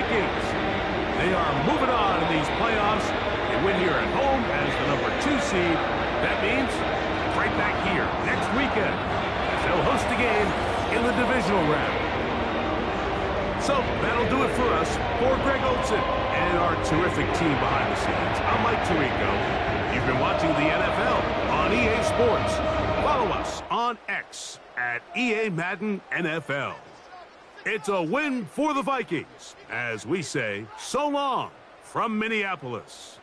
They are moving on in these playoffs. They win here at home as the number 2 seed. That means right back here next weekend as they'll host a game in the divisional round. So that'll do it for us. For Greg Olson and our terrific team behind the scenes, I'm Mike Tirico. You've been watching the NFL on EA Sports. Follow us on X at EA Madden NFL. It's a win for the Vikings, as we say so long from Minneapolis.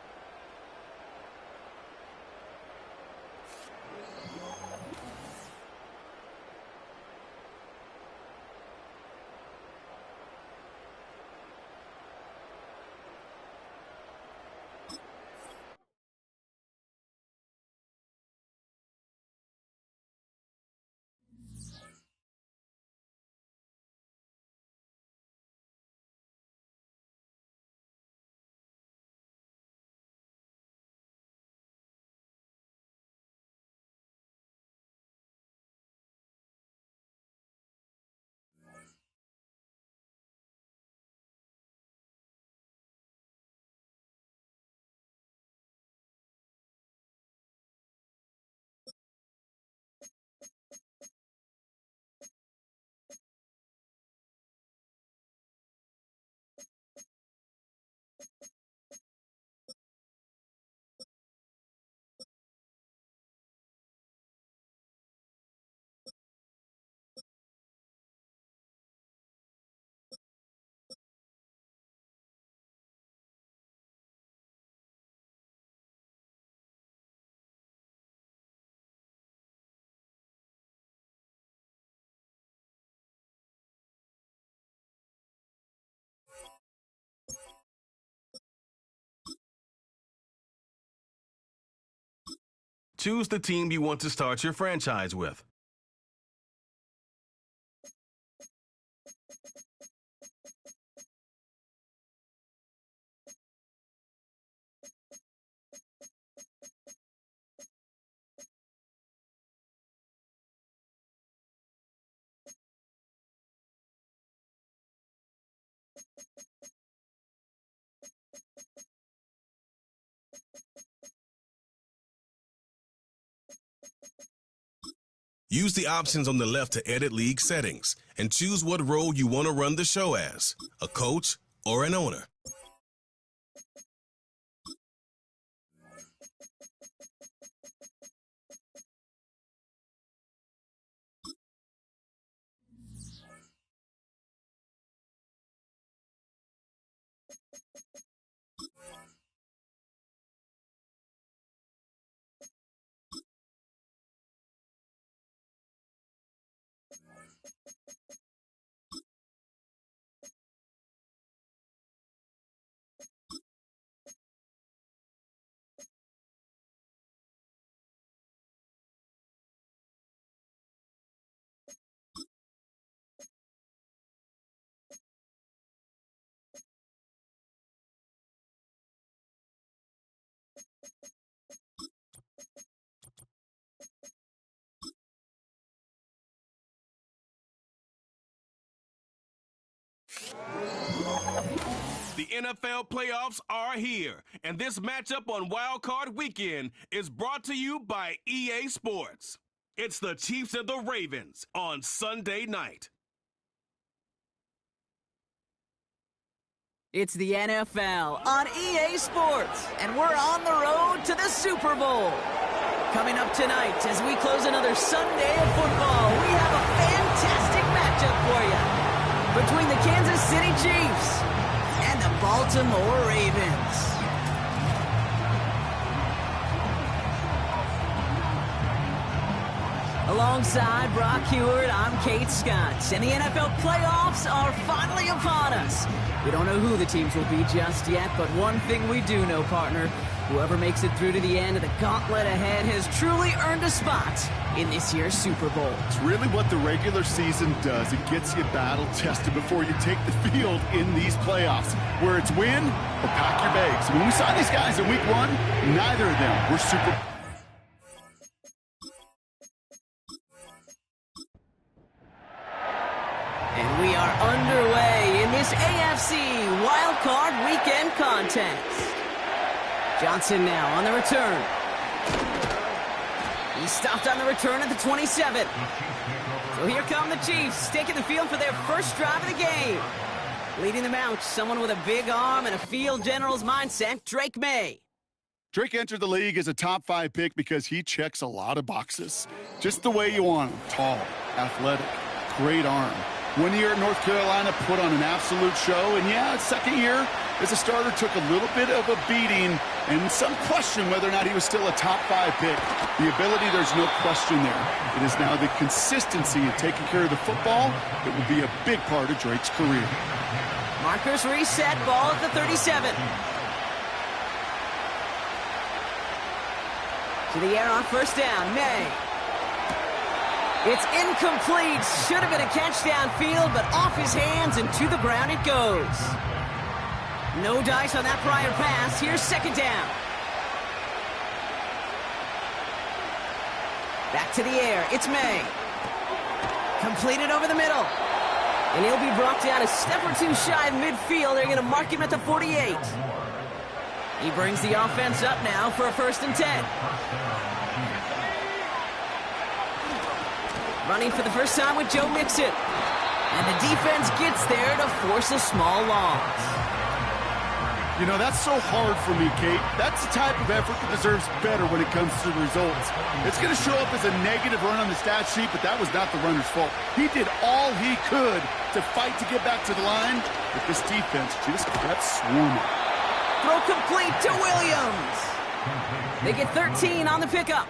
Choose the team you want to start your franchise with. Use the options on the left to edit league settings and choose what role you want to run the show as, a coach or an owner. The NFL playoffs are here, and this matchup on Wild Card Weekend is brought to you by EA Sports. It's the Chiefs and the Ravens on Sunday night. It's the NFL on EA Sports, and we're on the road to the Super Bowl. Coming up tonight, as we close another Sunday of football, we have a fantastic matchup for you between the Kansas City Chiefs and the Baltimore Ravens. Alongside Brock Heward, I'm Kate Scott, and the NFL playoffs are finally upon us. We don't know who the teams will be just yet, but one thing we do know, partner, whoever makes it through to the end of the gauntlet ahead has truly earned a spot in this year's Super Bowl. It's really what the regular season does. It gets you battle-tested before you take the field in these playoffs, where it's win or pack your bags. When we saw these guys in week one, neither of them were Super And we are underway in this AFC Wildcard Weekend contest. Johnson now on the return. He stopped on the return at the 27. So here come the Chiefs, taking the field for their first drive of the game. Leading them out, someone with a big arm and a field general's mindset, Drake May. Drake entered the league as a top 5 pick because he checks a lot of boxes. Just the way you want him. Tall, athletic, great arm. 1 year at North Carolina, put on an absolute show. And yeah, his second year as a starter took a little bit of a beating and some question whether or not he was still a top 5 pick. The ability, there's no question there. It is now the consistency of taking care of the football that will be a big part of Drake's career. Markers reset, ball at the 37. To the air on first down, May. It's incomplete. Should have been a catch downfield, but off his hands and to the ground it goes. No dice on that prior pass. Here's second down. Back to the air. It's May. Completed over the middle. And he'll be brought down a step or two shy of midfield. They're going to mark him at the 48. He brings the offense up now for a 1st and 10. Running for the first time with Joe Mixon. And the defense gets there to force a small loss. You know, that's so hard for me, Kate. That's the type of effort that deserves better when it comes to the results. It's going to show up as a negative run on the stat sheet, but that was not the runner's fault. He did all he could to fight to get back to the line, but this defense just kept swarming. Throw complete to Williams. They get 13 on the pickup,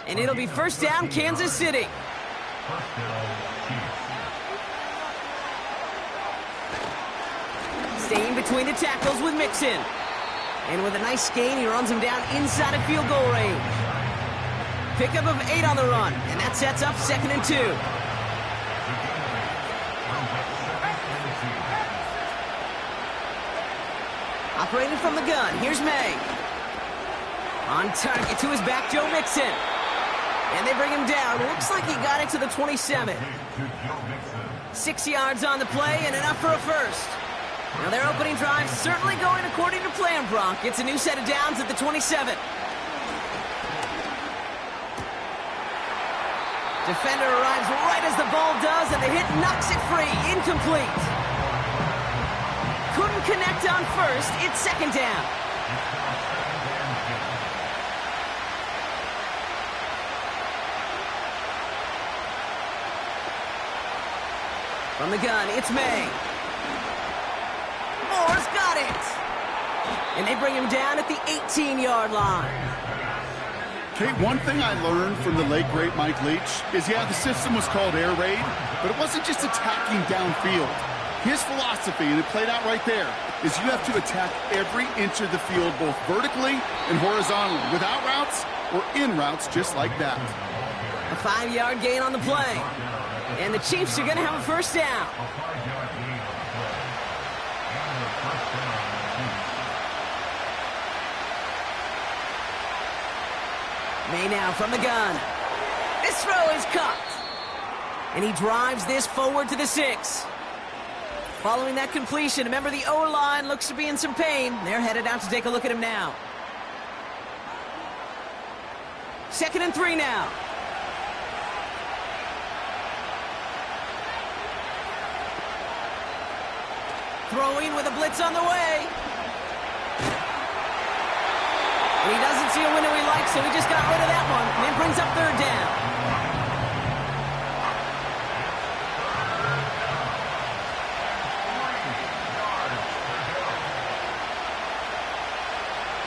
and it'll be first down, Kansas City. Staying between the tackles with Mixon. And with a nice gain, he runs him down inside of field goal range. Pickup of 8 on the run, and that sets up 2nd and 2. Operating from the gun, here's May. On target to his back, Joe Mixon. And they bring him down. Looks like he got it to the 27. 6 yards on the play and enough for a first. Now their opening drive certainly going according to plan, Bronk. It's a new set of downs at the 27. Defender arrives right as the ball does, and the hit knocks it free. Incomplete. Couldn't connect on first. It's 2nd down. From the gun, it's May. Moore's got it. And they bring him down at the 18-yard line. Kate, one thing I learned from the late, great Mike Leach is, yeah, the system was called air raid, but it wasn't just attacking downfield. His philosophy, and it played out right there, is you have to attack every inch of the field, both vertically and horizontally, without routes or in routes just like that. A 5-yard gain on the play. And the Chiefs are going to have a first down. May now from the gun. This throw is caught. And he drives this forward to the 6. Following that completion, remember the O-line looks to be in some pain. They're headed out to take a look at him now. 2nd and 3 now. Throwing with a blitz on the way. And he doesn't see a window he likes, so he just got rid of that one. And it brings up 3rd down.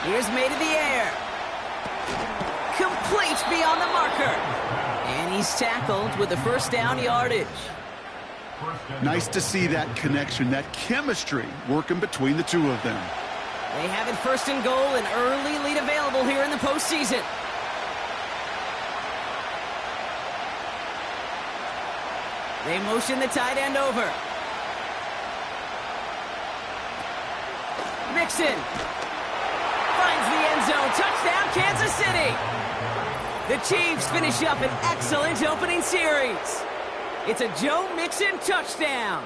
Here's made in the air. Complete beyond the marker. And he's tackled with the 1st down yardage. Nice to see that connection, that chemistry working between the two of them. They have it 1st and goal, an early lead available here in the postseason. They motion the tight end over. Mixon finds the end zone. Touchdown, Kansas City. The Chiefs finish up an excellent opening series. It's a Joe Mixon touchdown.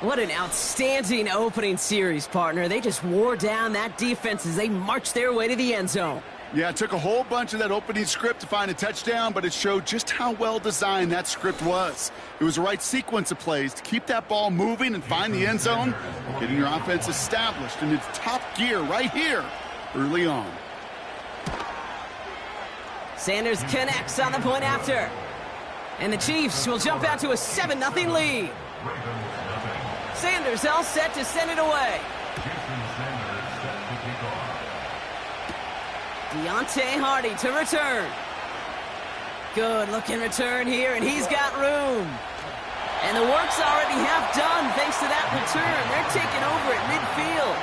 What an outstanding opening series, partner. They just wore down that defense as they marched their way to the end zone. Yeah, it took a whole bunch of that opening script to find a touchdown, but it showed just how well designed that script was. It was the right sequence of plays to keep that ball moving and find the end zone, getting your offense established in its top gear right here early on. Sanders connects on the point after. And the Chiefs will jump out to a 7-0 lead. Sanders all set to send it away. Deontay Hardy to return. Good looking return here, and he's got room. And the work's already half done thanks to that return. They're taking over at midfield.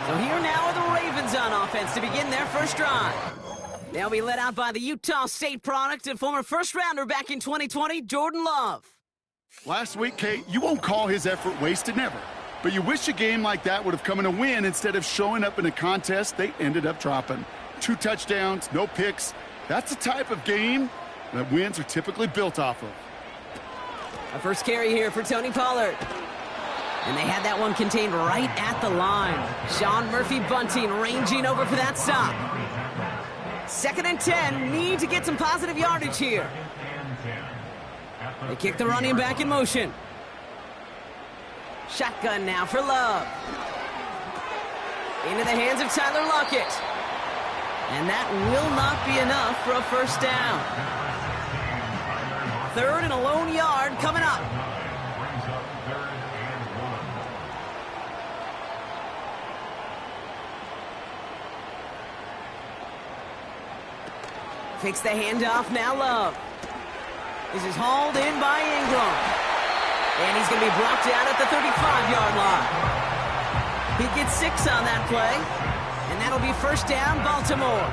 So here now are the Ravens on offense to begin their first drive. They'll be led out by the Utah State product and former first-rounder back in 2020, Jordan Love. Last week, Kate, you won't call his effort wasted, never. But you wish a game like that would have come in a win instead of showing up in a contest they ended up dropping. 2 touchdowns, no picks. That's the type of game that wins are typically built off of. A first carry here for Tony Pollard. And they had that one contained right at the line. Sean Murphy-Bunting ranging over for that stop. 2nd and 10, need to get some positive yardage here. They kick the running back in motion. Shotgun now for Love. Into the hands of Tyler Lockett. And that will not be enough for a first down. 3rd and a lone yard coming up. Takes the handoff, now Love. This is hauled in by Ingram. And he's going to be brought down at the 35-yard line. He gets 6 on that play. And that'll be first down, Baltimore.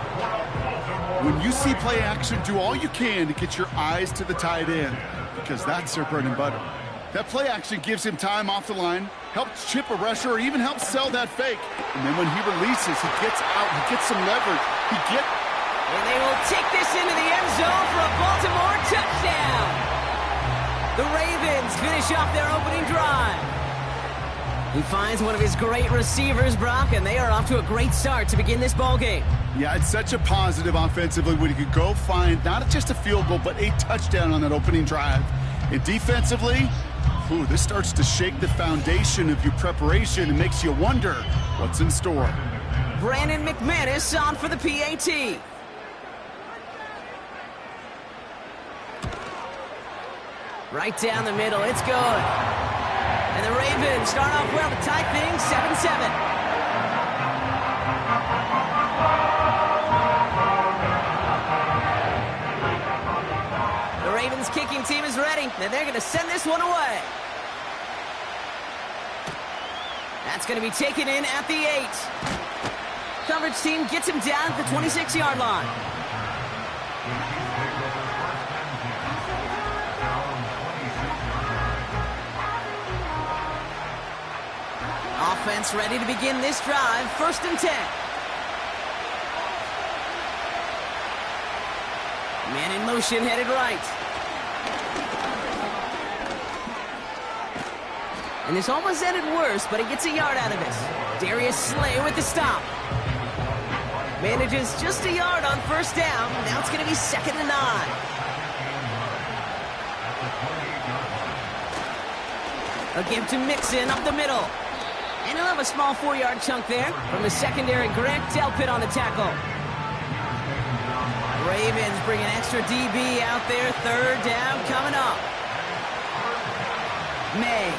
When you see play action, do all you can to get your eyes to the tight end, because that's their bread and butter. That play action gives him time off the line, helps chip a rusher, or even helps sell that fake. And then when he releases, he gets out, he gets some leverage. And they will take this into the end zone for a Baltimore touchdown. The Ravens finish off their opening drive. He finds one of his great receivers, Brock, and they are off to a great start to begin this ballgame. Yeah, it's such a positive offensively when you could go find not just a field goal, but a touchdown on that opening drive. And defensively, this starts to shake the foundation of your preparation and makes you wonder what's in store. Brandon McManus on for the PAT. Right down the middle, it's good. And the Ravens start off well to tie things 7-7. The Ravens kicking team is ready, and they're going to send this one away. That's going to be taken in at the 8. Coverage team gets him down at the 26-yard line. Offense ready to begin this drive. 1st and 10. Man in motion, headed right. And this almost ended worse, but he gets a yard out of this. Darius Slay with the stop. Manages just a yard on first down. Now it's going to be 2nd and 9. A give to Mixon up the middle. And he'll have a small 4-yard chunk there from the secondary. Grant Delpit on the tackle. Ravens bring an extra DB out there. 3rd down coming up. May.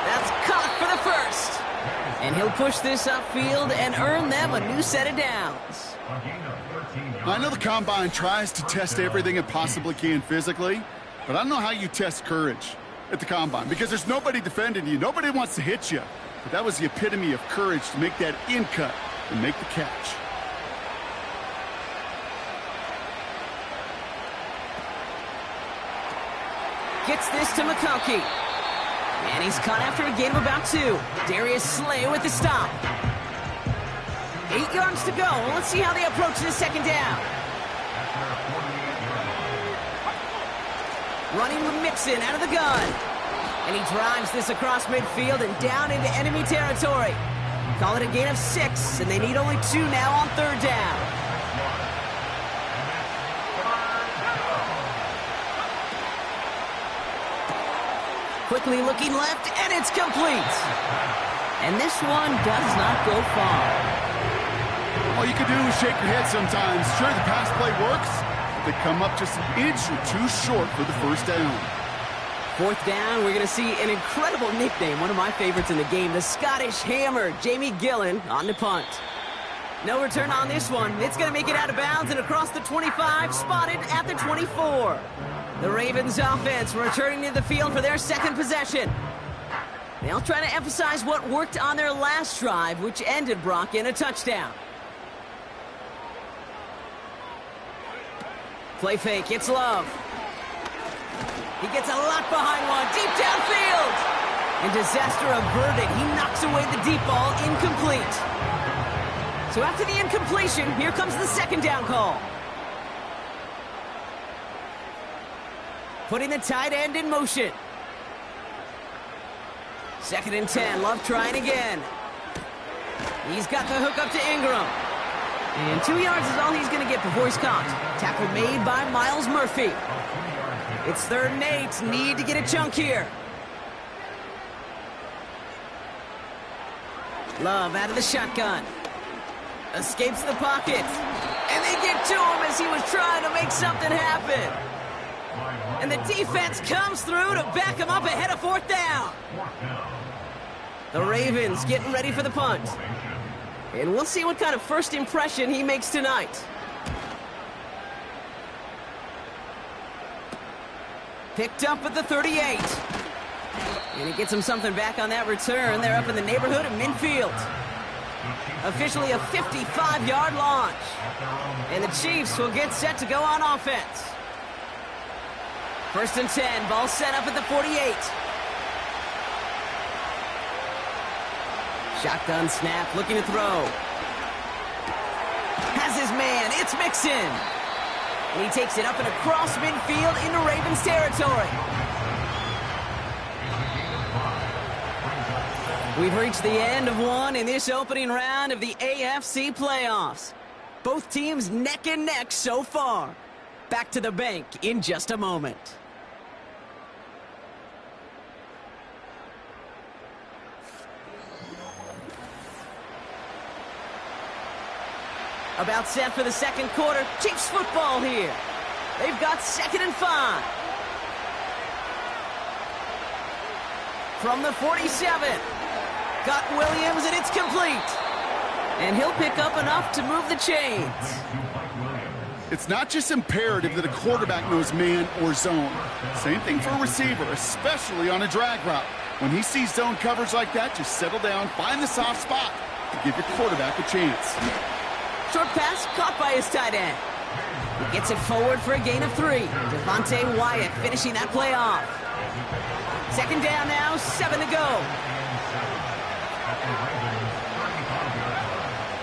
That's caught for the first. And he'll push this upfield and earn them a new set of downs. I know the Combine tries to test everything it possibly can physically, but I don't know how you test courage at the Combine because there's nobody defending you. Nobody wants to hit you. But that was the epitome of courage to make that in cut and make the catch. Gets this to McConkey. And he's caught after a gain of about 2. Darius Slay with the stop. 8 yards to go. Let's see how they approach this 2nd down. Running with Mixon out of the gun. And he drives this across midfield and down into enemy territory. Call it a gain of 6, and they need only 2 now on 3rd down. Quickly looking left, and it's complete. And this one does not go far. All you can do is shake your head sometimes. Sure, the pass play works. They come up just an inch or 2 short for the 1st down. 4th down, we're going to see an incredible nickname, one of my favorites in the game, the Scottish Hammer, Jamie Gillen on the punt. No return on this one. It's going to make it out of bounds and across the 25, spotted at the 24. The Ravens offense returning to the field for their 2nd possession. They'll try to emphasize what worked on their last drive, which ended, Brock, in a touchdown. Play fake, it's Love. He gets a lot behind one, deep downfield. And disaster averted, he knocks away the deep ball, incomplete. So after the incompletion, here comes the 2nd down call. Putting the tight end in motion. 2nd and 10, Love trying again. He's got the hook up to Ingram. And 2 yards is all he's going to get before he's caught. Tackle made by Miles Murphy. It's 3rd and 8, need to get a chunk here. Love out of the shotgun. Escapes the pocket. And they get to him as he was trying to make something happen. And the defense comes through to back him up ahead of 4th down. The Ravens getting ready for the punt. And we'll see what kind of first impression he makes tonight. Picked up at the 38. And he gets him something back on that return. They're up in the neighborhood of midfield. Officially a 55-yard launch. And the Chiefs will get set to go on offense. 1st and 10, ball set up at the 48. Shotgun snap, looking to throw. Has his man, it's Mixon. And he takes it up and across midfield into Ravens territory. We've reached the end of one in this opening round of the AFC playoffs. Both teams neck and neck so far. Back to the bank in just a moment. About set for the 2nd quarter. Chiefs football here. They've got 2nd and 5. From the 47. Got Williams, and it's complete. And he'll pick up enough to move the chains. It's not just imperative that a quarterback knows man or zone. Same thing for a receiver, especially on a drag route. When he sees zone coverage like that, just settle down, find the soft spot to give your quarterback a chance. Short pass caught by his tight end. He gets it forward for a gain of 3. Devontae Wyatt finishing that play off. 2nd down now, 7 to go.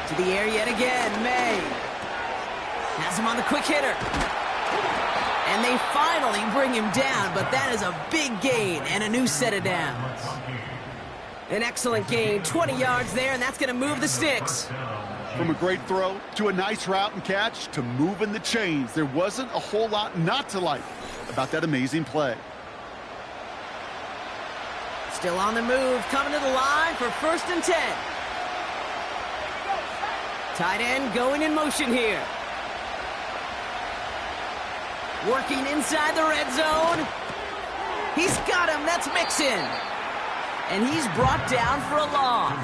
To the air yet again, May. Has him on the quick hitter. And they finally bring him down, but that is a big gain and a new set of downs. An excellent gain, 20 yards there, and that's going to move the sticks. From a great throw to a nice route and catch to moving the chains, there wasn't a whole lot not to like about that amazing play. Still on the move, coming to the line for 1st and 10. Tight end going in motion here. Working inside the red zone. He's got him, that's Mixon. And he's brought down for a loss.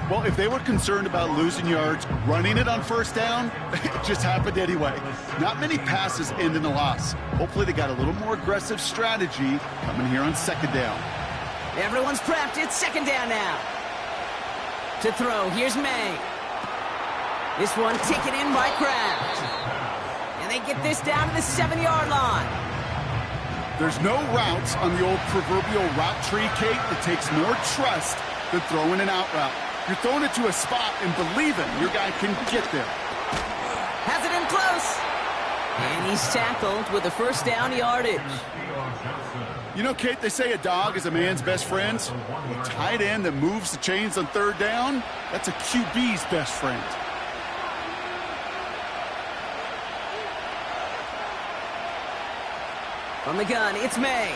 Well, if they were concerned about losing yards, running it on 1st down, it just happened anyway. Not many passes end in a loss. Hopefully they got a little more aggressive strategy coming here on 2nd down. Everyone's prepped. It's 2nd down now. To throw, here's May. This one taken in by Kraft. And they get this down to the 7-yard line. There's no routes on the old proverbial route tree, Kate, that takes more trust than throwing an out route. You're throwing it to a spot and believing your guy can get there. Has it in close. And he's tackled with the 1st down yardage. You know, Kate, they say a dog is a man's best friend. A tight end that moves the chains on 3rd down, that's a QB's best friend. From the gun, it's May.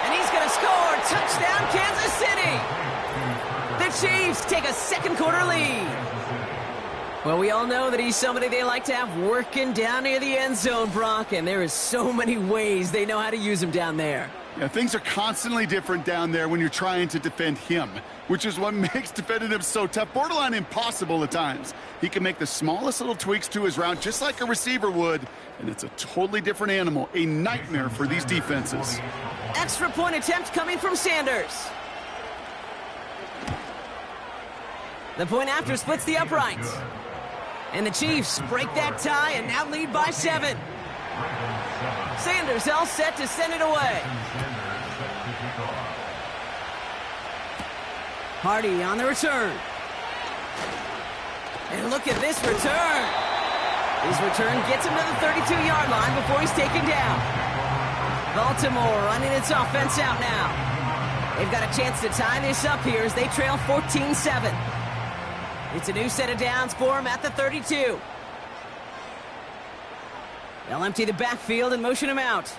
And he's going to score. Touchdown, Kansas City. The Chiefs take a 2nd quarter lead. Well, we all know that he's somebody they like to have working down near the end zone, Brock, and there is so many ways they know how to use him down there. Yeah, things are constantly different down there when you're trying to defend him, which is what makes defending him so tough, borderline impossible at times. He can make the smallest little tweaks to his route just like a receiver would, and it's a totally different animal, a nightmare for these defenses. Extra point attempt coming from Sanders. The point after splits the uprights. And the Chiefs break that tie and now lead by 7. Sanders all set to send it away. Hardy on the return. And look at this return. His return gets him to the 32-yard line before he's taken down. Baltimore running its offense out now. They've got a chance to tie this up here as they trail 14-7. It's a new set of downs for him at the 32. They'll empty the backfield and motion him out.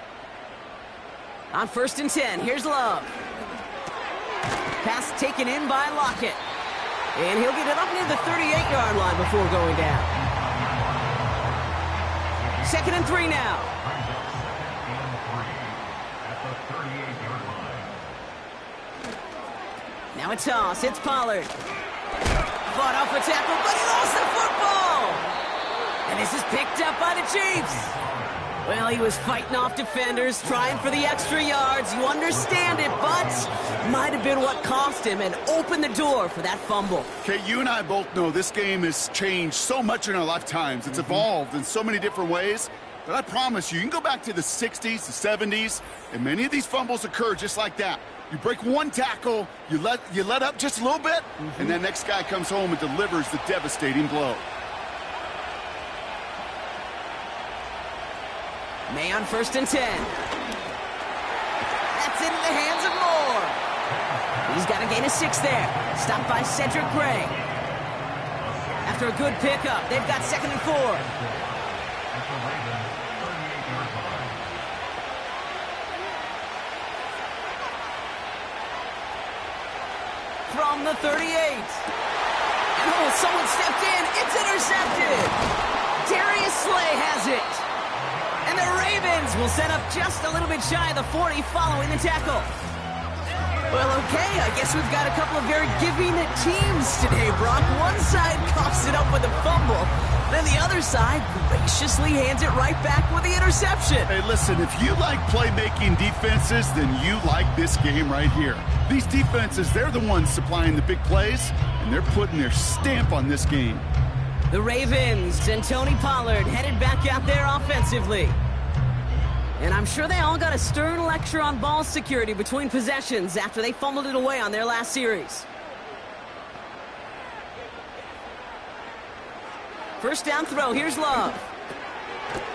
On 1st and 10, here's Love. Pass taken in by Lockett. And he'll get it up near the 38-yard line before going down. 2nd and 3 now. Now a toss, it's Pollard. Fought off a tackle, but he lost the football! And this is picked up by the Chiefs. Well, he was fighting off defenders, trying for the extra yards. You understand it, but might have been what cost him and opened the door for that fumble. Okay, you and I both know this game has changed so much in our lifetimes. It's evolved in so many different ways. But I promise you can go back to the 60s, the 70s, and many of these fumbles occur just like that. You break one tackle, you let up just a little bit, and that next guy comes home and delivers the devastating blow. May on 1st and 10. That's into the hands of Moore. He's got a gain of 6 there. Stopped by Cedric Gray. After a good pickup, they've got 2nd and 4. From the 38. Oh, someone stepped in. It's intercepted. Darius Slay has it. And the Ravens will set up just a little bit shy of the 40 following the tackle. Well, okay, I guess we've got a couple of very giving teams today, Brock. One side coughs it up with a fumble, then the other side graciously hands it right back with the interception. Hey, listen, if you like playmaking defenses, then you like this game right here. These defenses, they're the ones supplying the big plays, and they're putting their stamp on this game. The Ravens and Tony Pollard headed back out there offensively. And I'm sure they all got a stern lecture on ball security between possessions after they fumbled it away on their last series. First down throw. Here's Love.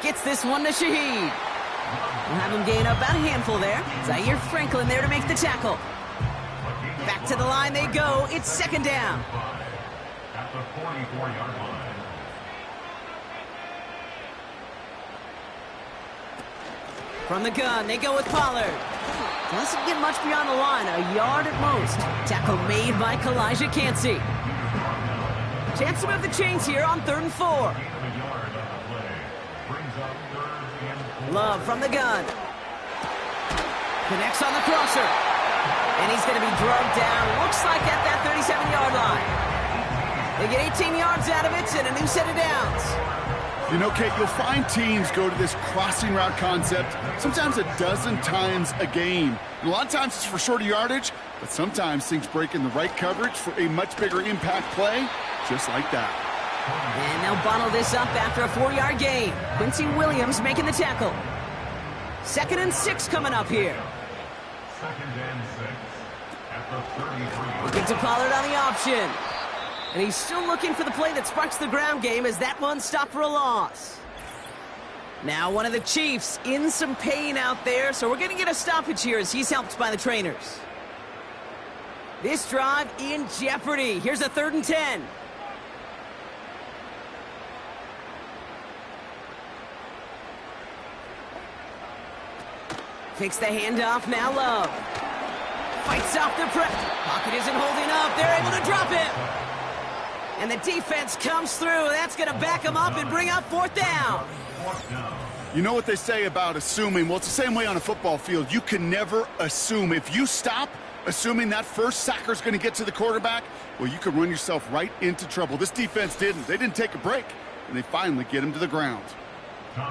Gets this one to Shaheed. We'll have him gain up about a handful there. Zaire Franklin there to make the tackle. Back to the line they go. It's second down. At the 44-yard line. From the gun, they go with Pollard. Doesn't get much beyond the line, a yard at most. Tackle made by Kalijah Cansey. Chance to move the chains here on 3rd and 4. Love from the gun. Connects on the crosser. And he's going to be drugged down, looks like at that 37-yard line. They get 18 yards out of it and a new set of downs. You know, Kate, you'll find teams go to this crossing route concept sometimes a dozen times a game. And a lot of times it's for shorter yardage, but sometimes things break in the right coverage for a much bigger impact play, just like that. And they'll bottle this up after a 4-yard gain. Quincy Williams making the tackle. 2nd and 6 coming up here. 2nd and 6 at the 33. Looking to Pollard on the option. And he's still looking for the play that sparks the ground game as that one stopped for a loss. Now one of the Chiefs in some pain out there, so we're going to get a stoppage here as he's helped by the trainers. This drive in jeopardy. Here's a 3rd and 10. Takes the handoff, now Love. Fights off the press. Pocket isn't holding up. They're able to drop him. And the defense comes through. That's going to back him up and bring up 4th down. You know what they say about assuming? Well, it's the same way on a football field. You can never assume. If you stop assuming that first sacker's going to get to the quarterback, well, you could run yourself right into trouble. This defense didn't. They didn't take a break, and they finally get him to the ground.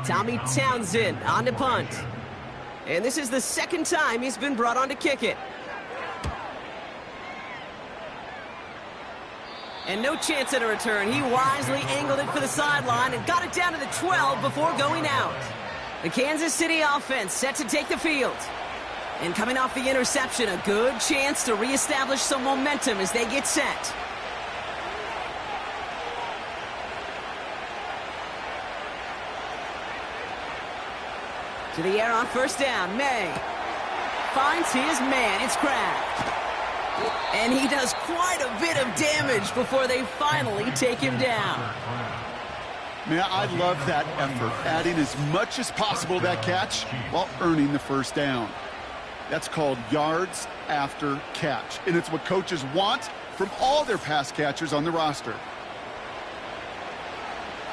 Tommy Townsend on to punt. And this is the 2nd time he's been brought on to kick it. And no chance at a return. He wisely angled it for the sideline and got it down to the 12 before going out. The Kansas City offense set to take the field. And coming off the interception, a good chance to reestablish some momentum as they get set. To the air on 1st down. May finds his man. It's Kraft. And he does quite a bit of damage before they finally take him down. Man, I love that effort, adding as much as possible to that catch while earning the 1st down. That's called yards after catch, and it's what coaches want from all their pass catchers on the roster.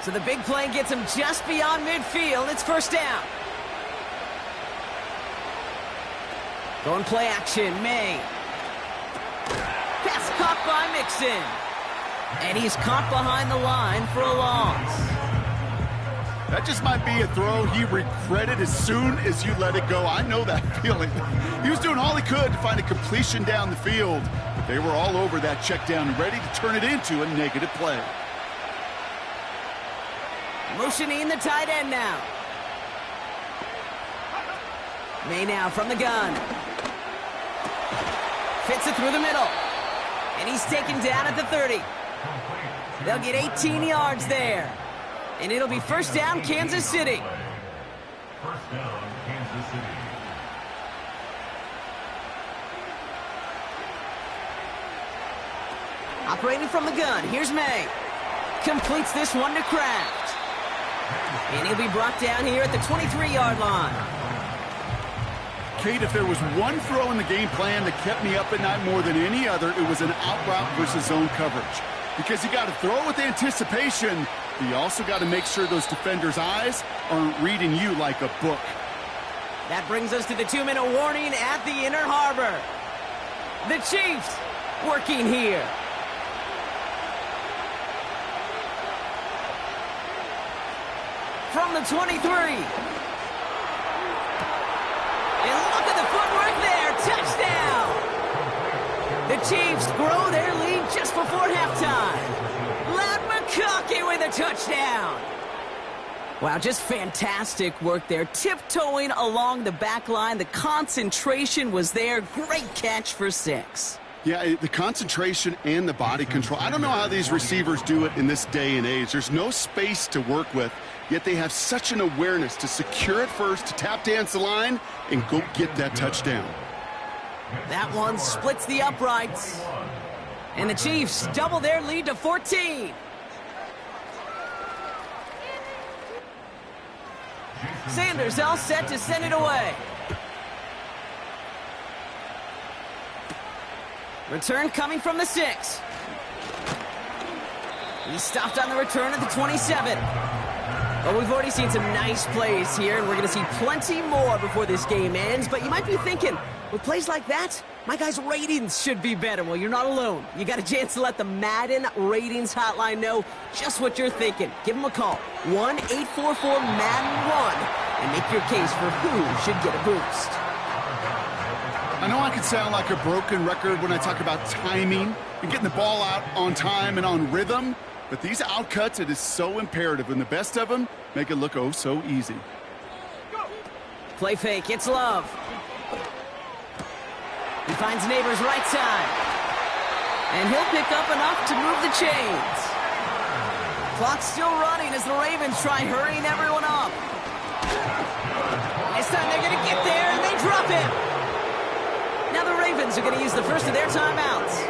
So the big play gets him just beyond midfield. It's 1st down. Going play action, May. Pass caught by Mixon. And he's caught behind the line for a loss. That just might be a throw he regretted as soon as you let it go. I know that feeling. He was doing all he could to find a completion down the field, but they were all over that check down and ready to turn it into a negative play. Motioning the tight end now. May now from the gun. Fits it through the middle. And he's taken down at the 30. They'll get 18 yards there. And it'll be 1st down, Kansas City. 1st down, Kansas City. Operating from the gun, here's May. Completes this one to Kraft. And he'll be brought down here at the 23-yard line. Kate, if there was one throw in the game plan that kept me up at night more than any other, it was an out route versus zone coverage. Because you got to throw with anticipation, but you also got to make sure those defenders' eyes aren't reading you like a book. That brings us to the 2-minute warning at the Inner Harbor. The Chiefs working here. From the 23. And look at the footwork there. Touchdown. The Chiefs grow their lead just before halftime. Ladd McConkey with a touchdown. Wow, just fantastic work there. Tiptoeing along the back line. The concentration was there. Great catch for 6. Yeah, the concentration and the body control. I don't know how these receivers do it in this day and age. There's no space to work with, yet they have such an awareness to secure it first, to tap dance the line, and go get that touchdown. That one splits the uprights. And the Chiefs double their lead to 14. Sanders all set to send it away. Return coming from the 6. He stopped on the return at the 27. Well, we've already seen some nice plays here, and we're going to see plenty more before this game ends. But you might be thinking, with plays like that, my guys' ratings should be better. Well, you're not alone. You got a chance to let the Madden ratings hotline know just what you're thinking. Give them a call, 1-844-MADDEN-1, and make your case for who should get a boost. I know I can sound like a broken record when I talk about timing and getting the ball out on time and on rhythm, but these outcuts, it is so imperative, and the best of them make it look oh so easy. Play fake, it's Love. He finds Neighbors right side. And he'll pick up enough to move the chains. Clock's still running as the Ravens try hurrying everyone up. This time they're going to get there, and they drop him. Now the Ravens are going to use the first of their timeouts.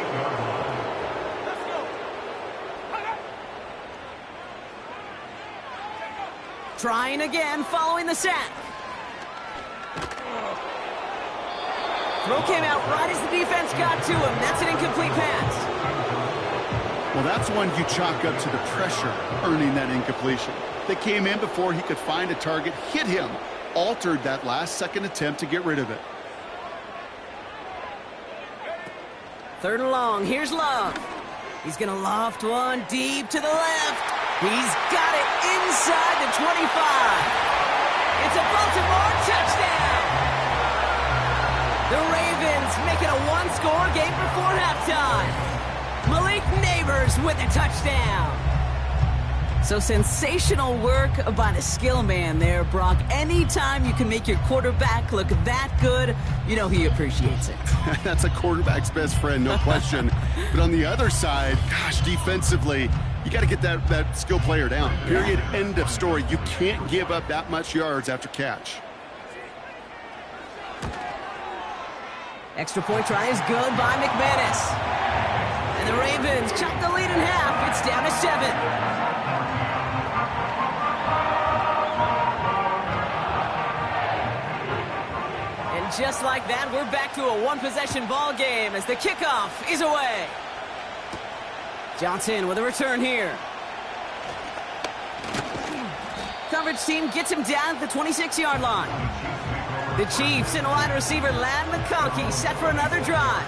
Trying again following the sack. Throw came out right as the defense got to him. That's an incomplete pass. Well, that's one you chalk up to the pressure earning that incompletion. They came in before he could find a target, hit him, altered that last-second attempt to get rid of it. 3rd and long. Here's Love. He's going to loft one deep to the left. He's got it inside the 25. It's a Baltimore touchdown. The Ravens make it a one-score game before halftime. Malik Neighbors with a touchdown. So sensational work by the skill man there, Brock. Anytime you can make your quarterback look that good, you know he appreciates it. That's a quarterback's best friend, no question. But on the other side, gosh, defensively, you got to get that skill player down. Period. End of story. You can't give up that much yards after catch. Extra point try is good by McManus. And the Ravens chop the lead in half. It's down to 7. Just like that, we're back to a one-possession ball game as the kickoff is away. Johnson with a return here. Coverage team gets him down at the 26-yard line. The Chiefs and wide receiver Ladd McConkey set for another drive.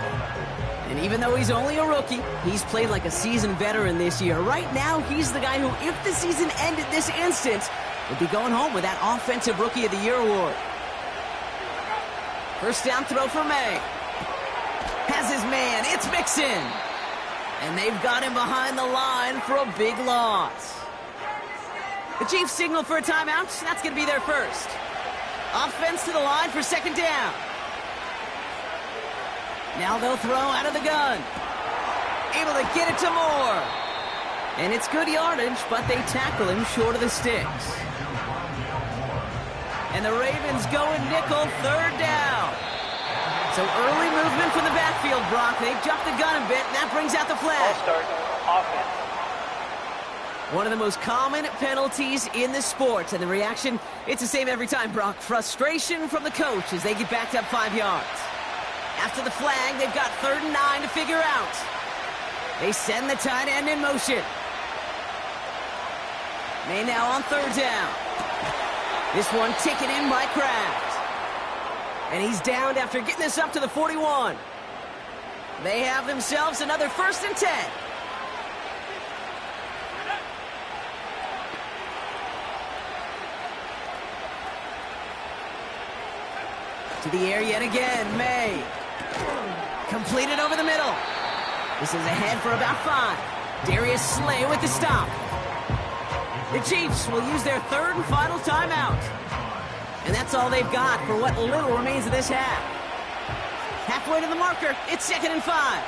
And even though he's only a rookie, he's played like a seasoned veteran this year. Right now, he's the guy who, if the season ended this instant, would be going home with that Offensive Rookie of the Year award. First down throw for May. Has his man. It's Mixon. And they've got him behind the line for a big loss. The Chiefs signal for a timeout. That's going to be their first. Offense to the line for 2nd down. Now they'll throw out of the gun. Able to get it to Moore. And it's good yardage, but they tackle him short of the sticks. And the Ravens go in nickel, 3rd down. So early movement from the backfield, Brock. They jumped the gun a bit, and that brings out the flag. Ball start, offense. One of the most common penalties in the sport. And the reaction, it's the same every time, Brock. Frustration from the coach as they get backed up 5 yards. After the flag, they've got 3rd and 9 to figure out. They send the tight end in motion. May now on 3rd down. This one taken in by Kraft. And he's downed after getting this up to the 41. They have themselves another 1st and 10. To the air yet again, May. Completed over the middle. This is ahead for about 5. Darius Slay with the stop. The Chiefs will use their 3rd and final timeout. And that's all they've got for what little remains of this half. halfway to the marker. It's 2nd and 5.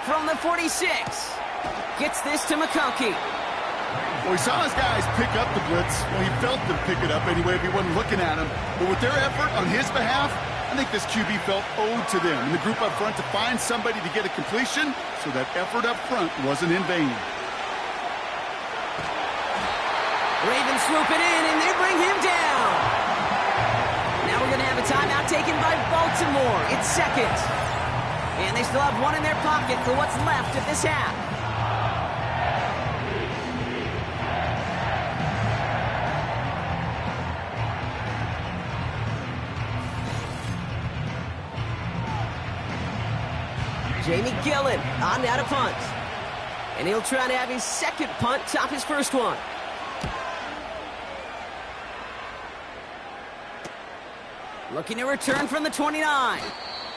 From the 46. Gets this to McConkey. Well, he saw his guys pick up the blitz. Well, he felt them pick it up anyway if he wasn't looking at him. But with their effort on his behalf, I think this QB felt owed to them and the group up front to find somebody to get a completion, so that effort up front wasn't in vain. Ravens swoop it in, and they bring him down. Now we're going to have a timeout taken by Baltimore. It's 2nd. And they still have one in their pocket for what's left of this half. Jamie Gillen on now to punt. And he'll try to have his second punt top his first one. Looking to return from the 29.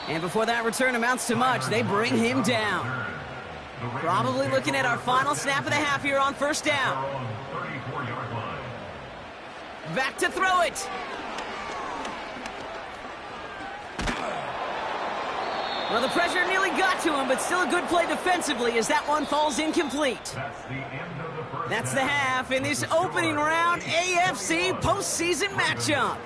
And before that return amounts to much, they bring him down. Probably looking at our final snap of the half here on first down. Back to throw it. Well, the pressure nearly got to him, but still a good play defensively as that one falls incomplete. That's the half in this opening round AFC postseason matchup.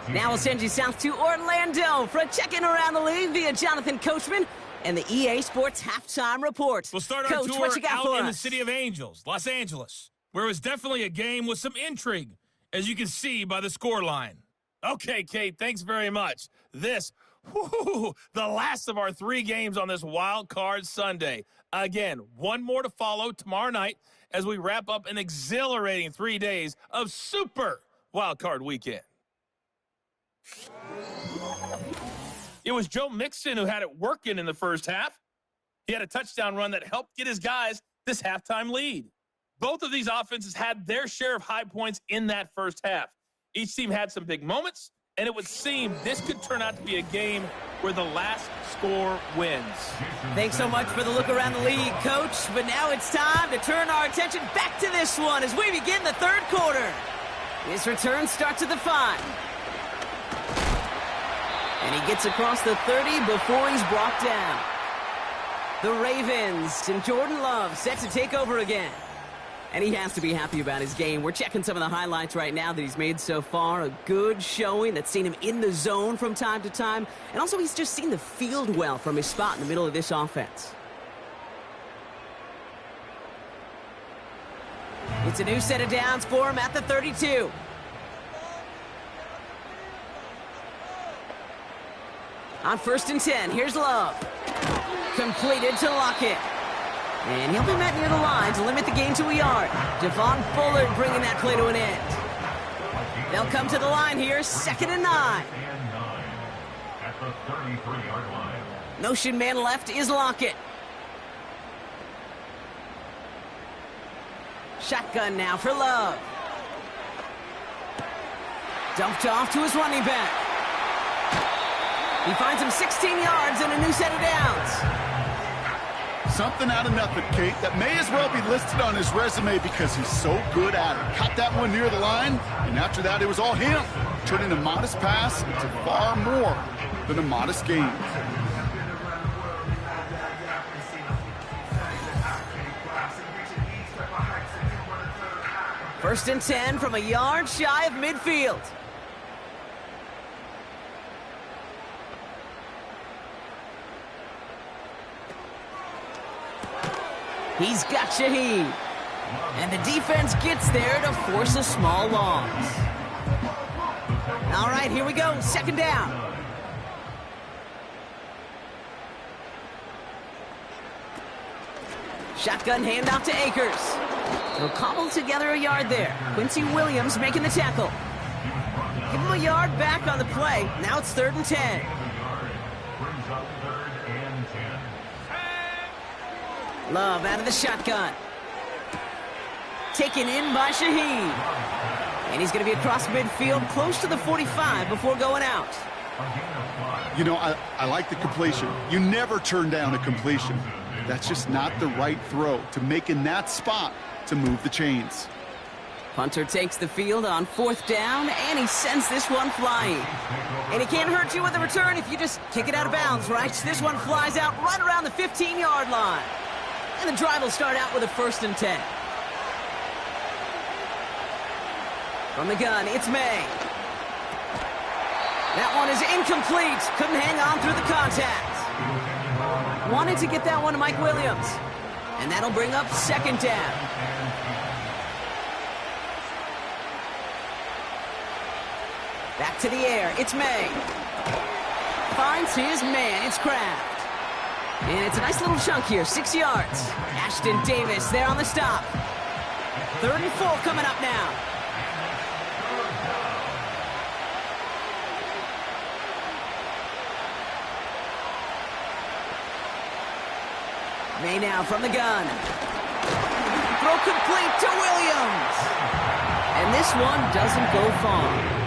Now we'll send you south to Orlando for a check-in around the league via Jonathan Coachman and the EA Sports Halftime Report. We'll start our Coach, tour what you got out for in the us? city of Angels, Los Angeles, where it was definitely a game with some intrigue, as you can see by the score line. Okay, Kate, thanks very much. The last of our 3 games on this Wild Card Sunday. Again, one more to follow tomorrow night as we wrap up an exhilarating 3 days of Super Wild Card Weekend. It was Joe Mixon who had it working in the first half. He had a touchdown run that helped get his guys this halftime lead. Both of these offenses had their share of high points in that first half. Each team had some big moments, and it would seem this could turn out to be a game where the last score wins. Thanks so much for the look around the league, Coach. But now it's time to turn our attention back to this one as we begin the third quarter. This return starts at the 5. And he gets across the 30 before he's brought down. The Ravens and Jordan Love set to take over again. And he has to be happy about his game. We're checking some of the highlights right now that he's made so far. A good showing that's seen him in the zone from time to time. And also he's just seen the field well from his spot in the middle of this offense. It's a new set of downs for him at the 32. On 1st and 10, here's Love. Completed to Lockett. And he'll be met near the line to limit the gain to a yard. Devon Bullard bringing that play to an end. They'll come to the line here, 2nd and 9. At the 33-yard line. Motion man left is Lockett. Shotgun now for Love. Dumped off to his running back. He finds him 16 yards and a new set of downs. Something out of nothing, Kate, that may as well be listed on his resume because he's so good at it. Caught that one near the line, and after that, it was all him, turning a modest pass into far more than a modest gain. First and 10 from a yard shy of midfield. He's got Shaheed. And the defense gets there to force a small loss. All right, here we go. 2nd down. Shotgun handoff to Akers. He'll cobble together a yard there. Quincy Williams making the tackle. Give him a yard back on the play. Now it's 3rd and 10. Brings up 3rd and 10. Love out of the shotgun. Taken in by Shaheed. And he's going to be across midfield close to the 45 before going out. You know, I like the completion. You never turn down a completion. That's just not the right throw to make in that spot to move the chains. Punter takes the field on 4th down, and he sends this one flying. And he can't hurt you with a return if you just kick it out of bounds, right? This one flies out right around the 15-yard line. And the drive will start out with a 1st and 10. From the gun, it's May. That one is incomplete. Couldn't hang on through the contact. Wanted to get that one to Mike Williams. And that'll bring up 2nd down. Back to the air, it's May. Finds his man, it's Kraft. And it's a nice little chunk here, 6 yards. Ashton Davis there on the stop. 3rd and 4 coming up now. May now from the gun. Throw complete to Williams. And this one doesn't go far.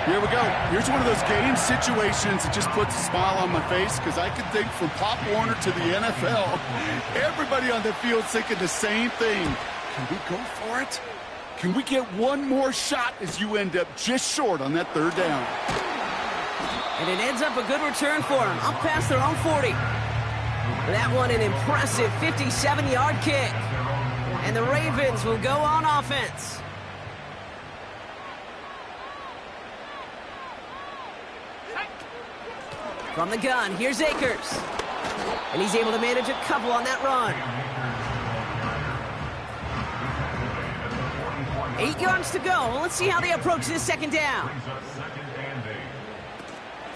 Here we go. Here's one of those game situations that just puts a smile on my face because I can think from Pop Warner to the NFL. Everybody on the field thinking the same thing. Can we go for it? Can we get one more shot as you end up just short on that 3rd down? And it ends up a good return for them, up past their own 40. That one an impressive 57-yard kick. And the Ravens will go on offense. From the gun, here's Akers. And he's able to manage a couple on that run. 8 yards to go. Well, let's see how they approach this 2nd down.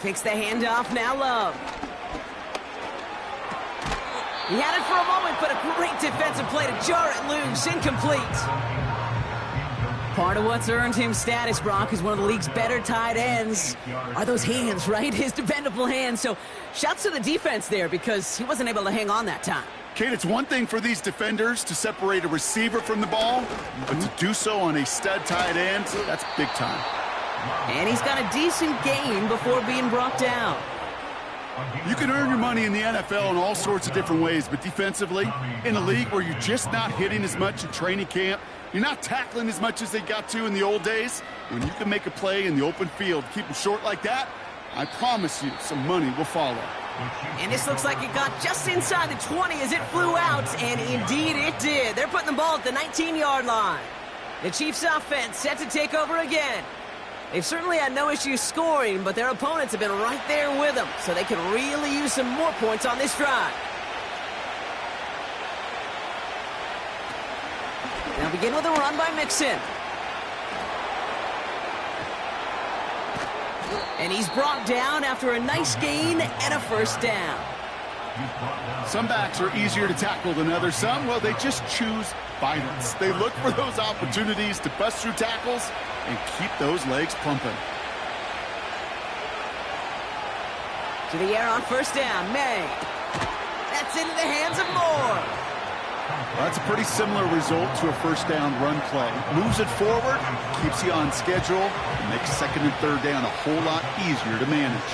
Takes the handoff, now Love. He had it for a moment, but a great defensive play to jar it loose. Incomplete. Part of what's earned him status, Brock, is one of the league's better tight ends. Are those hands, right? His dependable hands. So shouts to the defense there because he wasn't able to hang on that time. Kate, it's one thing for these defenders to separate a receiver from the ball, but to do so on a stud tight end, that's big time. And he's got a decent gain before being brought down. You can earn your money in the NFL in all sorts of different ways, but defensively, in a league where you're just not hitting as much in training camp, you're not tackling as much as they got to in the old days, when you can make a play in the open field, keep them short like that, I promise you some money will follow. And this looks like it got just inside the 20 as it flew out, and indeed it did. They're putting the ball at the 19-yard line. The Chiefs' offense set to take over again. They've certainly had no issues scoring, but their opponents have been right there with them, so they can really use some more points on this drive. Now begin with a run by Mixon. And he's brought down after a nice gain and a 1st down. Some backs are easier to tackle than others. Some, well, they just choose violence. They look for those opportunities to bust through tackles and keep those legs pumping. To the air on 1st down, May. That's into the hands of Moore. That's a pretty similar result to a 1st down run play. Moves it forward, keeps you on schedule, and makes 2nd and 3rd down a whole lot easier to manage.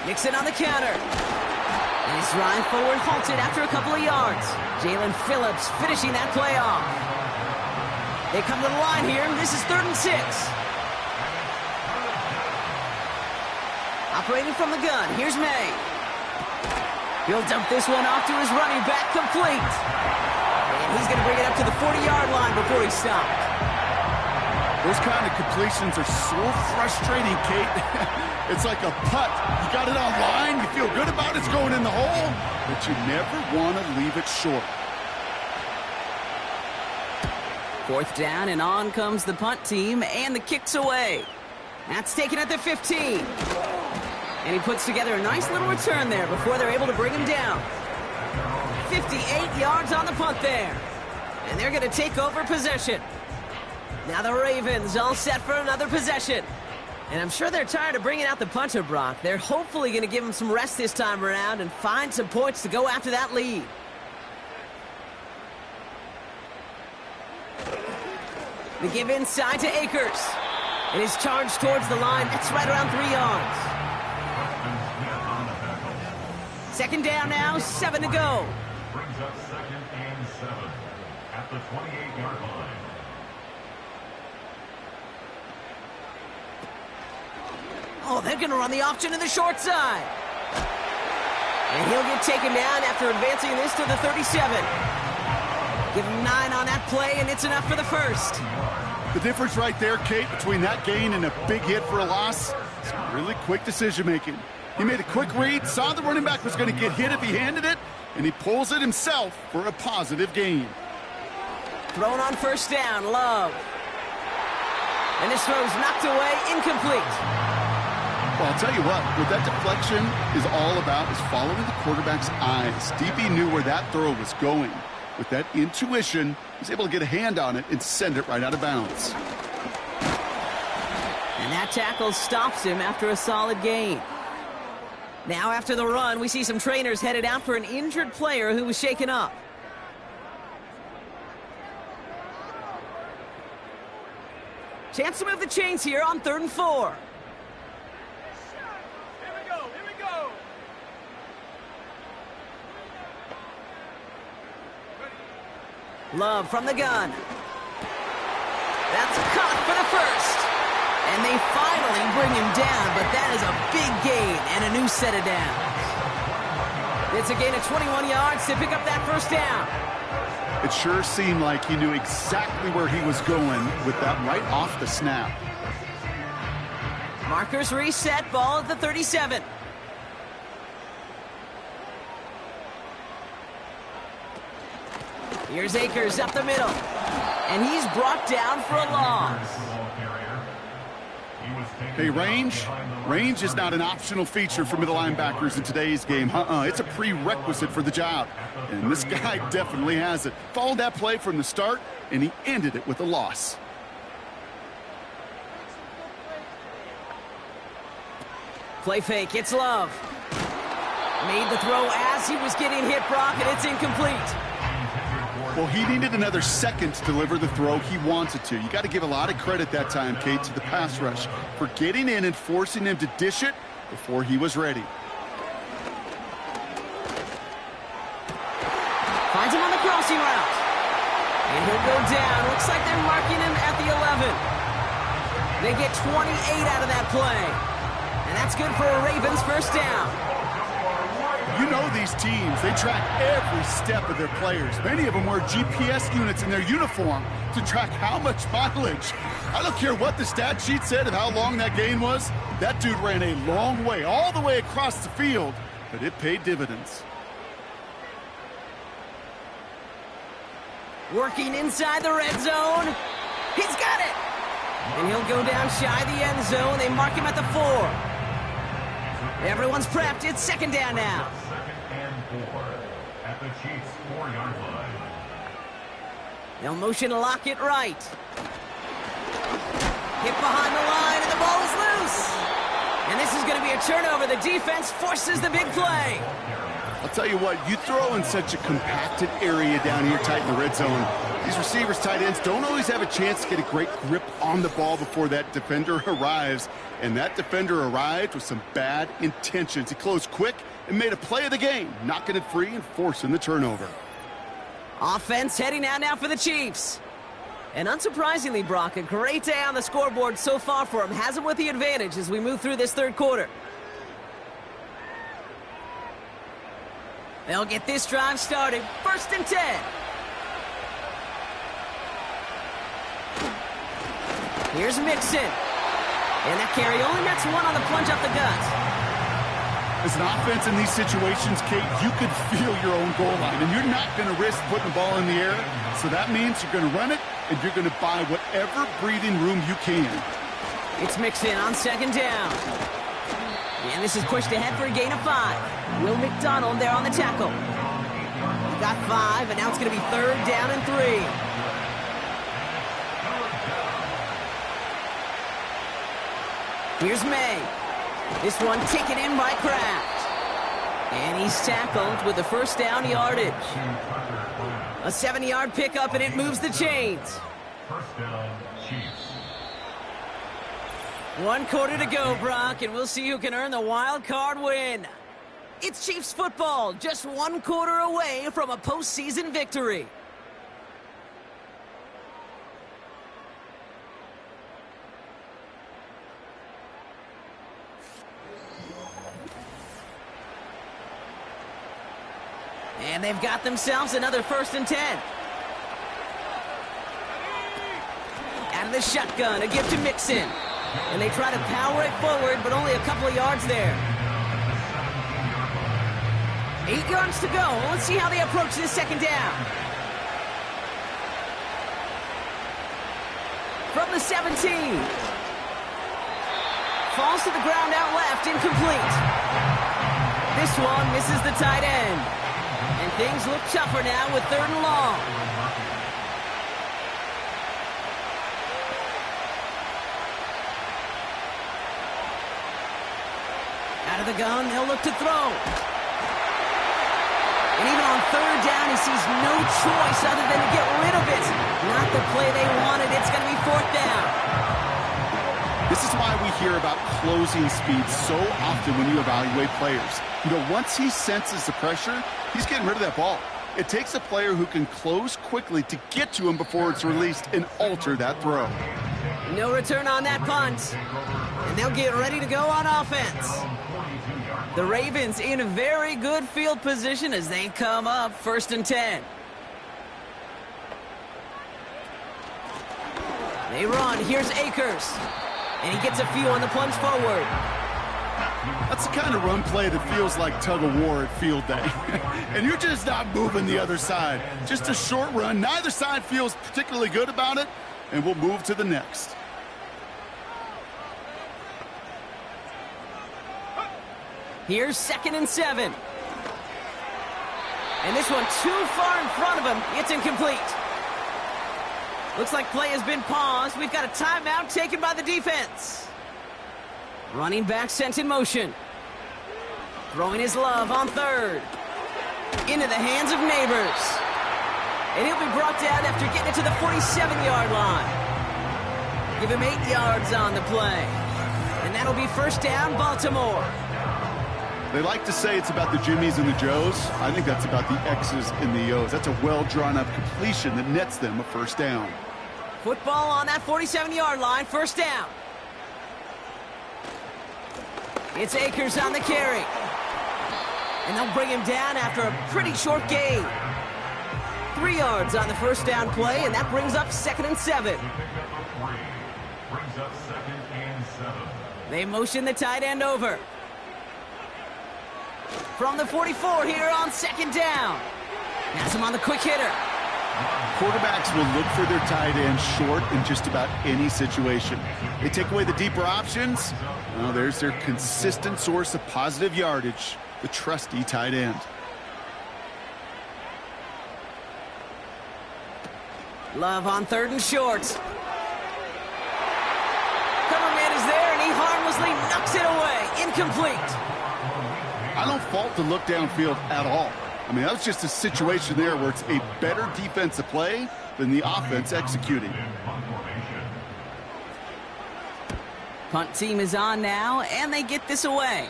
Nixon on the counter. And his drive forward halted after a couple of yards. Jalen Phillips finishing that play off. They come to the line here. This is 3rd and 6. Operating from the gun, here's May. He'll dump this one off to his running back, complete. And he's going to bring it up to the 40-yard line before he stopped. Those kind of completions are so frustrating, Kate. It's like a putt. You got it on line, you feel good about it's going in the hole, but you never want to leave it short. 4th down, and on comes the punt team, and the kick's away. That's taken at the 15. And he puts together a nice little return there before they're able to bring him down. 58 yards on the punt there. And they're going to take over possession. Now the Ravens all set for another possession. And I'm sure they're tired of bringing out the punter, Brock. They're hopefully going to give him some rest this time around and find some points to go after that lead. The give inside to Akers. And his charge towards the line, that's right around 3 yards. 2nd down now, 7 to go. Brings up 2nd and 7. at the 28-yard line. Oh, they're going to run the option to the short side. And he'll get taken down after advancing this to the 37. Give him 9 on that play, and it's enough for the first. The difference right there, Kate, between that gain and a big hit for a loss is really quick decision-making. He made a quick read, saw the running back was going to get hit if he handed it, and he pulls it himself for a positive gain. Thrown on first down, Love. And this throw's knocked away, incomplete. Well, I'll tell you what that deflection is all about is following the quarterback's eyes. DB knew where that throw was going. With that intuition, he's able to get a hand on it and send it right out of bounds. And that tackle stops him after a solid gain. Now after the run, we see some trainers headed out for an injured player who was shaken up. Chance to move the chains here on 3rd and 4. Love from the gun. That's caught for the first. And they finally bring him down, but that is a big gain and a new set of downs. It's a gain of 21 yards to pick up that first down. It sure seemed like he knew exactly where he was going with that right off the snap. Markers reset, ball at the 37. Here's Akers up the middle. And he's brought down for a loss. Hey, range is not an optional feature for middle linebackers in today's game. It's a prerequisite for the job. And this guy definitely has it. Followed that play from the start, and he ended it with a loss. Play fake, it's Love. Made the throw as he was getting hit, Brock, and it's incomplete. Well, he needed another second to deliver the throw he wanted to. You got to give a lot of credit that time, Kate, to the pass rush for getting in and forcing him to dish it before he was ready. Finds him on the crossing route. And he'll go down. Looks like they're marking him at the 11. They get 28 out of that play. And that's good for a Ravens first down. You know these teams, they track every step of their players. Many of them wear GPS units in their uniform to track how much mileage. I don't care what the stat sheet said and how long that gain was. That dude ran a long way, all the way across the field, but it paid dividends. Working inside the red zone. He's got it. And he'll go down shy of the end zone. They mark him at the 4. Everyone's prepped. It's second down now. At the Chiefs' 4-yard line. They'll motion Lockett right. Hit behind the line, and the ball is loose. And this is going to be a turnover. The defense forces the big play. I'll tell you what, you throw in such a compacted area down here tight in the red zone. These receivers, tight ends, don't always have a chance to get a great grip on the ball before that defender arrives. And that defender arrived with some bad intentions. He closed quick and made a play of the game, knocking it free and forcing the turnover. Offense heading out now for the Chiefs. And unsurprisingly, Brock, a great day on the scoreboard so far for him. Has him with the advantage as we move through this third quarter. They'll get this drive started. 1st and 10. Here's Mixon. And that carry only nets 1 on the plunge up the gut. As an offense in these situations, Kate, you could feel your own goal line, and you're not going to risk putting the ball in the air. So that means you're going to run it, and you're going to buy whatever breathing room you can. It's Mixon on 2nd down. And this is pushed ahead for a gain of 5. Will McDonald there on the tackle. He got 5, and now it's going to be 3rd down and 3. Here's May. This one taken in by Kraft. And he's tackled with the first down yardage. A 7-yard pickup, and it moves the chains. First down, Chiefs. 1 quarter to go, Brock, and we'll see who can earn the wild card win. It's Chiefs football, just 1 quarter away from a postseason victory. And they've got themselves another 1st and 10. Out of the shotgun, a give to Mixon. And they try to power it forward, but only a couple of yards there. 8 yards to go. Let's see how they approach this 2nd down. From the 17. Falls to the ground out left, incomplete. This one misses the tight end. And things look tougher now with 3rd and long. Out of the gun, they'll look to throw. And even on 3rd down, he sees no choice other than to get rid of it. Not the play they wanted. It's going to be 4th down. This is why we hear about closing speed so often when you evaluate players. You know, once he senses the pressure, he's getting rid of that ball. It takes a player who can close quickly to get to him before it's released and alter that throw. No return on that punt. And they'll get ready to go on offense. The Ravens in a very good field position as they come up 1st and 10. They run. Here's Akers. And he gets a few on the plunge forward. That's the kind of run play that feels like tug-of-war at field day. And you're just not moving the other side. Just a short run. Neither side feels particularly good about it. And we'll move to the next. Here's 2nd and 7. And this one too far in front of him. It's incomplete. Looks like play has been paused. We've got a timeout taken by the defense. Running back sent in motion. Throwing his love on 3rd. Into the hands of Neighbors. And he'll be brought down after getting it to the 47-yard line. Give him 8 yards on the play. And that'll be 1st down, Baltimore. They like to say it's about the Jimmies and the Joes. I think that's about the X's and the O's. That's a well-drawn-up completion that nets them a 1st down. Football on that 47-yard line, 1st down. It's Akers on the carry. And they'll bring him down after a pretty short gain. 3 yards on the 1st down play, and that brings up 2nd and 7. They motion the tight end over. From the 44 here on 2nd down. Has him on the quick hitter. Quarterbacks will look for their tight end short in just about any situation. They take away the deeper options. Well, there's their consistent source of positive yardage, the trusty tight end. Love on 3rd and short. Cover man is there, and he harmlessly knocks it away. Incomplete. I don't fault the look downfield at all. I mean, that was just a situation there where it's a better defensive play than the offense executing. Punt team is on now, and they get this away.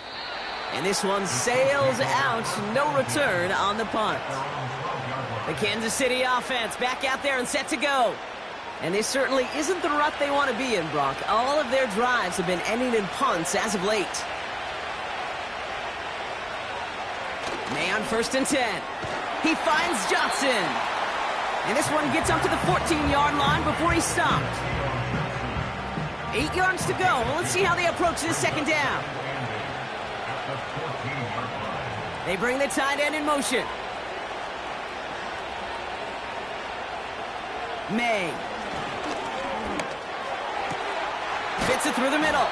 And this one sails out. No return on the punt. The Kansas City offense back out there and set to go. And this certainly isn't the rut they want to be in, Brock. All of their drives have been ending in punts as of late. May on 1st and 10. He finds Johnson. And this one gets up to the 14-yard line before he's stopped. 8 yards to go. Well, let's see how they approach this 2nd down. They bring the tight end in motion. May. Fits it through the middle.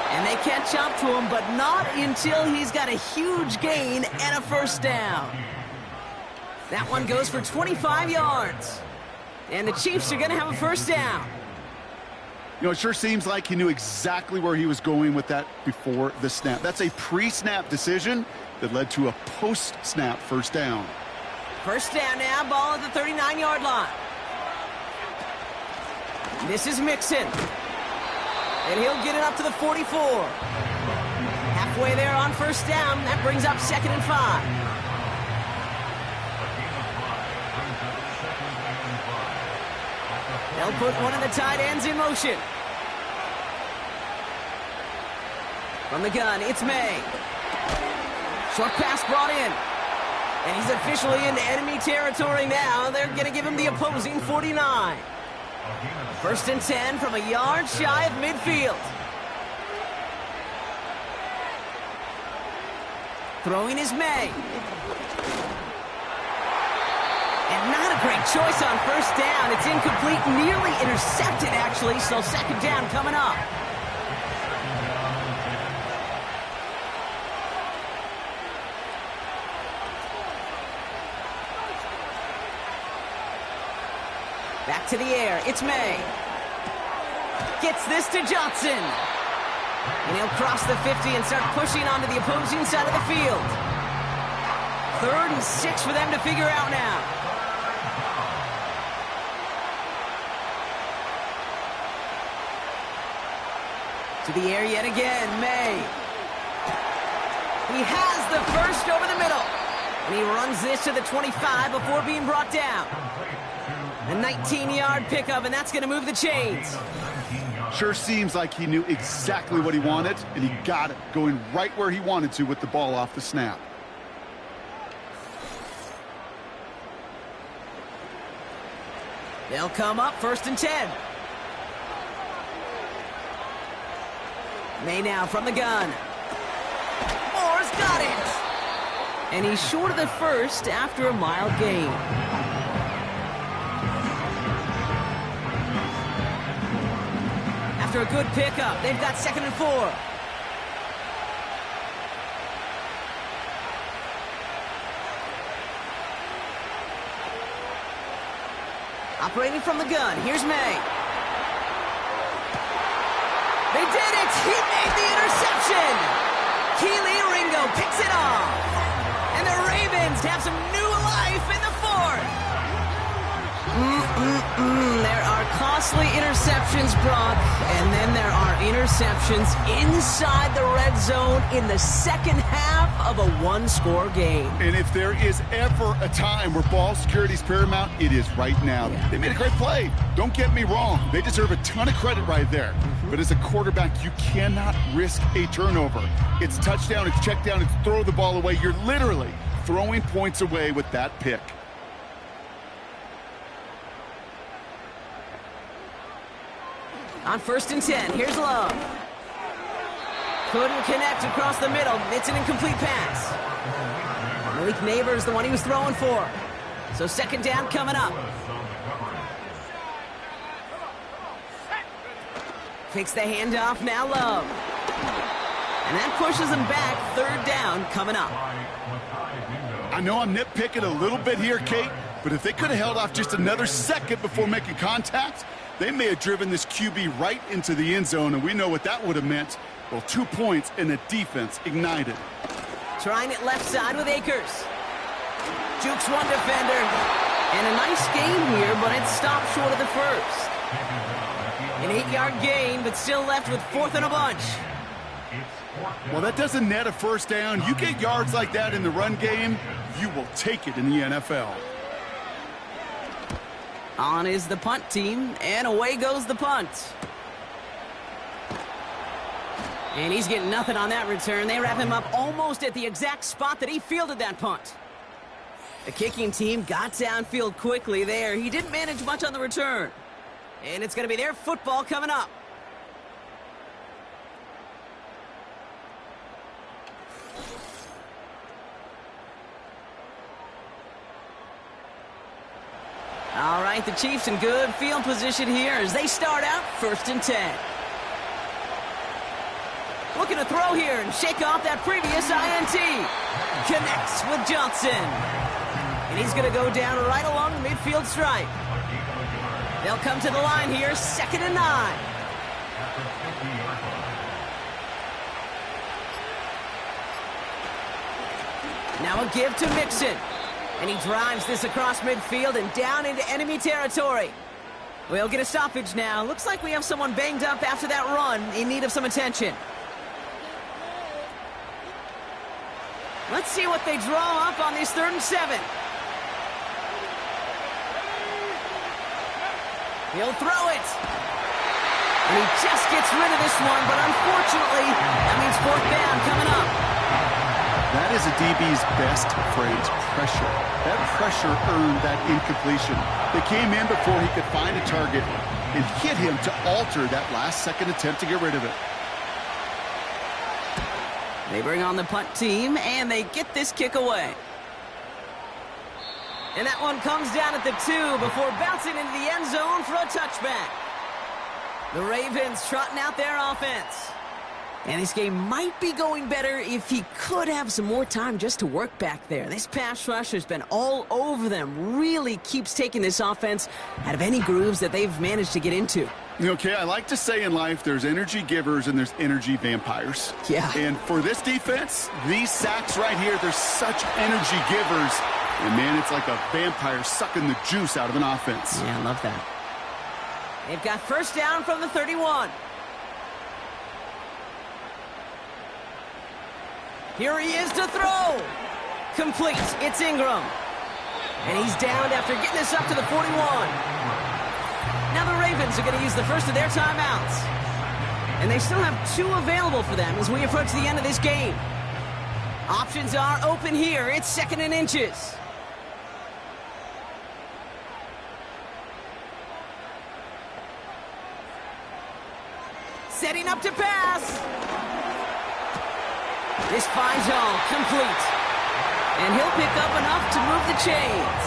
And they catch up to him, but not until he's got a huge gain and a 1st down. That one goes for 25 yards. And the Chiefs are going to have a 1st down. You know, it sure seems like he knew exactly where he was going with that before the snap. That's a pre-snap decision that led to a post-snap 1st down. 1st down now, ball at the 39-yard line. This is Mixon. And he'll get it up to the 44. Halfway there on 1st down. That brings up 2nd and 5. They'll put one of the tight ends in motion. From the gun, it's May. Short pass brought in. And he's officially in enemy territory now. They're going to give him the opposing 49. First and 10 from a yard shy of midfield. Throwing is May. And not a great choice on first down. It's incomplete, nearly intercepted, actually, so second down coming up. Back to the air, it's May. Gets this to Johnson. And he'll cross the 50 and start pushing onto the opposing side of the field. 3rd and 6 for them to figure out now. To the air yet again, May. He has the first over the middle. And he runs this to the 25 before being brought down. A 19-yard pickup, and that's going to move the chains. Sure seems like he knew exactly what he wanted, and he got it, going right where he wanted to with the ball off the snap. They'll come up 1st and 10. May now from the gun. Moore's got it. And he's short of the first after a mild gain. After a good pickup, they've got 2nd and 4. Operating from the gun, here's May. They did it! He made the interception! Keely Ringo picks it off. And the Ravens have some new life in the 4th. There are costly interceptions, Brock, and then there are interceptions inside the red zone in the second half of a one-score game. And if there is ever a time where ball security is paramount, it is right now. Yeah. They made a great play. Don't get me wrong. They deserve a ton of credit right there. But as a quarterback, you cannot risk a turnover. It's touchdown, it's check down, it's throw the ball away. You're literally throwing points away with that pick. On 1st and 10, here's Love. Couldn't connect across the middle. It's an incomplete pass. Malik Neighbors, the one he was throwing for. So 2nd down coming up. Takes the handoff, now Love. And that pushes him back, 3rd down coming up. I know I'm nitpicking a little bit here, Kate, but if they could have held off just another second before making contact, they may have driven this QB right into the end zone, and we know what that would have meant. Well, 2 points and the defense ignited. Trying it left side with Akers. Jukes one defender. And a nice gain here, but it stopped short of the first. An 8-yard gain, but still left with 4th and a bunch. Well, that doesn't net a first down. You get yards like that in the run game, you will take it in the NFL. On is the punt team, and away goes the punt. And he's getting nothing on that return. They wrap him up almost at the exact spot that he fielded that punt. The kicking team got downfield quickly there. He didn't manage much on the return. And it's going to be their football coming up. All right, the Chiefs in good field position here as they start out 1st and 10. Looking to throw here and shake off that previous INT. Connects with Johnson. And he's going to go down right along the midfield stripe. They'll come to the line here, 2nd and 9. Now a give to Mixon. And he drives this across midfield and down into enemy territory. We'll get a stoppage now. Looks like we have someone banged up after that run in need of some attention. Let's see what they draw up on this 3rd and 7. He'll throw it. And he just gets rid of this one, but unfortunately, that means 4th down coming up. That is a DB's best phrase, pressure. That pressure earned that incompletion. They came in before he could find a target and hit him to alter that last-second attempt to get rid of it. They bring on the punt team, and they get this kick away. And that one comes down at the 2 before bouncing into the end zone for a touchback. The Ravens trotting out their offense. And this game might be going better if he could have some more time just to work back there. This pass rush has been all over them. Really keeps taking this offense out of any grooves that they've managed to get into. Okay, I like to say in life there's energy givers and there's energy vampires. Yeah. And for this defense, these sacks right here, they're such energy givers. And, man, it's like a vampire sucking the juice out of an offense. Yeah, I love that. They've got first down from the 31. Here he is to throw. Complete. It's Ingram. And he's downed after getting this up to the 41. Now the Ravens are going to use the first of their timeouts. And they still have 2 available for them as we approach the end of this game. Options are open here. It's 2nd and inches. Setting up to pass. This finds all complete. And he'll pick up enough to move the chains.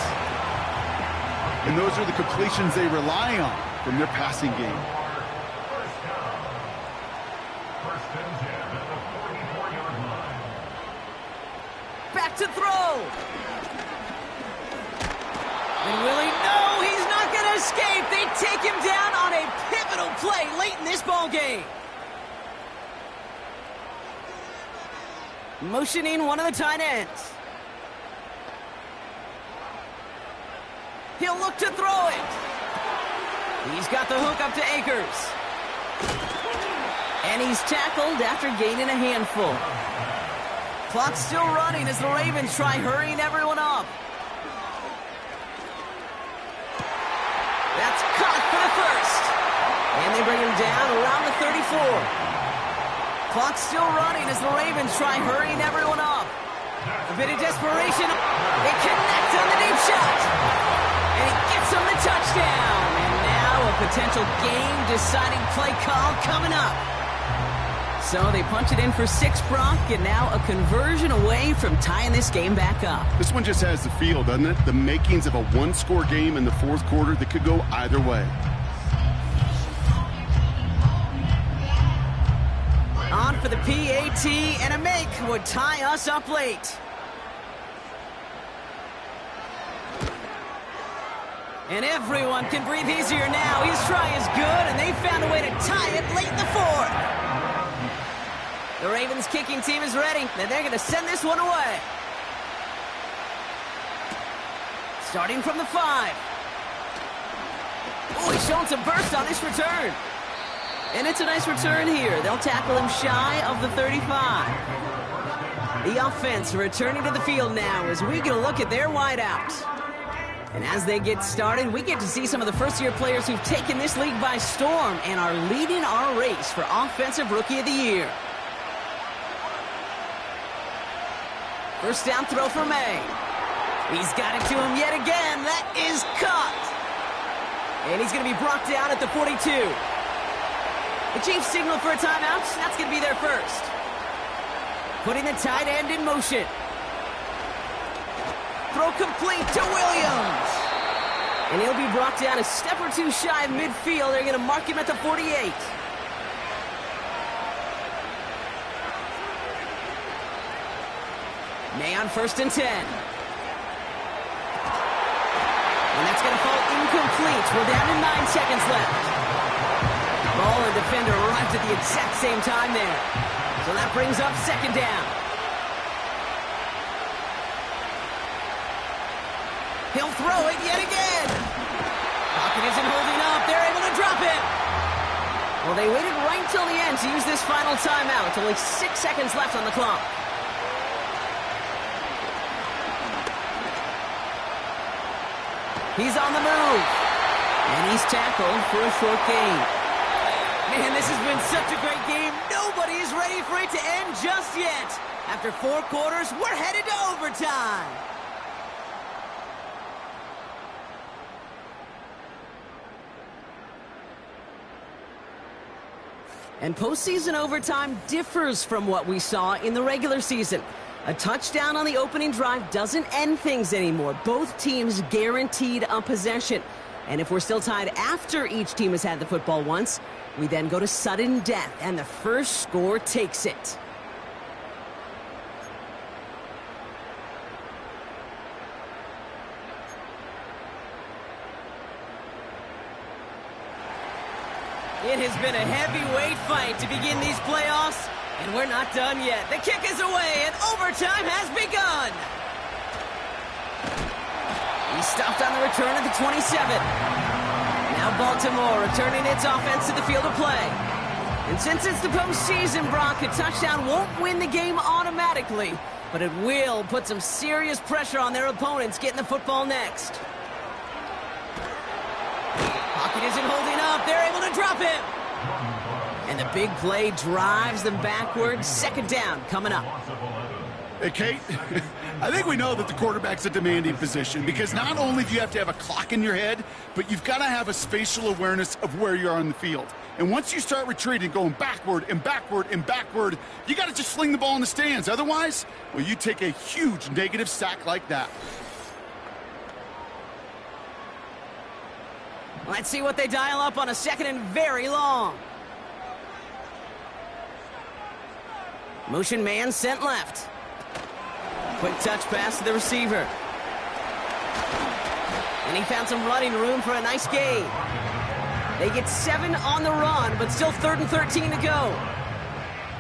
And those are the completions they rely on from their passing game. First and 10 at the 44-yard line. Back to throw. And will he? No, he's not going to escape. They take him down on a pivotal play late in this ball game. Motioning one of the tight ends. He'll look to throw it. He's got the hook up to Akers. And he's tackled after gaining a handful. Clock's still running as the Ravens try hurrying everyone up. That's caught for the first. And they bring him down around the 34. Clock's still running as the Ravens try hurrying everyone up. A bit of desperation. They connect on the deep shot. And he gets him the touchdown. And now a potential game-deciding play call coming up. So they punch it in for 6, Brock, and now a conversion away from tying this game back up. This one just has the feel, doesn't it? The makings of a one-score game in the 4th quarter that could go either way. On for the PAT, and a make would tie us up late. And everyone can breathe easier now. His try is good, and they found a way to tie it late in the 4th. The Ravens kicking team is ready, and they're going to send this one away. Starting from the 5. Oh, he's showing some burst on this return. And it's a nice return here. They'll tackle him shy of the 35. The offense returning to the field now as we get a look at their wideouts. And as they get started, we get to see some of the first-year players who've taken this league by storm and are leading our race for Offensive Rookie of the Year. First down throw for May. He's got it to him yet again. That is caught. And he's going to be brought down at the 42. The Chiefs signal for a timeout. That's going to be their first. Putting the tight end in motion. Throw complete to Williams. And he'll be brought down a step or 2 shy of midfield. They're going to mark him at the 48. May on first and 10. And that's going to fall incomplete. We're down to 9 seconds left. Ball and defender arrived at the exact same time there. So that brings up 2nd down. He'll throw it yet again. Pocket isn't holding up. They're able to drop it. Well, they waited right until the end to use this final timeout. Only 6 seconds left on the clock. He's on the move. And he's tackled for a short gain. Man, this has been such a great game. Nobody is ready for it to end just yet. After 4 quarters, we're headed to overtime. And postseason overtime differs from what we saw in the regular season. A touchdown on the opening drive doesn't end things anymore. Both teams guaranteed a possession. And if we're still tied after each team has had the football once, we then go to sudden death, and the first score takes it. It has been a heavyweight fight to begin these playoffs, and we're not done yet. The kick is away, and overtime has begun. He stopped on the return at the 27. Now Baltimore returning its offense to the field of play. And since it's the postseason, Brock, a touchdown won't win the game automatically, but it will put some serious pressure on their opponents getting the football next. Pocket isn't holding up. They're able to drop him. And the big play drives them backwards. Second down coming up. Hey, Kate, I think we know that the quarterback's a demanding position because not only do you have to have a clock in your head, but you've got to have a spatial awareness of where you are on the field. And once you start retreating, going backward and backward and backward, you got to just fling the ball in the stands. Otherwise, well, you take a huge negative sack like that. Let's see what they dial up on a second and very long. Motion man sent left. Quick touch pass to the receiver. And he found some running room for a nice gain. They get 7 on the run, but still 3rd and 13 to go.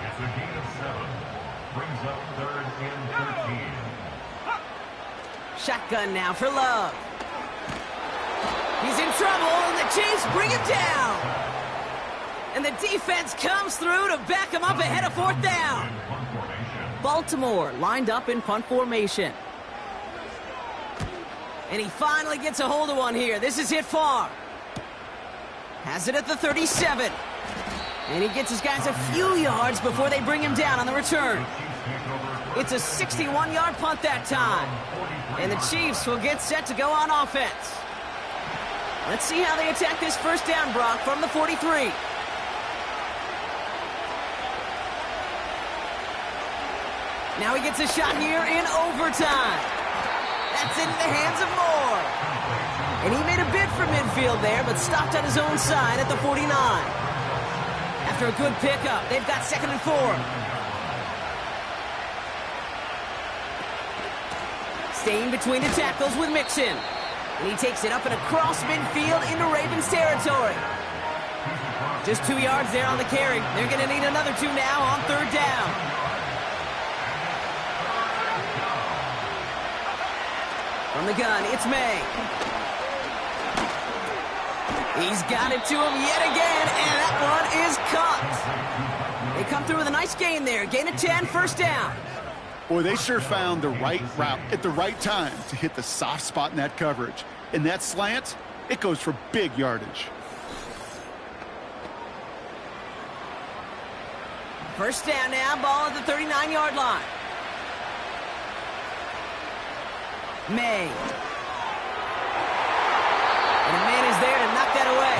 It's a gain of 7. Brings up 3rd and 13. Shotgun now for Love. He's in trouble, and the Chiefs bring him down. And the defense comes through to back him up ahead of 4th down. Baltimore lined up in punt formation. And he finally gets a hold of one here. This is hit far. Has it at the 37. And he gets his guys a few yards before they bring him down on the return. It's a 61-yard punt that time. And the Chiefs will get set to go on offense. Let's see how they attack this first down, Brock, from the 43. Now he gets a shot here in overtime. That's into the hands of Moore. And he made a bid for midfield there, but stopped on his own side at the 49. After a good pickup, they've got 2nd and 4. Staying between the tackles with Mixon. And he takes it up and across midfield into Ravens territory. Just 2 yards there on the carry. They're going to need another 2 now on 3rd down. From the gun, it's May. He's got it to him yet again, and that one is caught. They come through with a nice gain there. Gain of 10, 1st down. Boy, they sure found the right route at the right time to hit the soft spot in that coverage. And that slant, it goes for big yardage. 1st down now, ball at the 39-yard line. May. And a man is there to knock that away.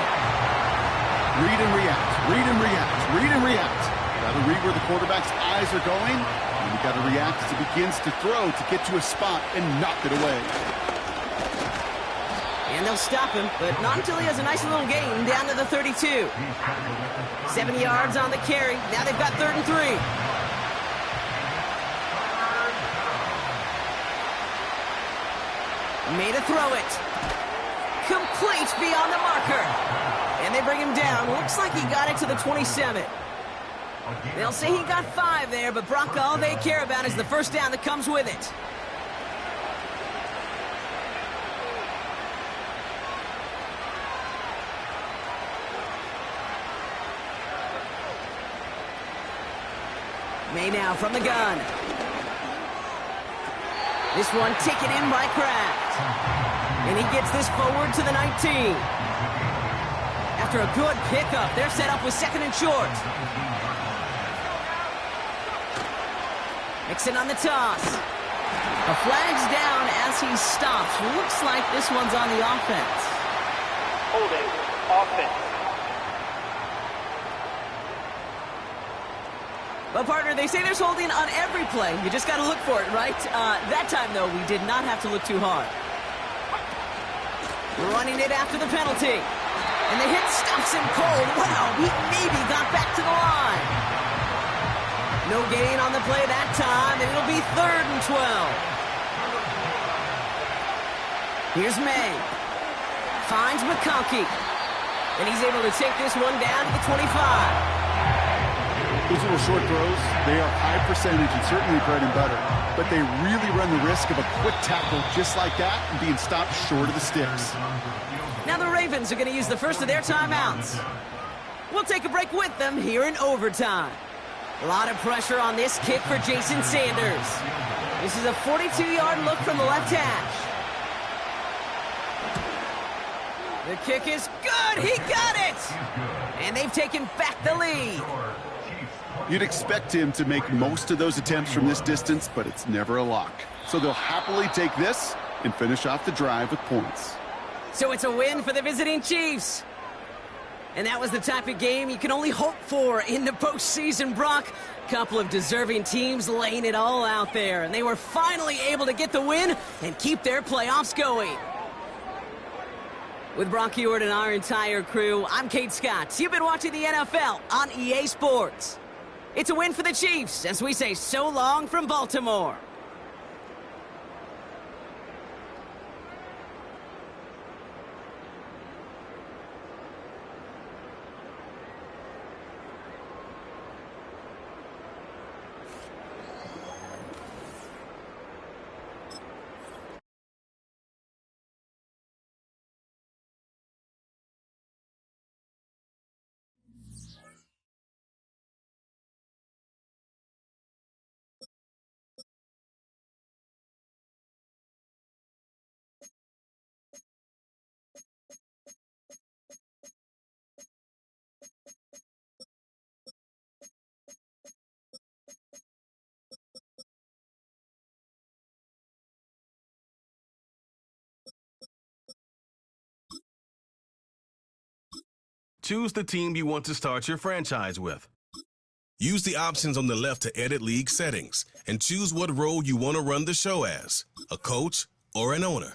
Read and react, read and react, read and react. Got to read where the quarterback's eyes are going, and you got to react as he begins to throw to get to a spot and knock it away. And they'll stop him, but not until he has a nice little gain down to the 32. 7 yards on the carry. Now they've got 3rd and 3. Made a throw it. Complete beyond the marker. And they bring him down. Looks like he got it to the 27. They'll say he got 5 there, but Brock, all they care about is the first down that comes with it. May now from the gun. This one taken in by Kraft. And he gets this forward to the 19. after a good pickup. They're set up with 2nd and short. Mixon on the toss. A flag's down as he stops. Looks like this one's on the offense. Holding, offense. Well, partner, they say there's holding on every play. You just got to look for it, right? That time, though, we did not have to look too hard. Running it after the penalty. And the hit stops him cold. Wow, he maybe got back to the line. No gain on the play that time, and it'll be 3rd and 12. Here's May. Finds McConkey. And he's able to take this one down to the 25. Those little short throws, they are high percentage and certainly bread and butter. But they really run the risk of a quick tackle just like that and being stopped short of the sticks. Now the Ravens are going to use the first of their timeouts. We'll take a break with them here in overtime. A lot of pressure on this kick for Jason Sanders. This is a 42-yard look from the left hash. The kick is good. He got it. And they've taken back the lead. You'd expect him to make most of those attempts from this distance, but it's never a lock. So they'll happily take this and finish off the drive with points. So it's a win for the visiting Chiefs. And that was the type of game you can only hope for in the postseason, Brock. Couple of deserving teams laying it all out there, and they were finally able to get the win and keep their playoffs going. With Brock Ewart and our entire crew, I'm Kate Scott. You've been watching the NFL on EA Sports. It's a win for the Chiefs as we say so long from Baltimore. Choose the team you want to start your franchise with. Use the options on the left to edit league settings and choose what role you want to run the show as, a coach or an owner.